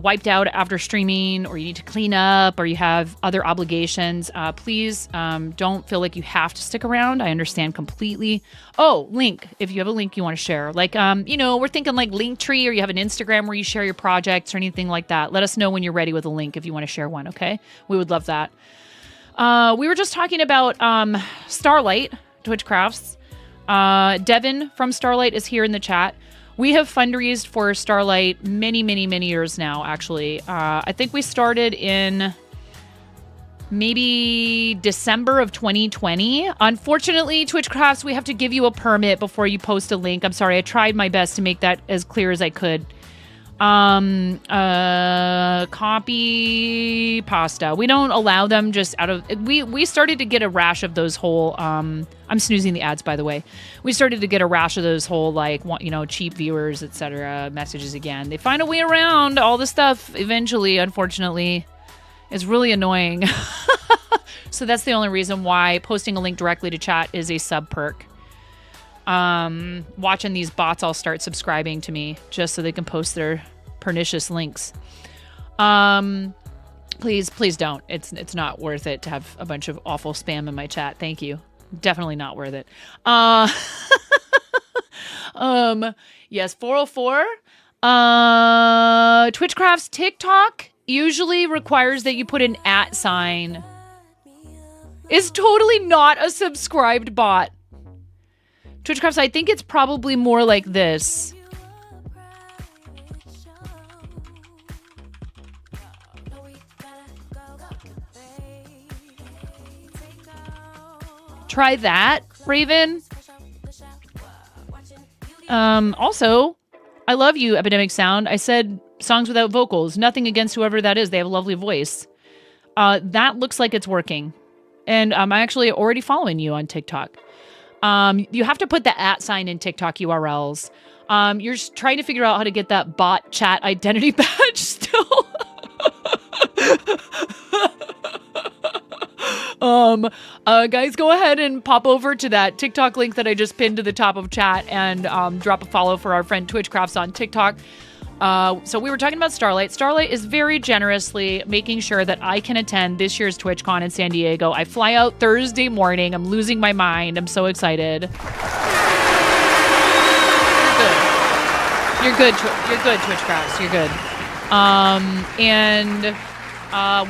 wiped out after streaming, or you need to clean up, or you have other obligations. Please don't feel like you have to stick around. I understand completely. Oh, link. If you have a link you want to share. Like, we're thinking like Linktree, or you have an Instagram where you share your projects or anything like that. Let us know when you're ready with a link if you want to share one, okay? We would love that. We were just talking about Starlight, Twitchcrafts. Devin from Starlight is here in the chat. We have fundraised for Starlight many, many, many years now, actually. I think we started in maybe December of 2020. Unfortunately, Twitchcrafts, we have to give you a permit before you post a link. I'm sorry. I tried my best to make that as clear as I could. Copy pasta. We don't allow them just out of... We started to get a rash of those whole... I'm snoozing the ads, by the way. We started to get a rash of those whole, like, cheap viewers, etc. messages again. They find a way around all the stuff eventually, unfortunately. It's really annoying. So that's the only reason why posting a link directly to chat is a sub perk. Watching these bots all start subscribing to me just so they can post their pernicious links. Please don't. It's not worth it to have a bunch of awful spam in my chat. Thank you. Definitely not worth it. Yes, 404. Twitchcraft's TikTok usually requires that you put an @ sign. It's totally not a subscribed bot. Twitchcrafts, I think it's probably more like this. Try that, Raven. Also, I love you, Epidemic Sound. I said songs without vocals. Nothing against whoever that is. They have a lovely voice. That looks like it's working. And I'm actually already following you on TikTok. You have to put the @ sign in TikTok URLs. You're trying to figure out how to get that bot chat identity badge still. Guys, go ahead and pop over to that TikTok link that I just pinned to the top of chat and drop a follow for our friend Twitchcrafts on TikTok. So we were talking about Starlight. Starlight is very generously making sure that I can attend this year's TwitchCon in San Diego. I fly out Thursday morning. I'm losing my mind. I'm so excited. You're good. You're good, Twitchcrafts. You're good. And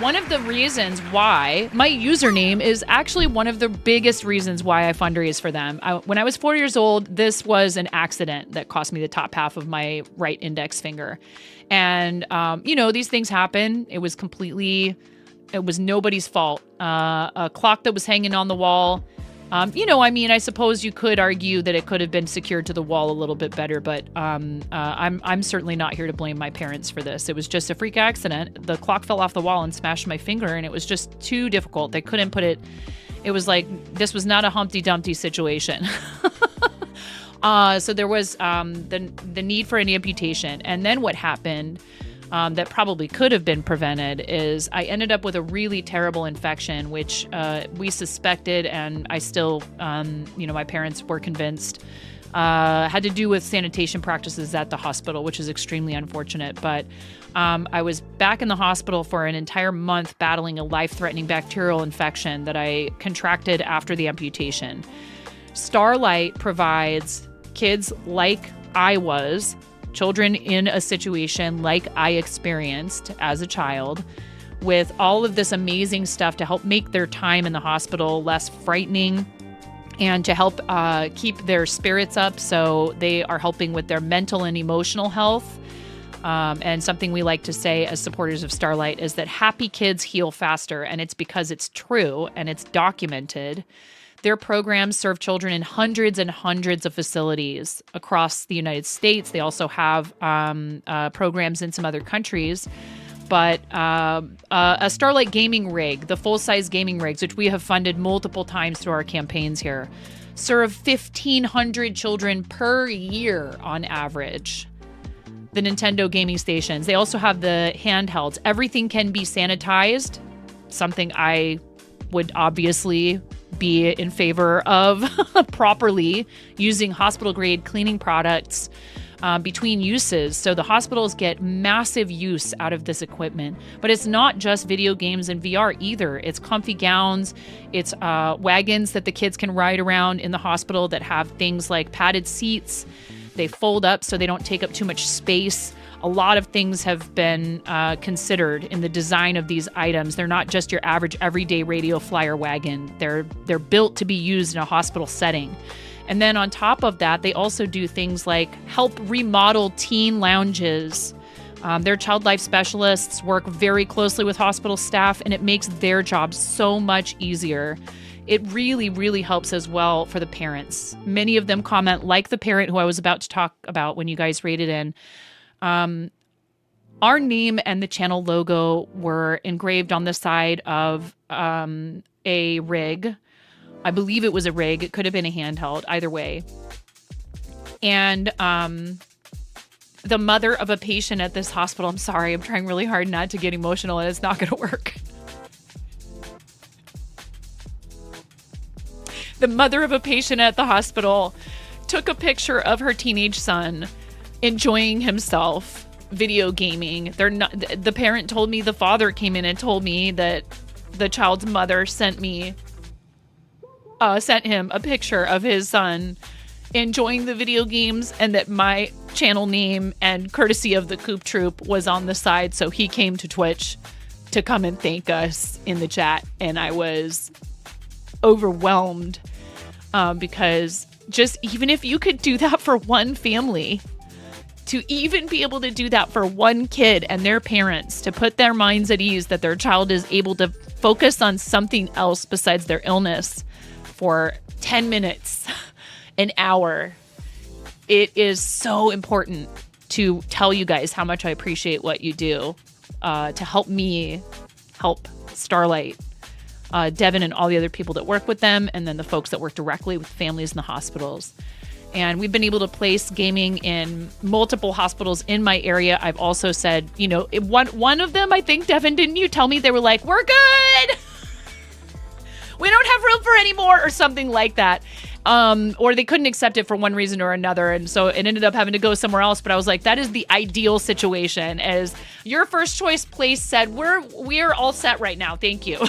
one of the reasons why my username is actually one of the biggest reasons why I fundraise for them. When I was 4 years old, this was an accident that cost me the top half of my right index finger. And, these things happen. It was nobody's fault. A clock that was hanging on the wall. I suppose you could argue that it could have been secured to the wall a little bit better, but I'm certainly not here to blame my parents for this. It was just a freak accident. The clock fell off the wall and smashed my finger, and it was just too difficult. They couldn't put it. It was like this was not a Humpty Dumpty situation. So there was the need for an amputation, and then what happened? That probably could have been prevented is I ended up with a really terrible infection, which we suspected, and I still, my parents were convinced, had to do with sanitation practices at the hospital, which is extremely unfortunate. But I was back in the hospital for an entire month battling a life-threatening bacterial infection that I contracted after the amputation. Starlight provides kids like I was, children in a situation like I experienced as a child, with all of this amazing stuff to help make their time in the hospital less frightening and to help keep their spirits up. So they are helping with their mental and emotional health. And something we like to say as supporters of Starlight is that happy kids heal faster, and it's because it's true and it's documented. Their programs serve children in hundreds and hundreds of facilities across the United States. They also have programs in some other countries. but a Starlight gaming rig, the full-size gaming rigs, which we have funded multiple times through our campaigns here, serve 1,500 children per year on average. The Nintendo gaming stations. They also have the handhelds. Everything can be sanitized, something I would obviously be in favor of properly using hospital-grade cleaning products between uses. So the hospitals get massive use out of this equipment. But it's not just video games and VR either. It's comfy gowns. It's wagons that the kids can ride around in the hospital that have things like padded seats. They fold up so they don't take up too much space. A lot of things have been considered in the design of these items. They're not just your average everyday radio flyer wagon. They're built to be used in a hospital setting. And then on top of that, they also do things like help remodel teen lounges. Their child life specialists work very closely with hospital staff, and it makes their job so much easier. It really, really helps as well for the parents. Many of them comment, like the parent who I was about to talk about when you guys rated in. Our name and the channel logo were engraved on the side of a rig. I believe it was a rig. It could have been a handheld, either way. And the mother of a patient at this hospital, I'm sorry, I'm trying really hard not to get emotional, and it's not going to work. The mother of a patient at the hospital took a picture of her teenage son enjoying himself video gaming. The parent told me, the father came in and told me that the child's mother sent him a picture of his son enjoying the video games, and that my channel name and courtesy of the Coop Troop was on the side. So he came to Twitch to come and thank us in the chat. And I was overwhelmed because just even if you could do that for one family, to even be able to do that for one kid and their parents, to put their minds at ease that their child is able to focus on something else besides their illness for 10 minutes, an hour. It is so important to tell you guys how much I appreciate what you do to help me help Starlight, Devin and all the other people that work with them, and then the folks that work directly with families in the hospitals. And we've been able to place gaming in multiple hospitals in my area. I've also said, one of them, I think, Devin, didn't you tell me they were like, we're good, we don't have room for any more, or something like that. Or they couldn't accept it for one reason or another. And so it ended up having to go somewhere else. But I was like, that is the ideal situation, as your first choice place said, we're all set right now. Thank you.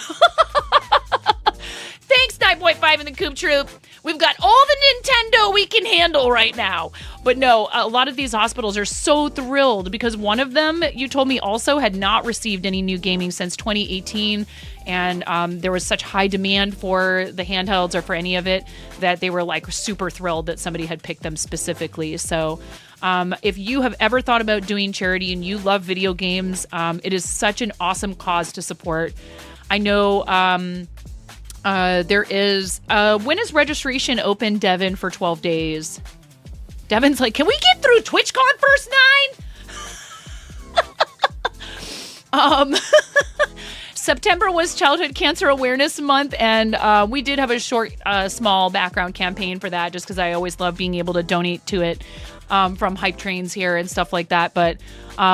Thanks, 9.5 and the Coop Troop. We've got all the Nintendo we can handle right now. But no, a lot of these hospitals are so thrilled because one of them, you told me, also had not received any new gaming since 2018. And there was such high demand for the handhelds or for any of it that they were like super thrilled that somebody had picked them specifically. So if you have ever thought about doing charity and you love video games, it is such an awesome cause to support. I know there is, when is registration open, Devin, for 12 days? Devin's like, can we get through TwitchCon first, 9? September was Childhood Cancer Awareness Month, and we did have a short, small background campaign for that, just because I always love being able to donate to it from hype trains here and stuff like that. But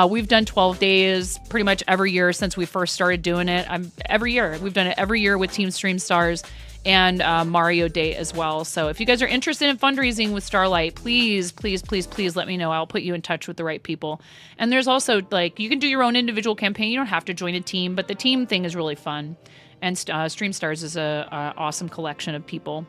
we've done 12 days pretty much every year since we first started doing it. Every year. We've done it every year with Team Stream Stars and Mario Day as well. So if you guys are interested in fundraising with Starlight, please, please, please, please let me know. I'll put you in touch with the right people. And there's also, like, you can do your own individual campaign. You don't have to join a team, but the team thing is really fun. And Stream Stars is a awesome collection of people.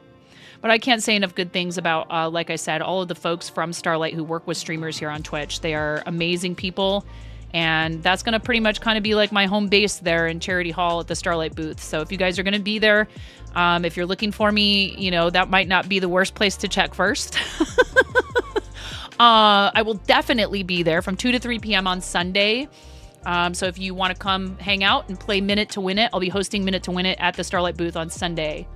But I can't say enough good things about, like I said, all of the folks from Starlight who work with streamers here on Twitch. They are amazing people. And that's going to pretty much kind of be like my home base there in Charity Hall at the Starlight booth. So if you guys are going to be there, if you're looking for me, that might not be the worst place to check first. I will definitely be there from 2 to 3 p.m. on Sunday. So if you want to come hang out and play Minute to Win It, I'll be hosting Minute to Win It at the Starlight booth on Sunday.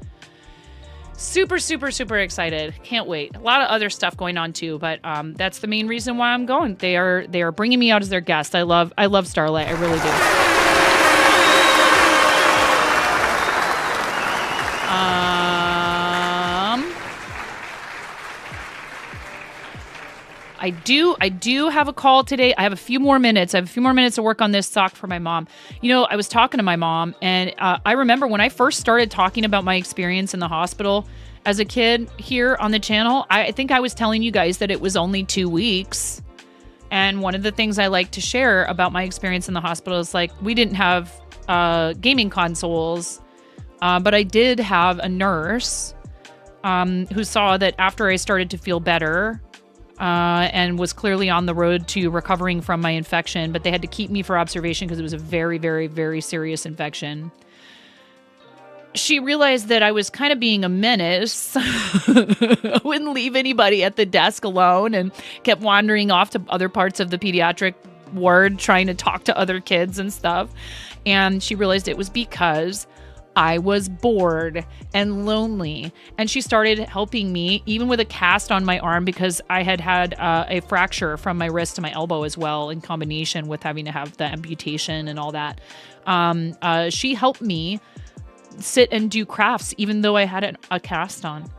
Super, super, super excited. Can't wait. A lot of other stuff going on too, but that's the main reason why I'm going. They are bringing me out as their guest. I love Starlight. I really do. I do have a call today. I have a few more minutes. I have a few more minutes to work on this sock for my mom. You know, I was talking to my mom, and I remember when I first started talking about my experience in the hospital as a kid here on the channel, I think I was telling you guys that it was only 2 weeks. And one of the things I like to share about my experience in the hospital is, like, we didn't have gaming consoles, but I did have a nurse who saw that after I started to feel better, and was clearly on the road to recovering from my infection, but they had to keep me for observation because it was a very, very, very serious infection. She realized that I was kind of being a menace. I wouldn't leave anybody at the desk alone and kept wandering off to other parts of the pediatric ward trying to talk to other kids and stuff. And she realized it was because I was bored and lonely, and she started helping me even with a cast on my arm because I had a fracture from my wrist to my elbow as well, in combination with having to have the amputation and all that. She helped me sit and do crafts even though I had a cast on.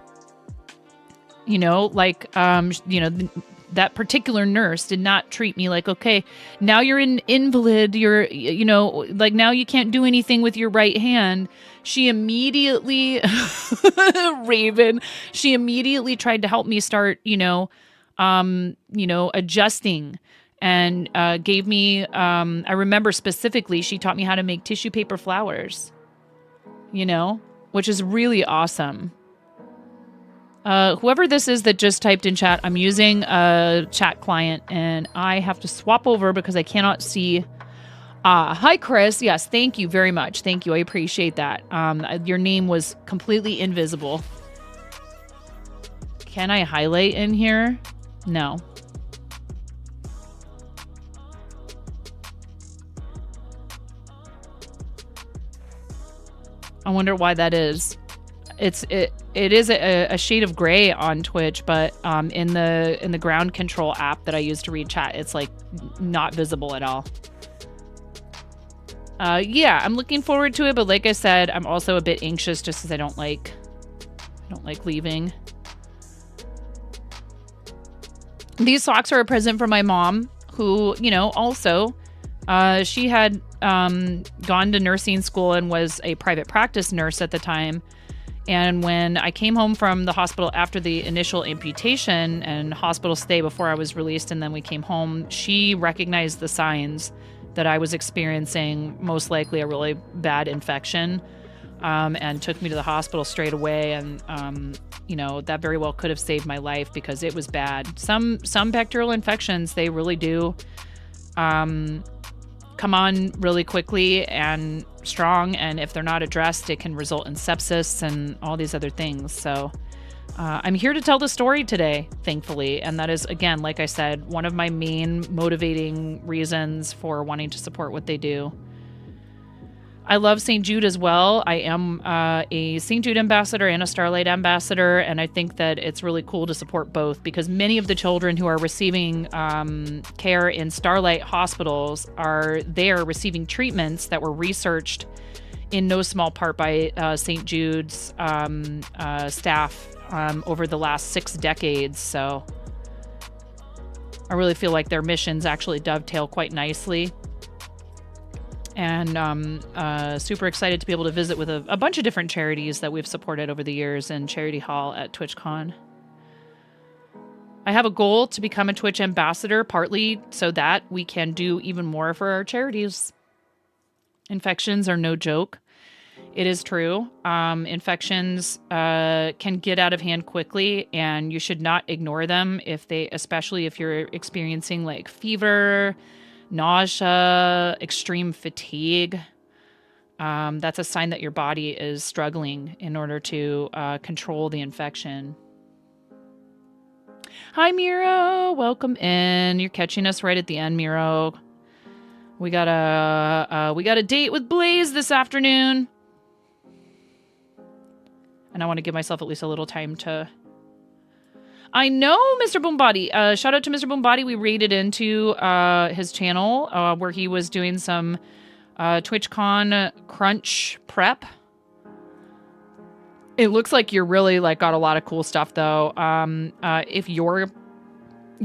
You know, like, that particular nurse did not treat me like, okay, now you're an invalid, now you can't do anything with your right hand. She immediately, Raven, she immediately tried to help me start, adjusting, and gave me, I remember specifically, she taught me how to make tissue paper flowers, which is really awesome. Whoever this is that just typed in chat, I'm using a chat client and I have to swap over because I cannot see. Hi, Chris. Yes, thank you very much. Thank you. I appreciate that. Your name was completely invisible. Can I highlight in here? No. I wonder why that is. It is a shade of gray on Twitch, but in the ground control app that I use to read chat, it's like not visible at all. Yeah, I'm looking forward to it, but like I said, I'm also a bit anxious just because I don't like leaving. These socks are a present from my mom, who, also she had gone to nursing school and was a private practice nurse at the time. And when I came home from the hospital after the initial amputation and hospital stay before I was released, and then we came home, she recognized the signs that I was experiencing, most likely a really bad infection, and took me to the hospital straight away. And, that very well could have saved my life because it was bad. Some bacterial infections, they really do come on really quickly and strong, and if they're not addressed, it can result in sepsis and all these other things. So I'm here to tell the story today, thankfully, and that is, again, like I said, one of my main motivating reasons for wanting to support what they do. I love St. Jude as well. I am a St. Jude ambassador and a Starlight ambassador, and I think that it's really cool to support both because many of the children who are receiving care in Starlight hospitals are there receiving treatments that were researched in no small part by St. Jude's staff over the last 6 decades. So I really feel like their missions actually dovetail quite nicely. And super excited to be able to visit with a bunch of different charities that we've supported over the years in Charity Hall at Twitchcon. I have a goal to become a Twitch ambassador, partly so that we can do even more for our charities. Infections are no joke. It is true. Infections can get out of hand quickly, and you should not ignore them especially if you're experiencing like fever, nausea, extreme fatigue. That's a sign that your body is struggling in order to control the infection. Hi, Miro. Welcome in. You're catching us right at the end, Miro. We got a date with Blaze this afternoon. And I want to give myself at least a little time to... I know Mr. Boombody. Shout out to Mr. Boombody. We raided into his channel where he was doing some TwitchCon crunch prep. It looks like you're really like got a lot of cool stuff though. If you're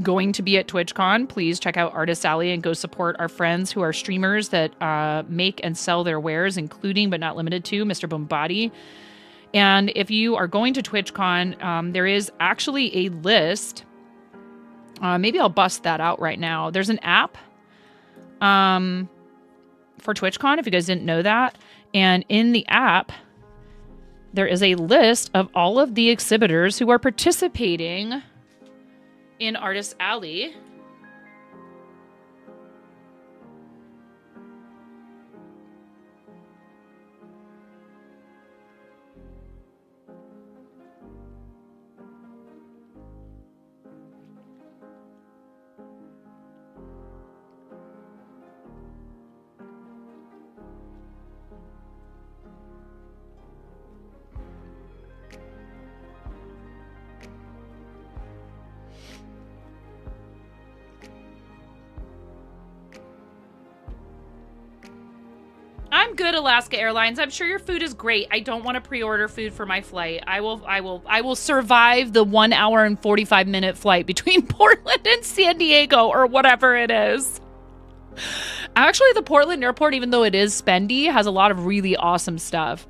going to be at TwitchCon, please check out Artist Alley and go support our friends who are streamers that make and sell their wares, including but not limited to Mr. Boombody. And if you are going to TwitchCon, there is actually a list. Maybe I'll bust that out right now. There's an app for TwitchCon, if you guys didn't know that. And in the app, there is a list of all of the exhibitors who are participating in Artist Alley. I'm good, Alaska Airlines. I'm sure your food is great. I don't want to pre-order food for my flight. I will survive the 1 hour and 45-minute flight between Portland and San Diego or whatever it is. Actually, the Portland airport, even though it is spendy, has a lot of really awesome stuff.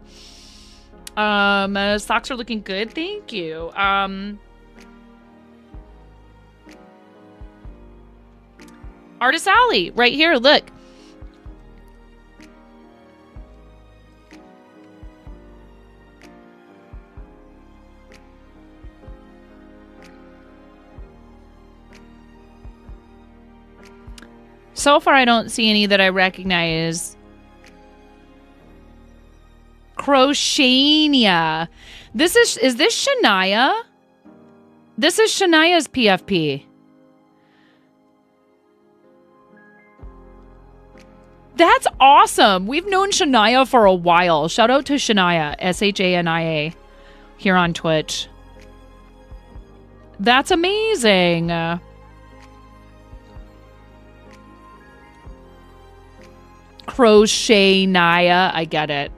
Socks are looking good. Thank you. Artist Alley, right here. Look. So far, I don't see any that I recognize. Crochetania. Is this Shania? This is Shania's PFP. That's awesome. We've known Shania for a while. Shout out to Shania, S-H-A-N-I-A, here on Twitch. That's amazing. Crochet Naya, I get it.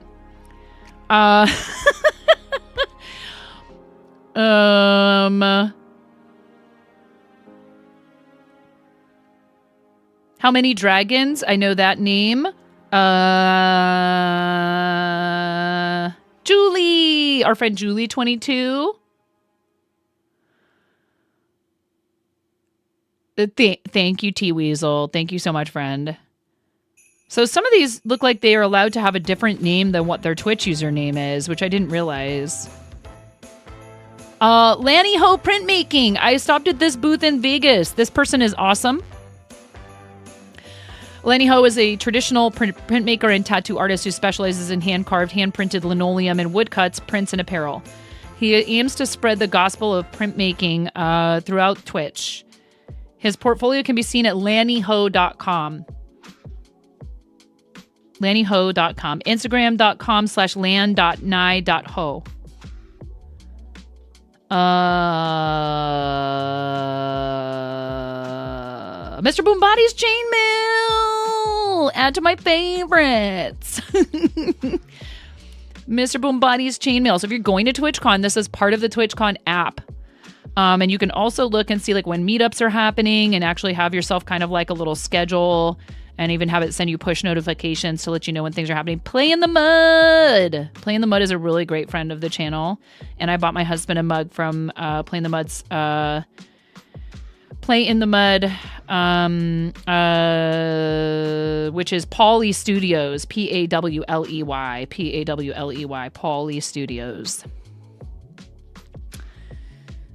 How many dragons? I know that name. Julie, our friend Julie 22. Thank you, T-Weasel. Thank you so much, friend. So some of these look like they are allowed to have a different name than what their Twitch username is, which I didn't realize. Lanny Ho Printmaking. I stopped at this booth in Vegas. This person is awesome. Lanny Ho is a traditional printmaker and tattoo artist who specializes in hand-carved, hand-printed linoleum and woodcuts, prints, and apparel. He aims to spread the gospel of printmaking throughout Twitch. His portfolio can be seen at lannyho.com. lannyho.com. Instagram.com/land.nye.ho. Mr. Boombody's Chainmail! Add to my favorites. Mr. Boombody's Chainmail. So if you're going to TwitchCon, this is part of the TwitchCon app. And you can also look and see like when meetups are happening and actually have yourself kind of like a little schedule and even have it send you push notifications to let you know when things are happening. Play in the Mud. Play in the Mud is a really great friend of the channel. And I bought my husband a mug from Play in the Mud's Play in the Mud, which is Pauley Studios, P-A-W-L-E-Y, P-A-W-L-E-Y, Pauley Studios.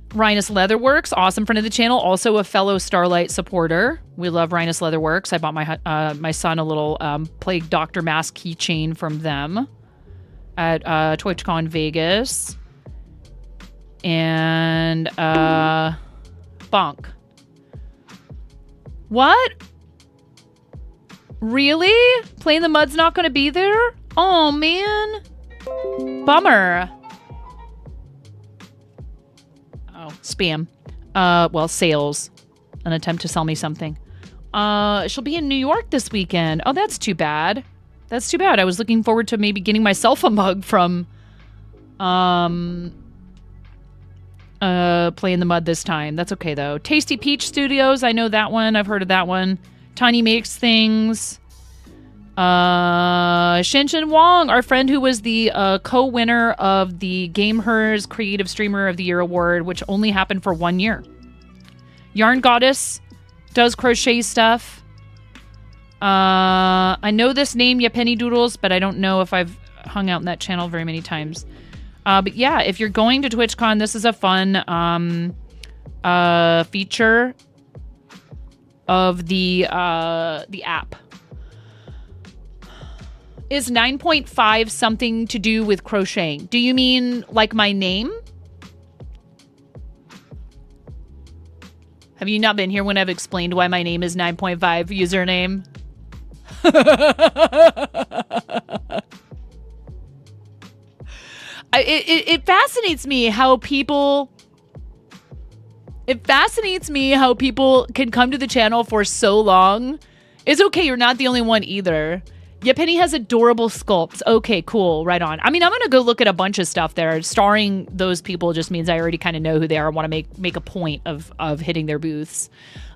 Rhinus Leatherworks, awesome friend of the channel, also a fellow Starlight supporter. We love Rhinus Leatherworks. I bought my son a little Plague Doctor Mask keychain from them at TwitchCon Vegas. And Bonk. What? Really? Play in the Mud's not going to be there? Oh, man. Bummer. know, spam. Well, sales. An attempt to sell me something. She'll be in New York this weekend. Oh, that's too bad. That's too bad. I was looking forward to maybe getting myself a mug from Play in the Mud this time. That's okay though. Tasty Peach Studios, I know that one. I've heard of that one. Tiny Makes Things. Shinshin Wong, our friend who was the co-winner of the Game Hers Creative Streamer of the Year award, which only happened for 1 year. Yarn Goddess does crochet stuff. I know this name, Ya Penny Doodles, but I don't know if I've hung out in that channel very many times. But yeah, if you're going to TwitchCon, this is a fun feature of the app. Is 9.5 something to do with crocheting? Do you mean like my name? Have you not been here when I've explained why my name is 9.5 username? It fascinates me how people... It fascinates me how people can come to the channel for so long. It's okay, you're not the only one either. Yeah, Penny has adorable sculpts. Okay, cool, right on. I mean, I'm gonna go look at a bunch of stuff there. Starring those people just means I already kind of know who they are. I want to make a point of hitting their booths.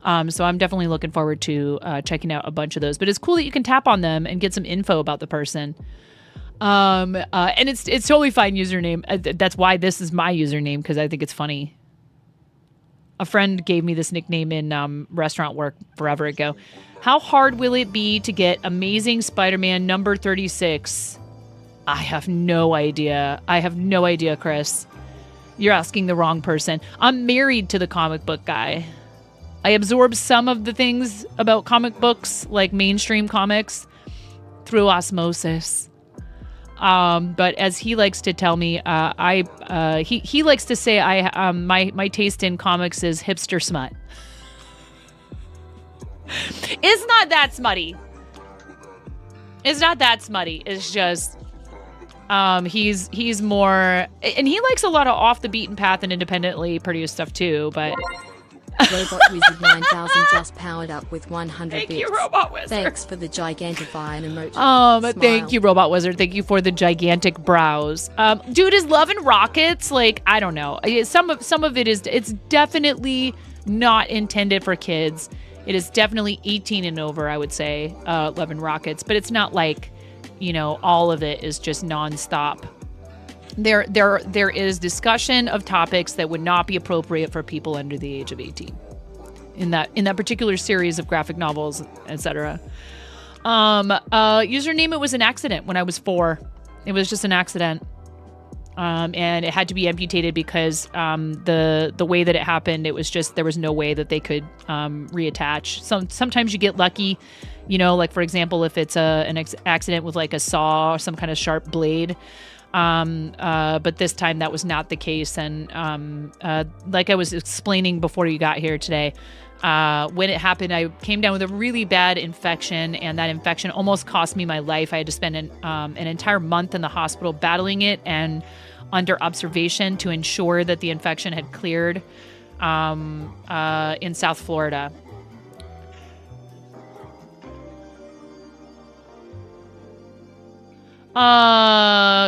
So I'm definitely looking forward to checking out a bunch of those. But it's cool that you can tap on them and get some info about the person. And it's totally fine username. That's why this is my username, because I think it's funny. A friend gave me this nickname in restaurant work forever ago. How hard will it be to get Amazing Spider-Man number 36? I have no idea. I have no idea, Chris. You're asking the wrong person. I'm married to the comic book guy. I absorb some of the things about comic books, like mainstream comics, through osmosis. But as he likes to tell me, he likes to say my taste in comics is hipster smut. It's not that smutty. It's not that smutty. It's just he's more, and he likes a lot of off the beaten path and independently produced stuff too, but Robot Wizard 9000 just powered up with 100 Thank bits. you, Robot Wizard. Thanks for the gigantify and emoji. Thank you, Robot Wizard. Thank you for the gigantic brows. Dude is loving rockets. Like, I don't know. Some of it is, it's definitely not intended for kids. It is definitely 18 and over, I would say, loving rockets. But it's not like, you know, all of it is just nonstop. There is discussion of topics that would not be appropriate for people under the age of 18 in that particular series of graphic novels, etc. Username, it was an accident when I was 4. It was just an accident. And it had to be amputated because the way that it happened, it was just, there was no way that they could reattach. Sometimes you get lucky, you know, like for example, if it's an accident with like a saw or some kind of sharp blade. But this time that was not the case. And like I was explaining before you got here today, when it happened, I came down with a really bad infection, and that infection almost cost me my life. I had to spend an entire month in the hospital battling it and under observation to ensure that the infection had cleared in South Florida.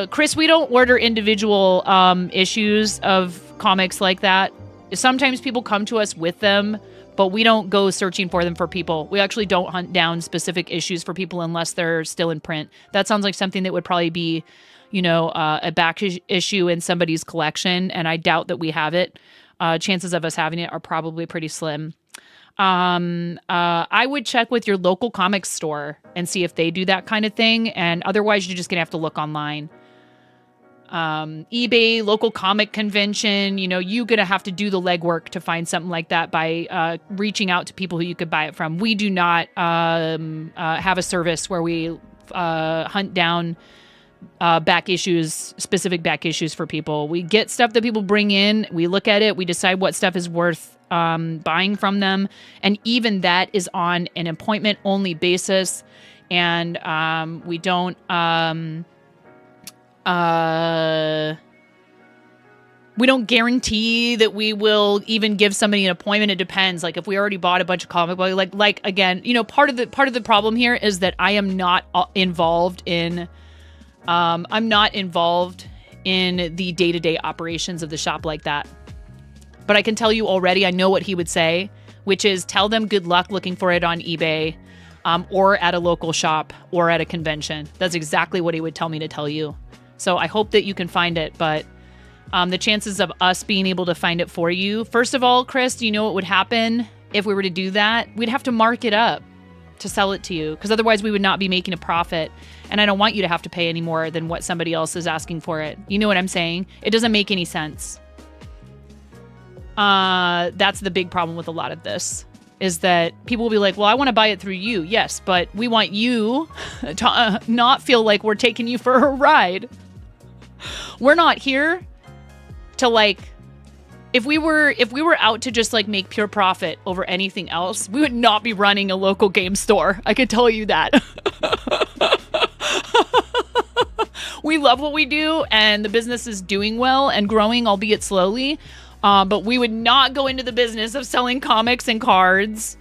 Chris, we don't order individual issues of comics like that. Sometimes people come to us with them, but we don't go searching for them for people. We actually don't hunt down specific issues for people unless they're still in print. That sounds like something that would probably be, you know, a back issue in somebody's collection, and I doubt that we have it. Chances of us having it are probably pretty slim. I would check with your local comics store and see if they do that kind of thing, and otherwise you're just gonna have to look online. eBay, local comic convention, you know, you're gonna have to do the legwork to find something like that by reaching out to people who you could buy it from. We do not have a service where we hunt down back issues, specific back issues for people. We get stuff that people bring in, we look at it, we decide what stuff is worth buying from them, and even that is on an appointment only basis, and we don't We don't guarantee that we will even give somebody an appointment. It depends. Like if we already bought a bunch of comic book, like again, you know, part of the problem here is that I am not involved in, I'm not involved in the day-to-day operations of the shop like that. But I can tell you already, I know what he would say, which is tell them good luck looking for it on eBay, or at a local shop or at a convention. That's exactly what he would tell me to tell you. So I hope that you can find it, but the chances of us being able to find it for you, first of all, Chris, do you know what would happen if we were to do that? We'd have to mark it up to sell it to you, because otherwise we would not be making a profit. And I don't want you to have to pay any more than what somebody else is asking for it. You know what I'm saying? It doesn't make any sense. That's the big problem with a lot of this, is that people will be like, well, I want to buy it through you. Yes, but we want you to not feel like we're taking you for a ride. We're not here to like, if we were out to just like make pure profit over anything else, we would not be running a local game store. I could tell you that. We love what we do, and the business is doing well and growing, albeit slowly. But we would not go into the business of selling comics and cards,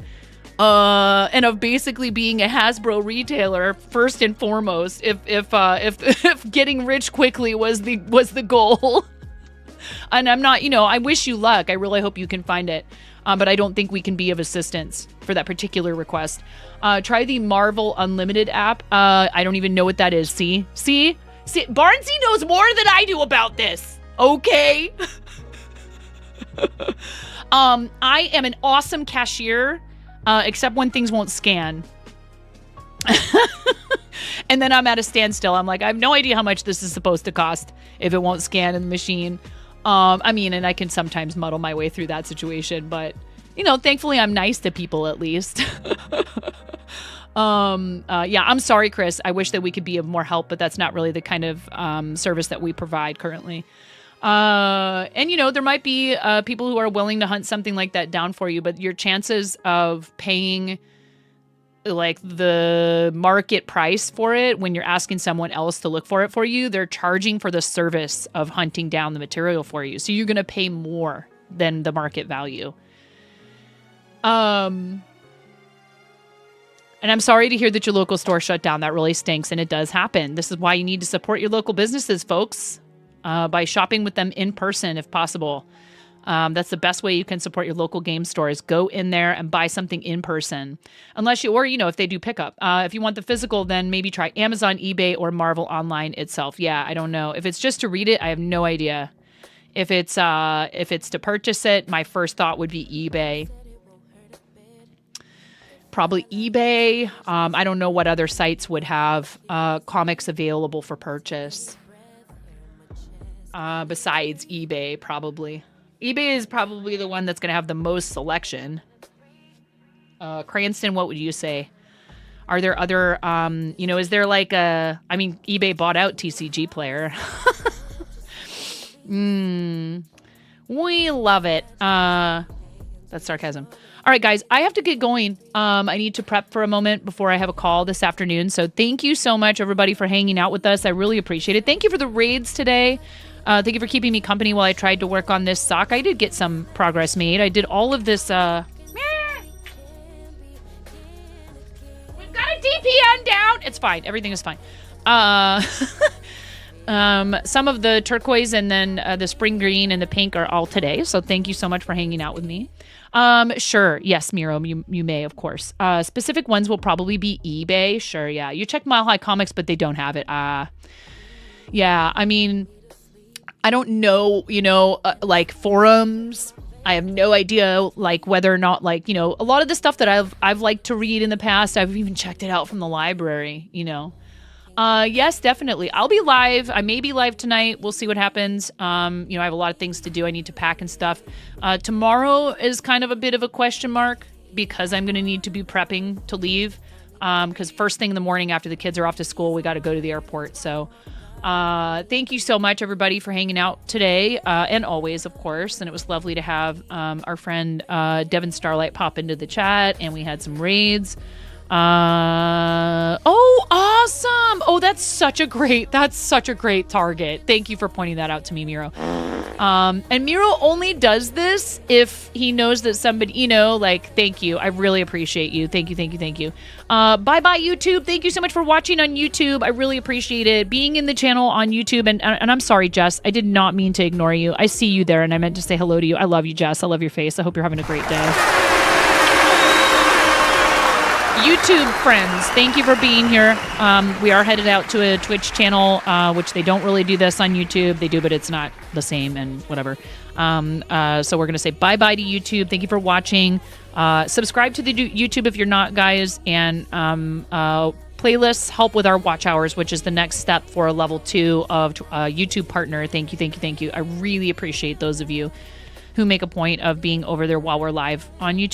and of basically being a Hasbro retailer first and foremost. If getting rich quickly was the goal. And I'm not, you know, I wish you luck. I really hope you can find it. But I don't think we can be of assistance for that particular request. Try the Marvel Unlimited app. I don't even know what that is. See, Barnsey knows more than I do about this. Okay. I am an awesome cashier, except when things won't scan. And then I'm at a standstill. I'm like, I have no idea how much this is supposed to cost if it won't scan in the machine. I mean, and I can sometimes muddle my way through that situation, but you know, thankfully I'm nice to people at least. Yeah, I'm sorry, Chris. I wish that we could be of more help, but that's not really the kind of service that we provide currently. And you know, there might be people who are willing to hunt something like that down for you, but your chances of paying like the market price for it when you're asking someone else to look for it for you, they're charging for the service of hunting down the material for you. So you're going to pay more than the market value. And I'm sorry to hear that your local store shut down. That really stinks, and it does happen. This is why you need to support your local businesses, folks, by shopping with them in person if possible. That's the best way you can support your local game stores. Go in there and buy something in person. Unless you, or, you know, if they do pickup. If you want the physical, then maybe try Amazon, eBay, or Marvel Online itself. Yeah, I don't know. If it's just to read it, I have no idea. If it's to purchase it, my first thought would be eBay. Probably eBay. I don't know what other sites would have comics available for purchase. Besides eBay, probably. eBay is probably the one that's going to have the most selection. Cranston, what would you say? Are there other, you know, is there like a, I mean, eBay bought out TCG Player. We love it. That's sarcasm. All right, guys, I have to get going. I need to prep for a moment before I have a call this afternoon. So thank you so much, everybody, for hanging out with us. I really appreciate it. Thank you for the raids today. Thank you for keeping me company while I tried to work on this sock. I did get some progress made. I did all of this. We've got a DPN down. It's fine. Everything is fine. Some of the turquoise and then the spring green and the pink are all today. So thank you so much for hanging out with me. Sure. Yes, Miro, you may, of course. Specific ones will probably be eBay. Sure. Yeah. You check Mile High Comics, but they don't have it. Yeah. I mean, I don't know, you know, like forums. I have no idea, like, whether or not, like, you know, a lot of the stuff that I've liked to read in the past, I've even checked it out from the library, you know. Yes, definitely. I'll be live. I may be live tonight. We'll see what happens. You know, I have a lot of things to do. I need to pack and stuff. Tomorrow is kind of a bit of a question mark because I'm going to need to be prepping to leave. Because first thing in the morning after the kids are off to school, we got to go to the airport. So thank you so much, everybody, for hanging out today and always, of course. And it was lovely to have our friend Devin Starlight pop into the chat, and we had some raids. Oh, awesome. Oh, that's such a great target. Thank you for pointing that out to me, Miro. And Miro only does this if he knows that somebody, you know, like, thank you. I really appreciate you. Thank you, thank you, thank you. Bye-bye, YouTube. Thank you so much for watching on YouTube. I really appreciate it. Being in the channel on YouTube. And I'm sorry, Jess. I did not mean to ignore you. I see you there, and I meant to say hello to you. I love you, Jess. I love your face. I hope you're having a great day. YouTube friends, thank you for being here. We are headed out to a Twitch channel, which they don't really do this on YouTube. They do, but it's not the same and whatever. So we're going to say bye-bye to YouTube. Thank you for watching. Subscribe to the YouTube if you're not, guys. And playlists help with our watch hours, which is the next step for a level 2 of YouTube partner. Thank you, thank you, thank you. I really appreciate those of you who make a point of being over there while we're live on YouTube.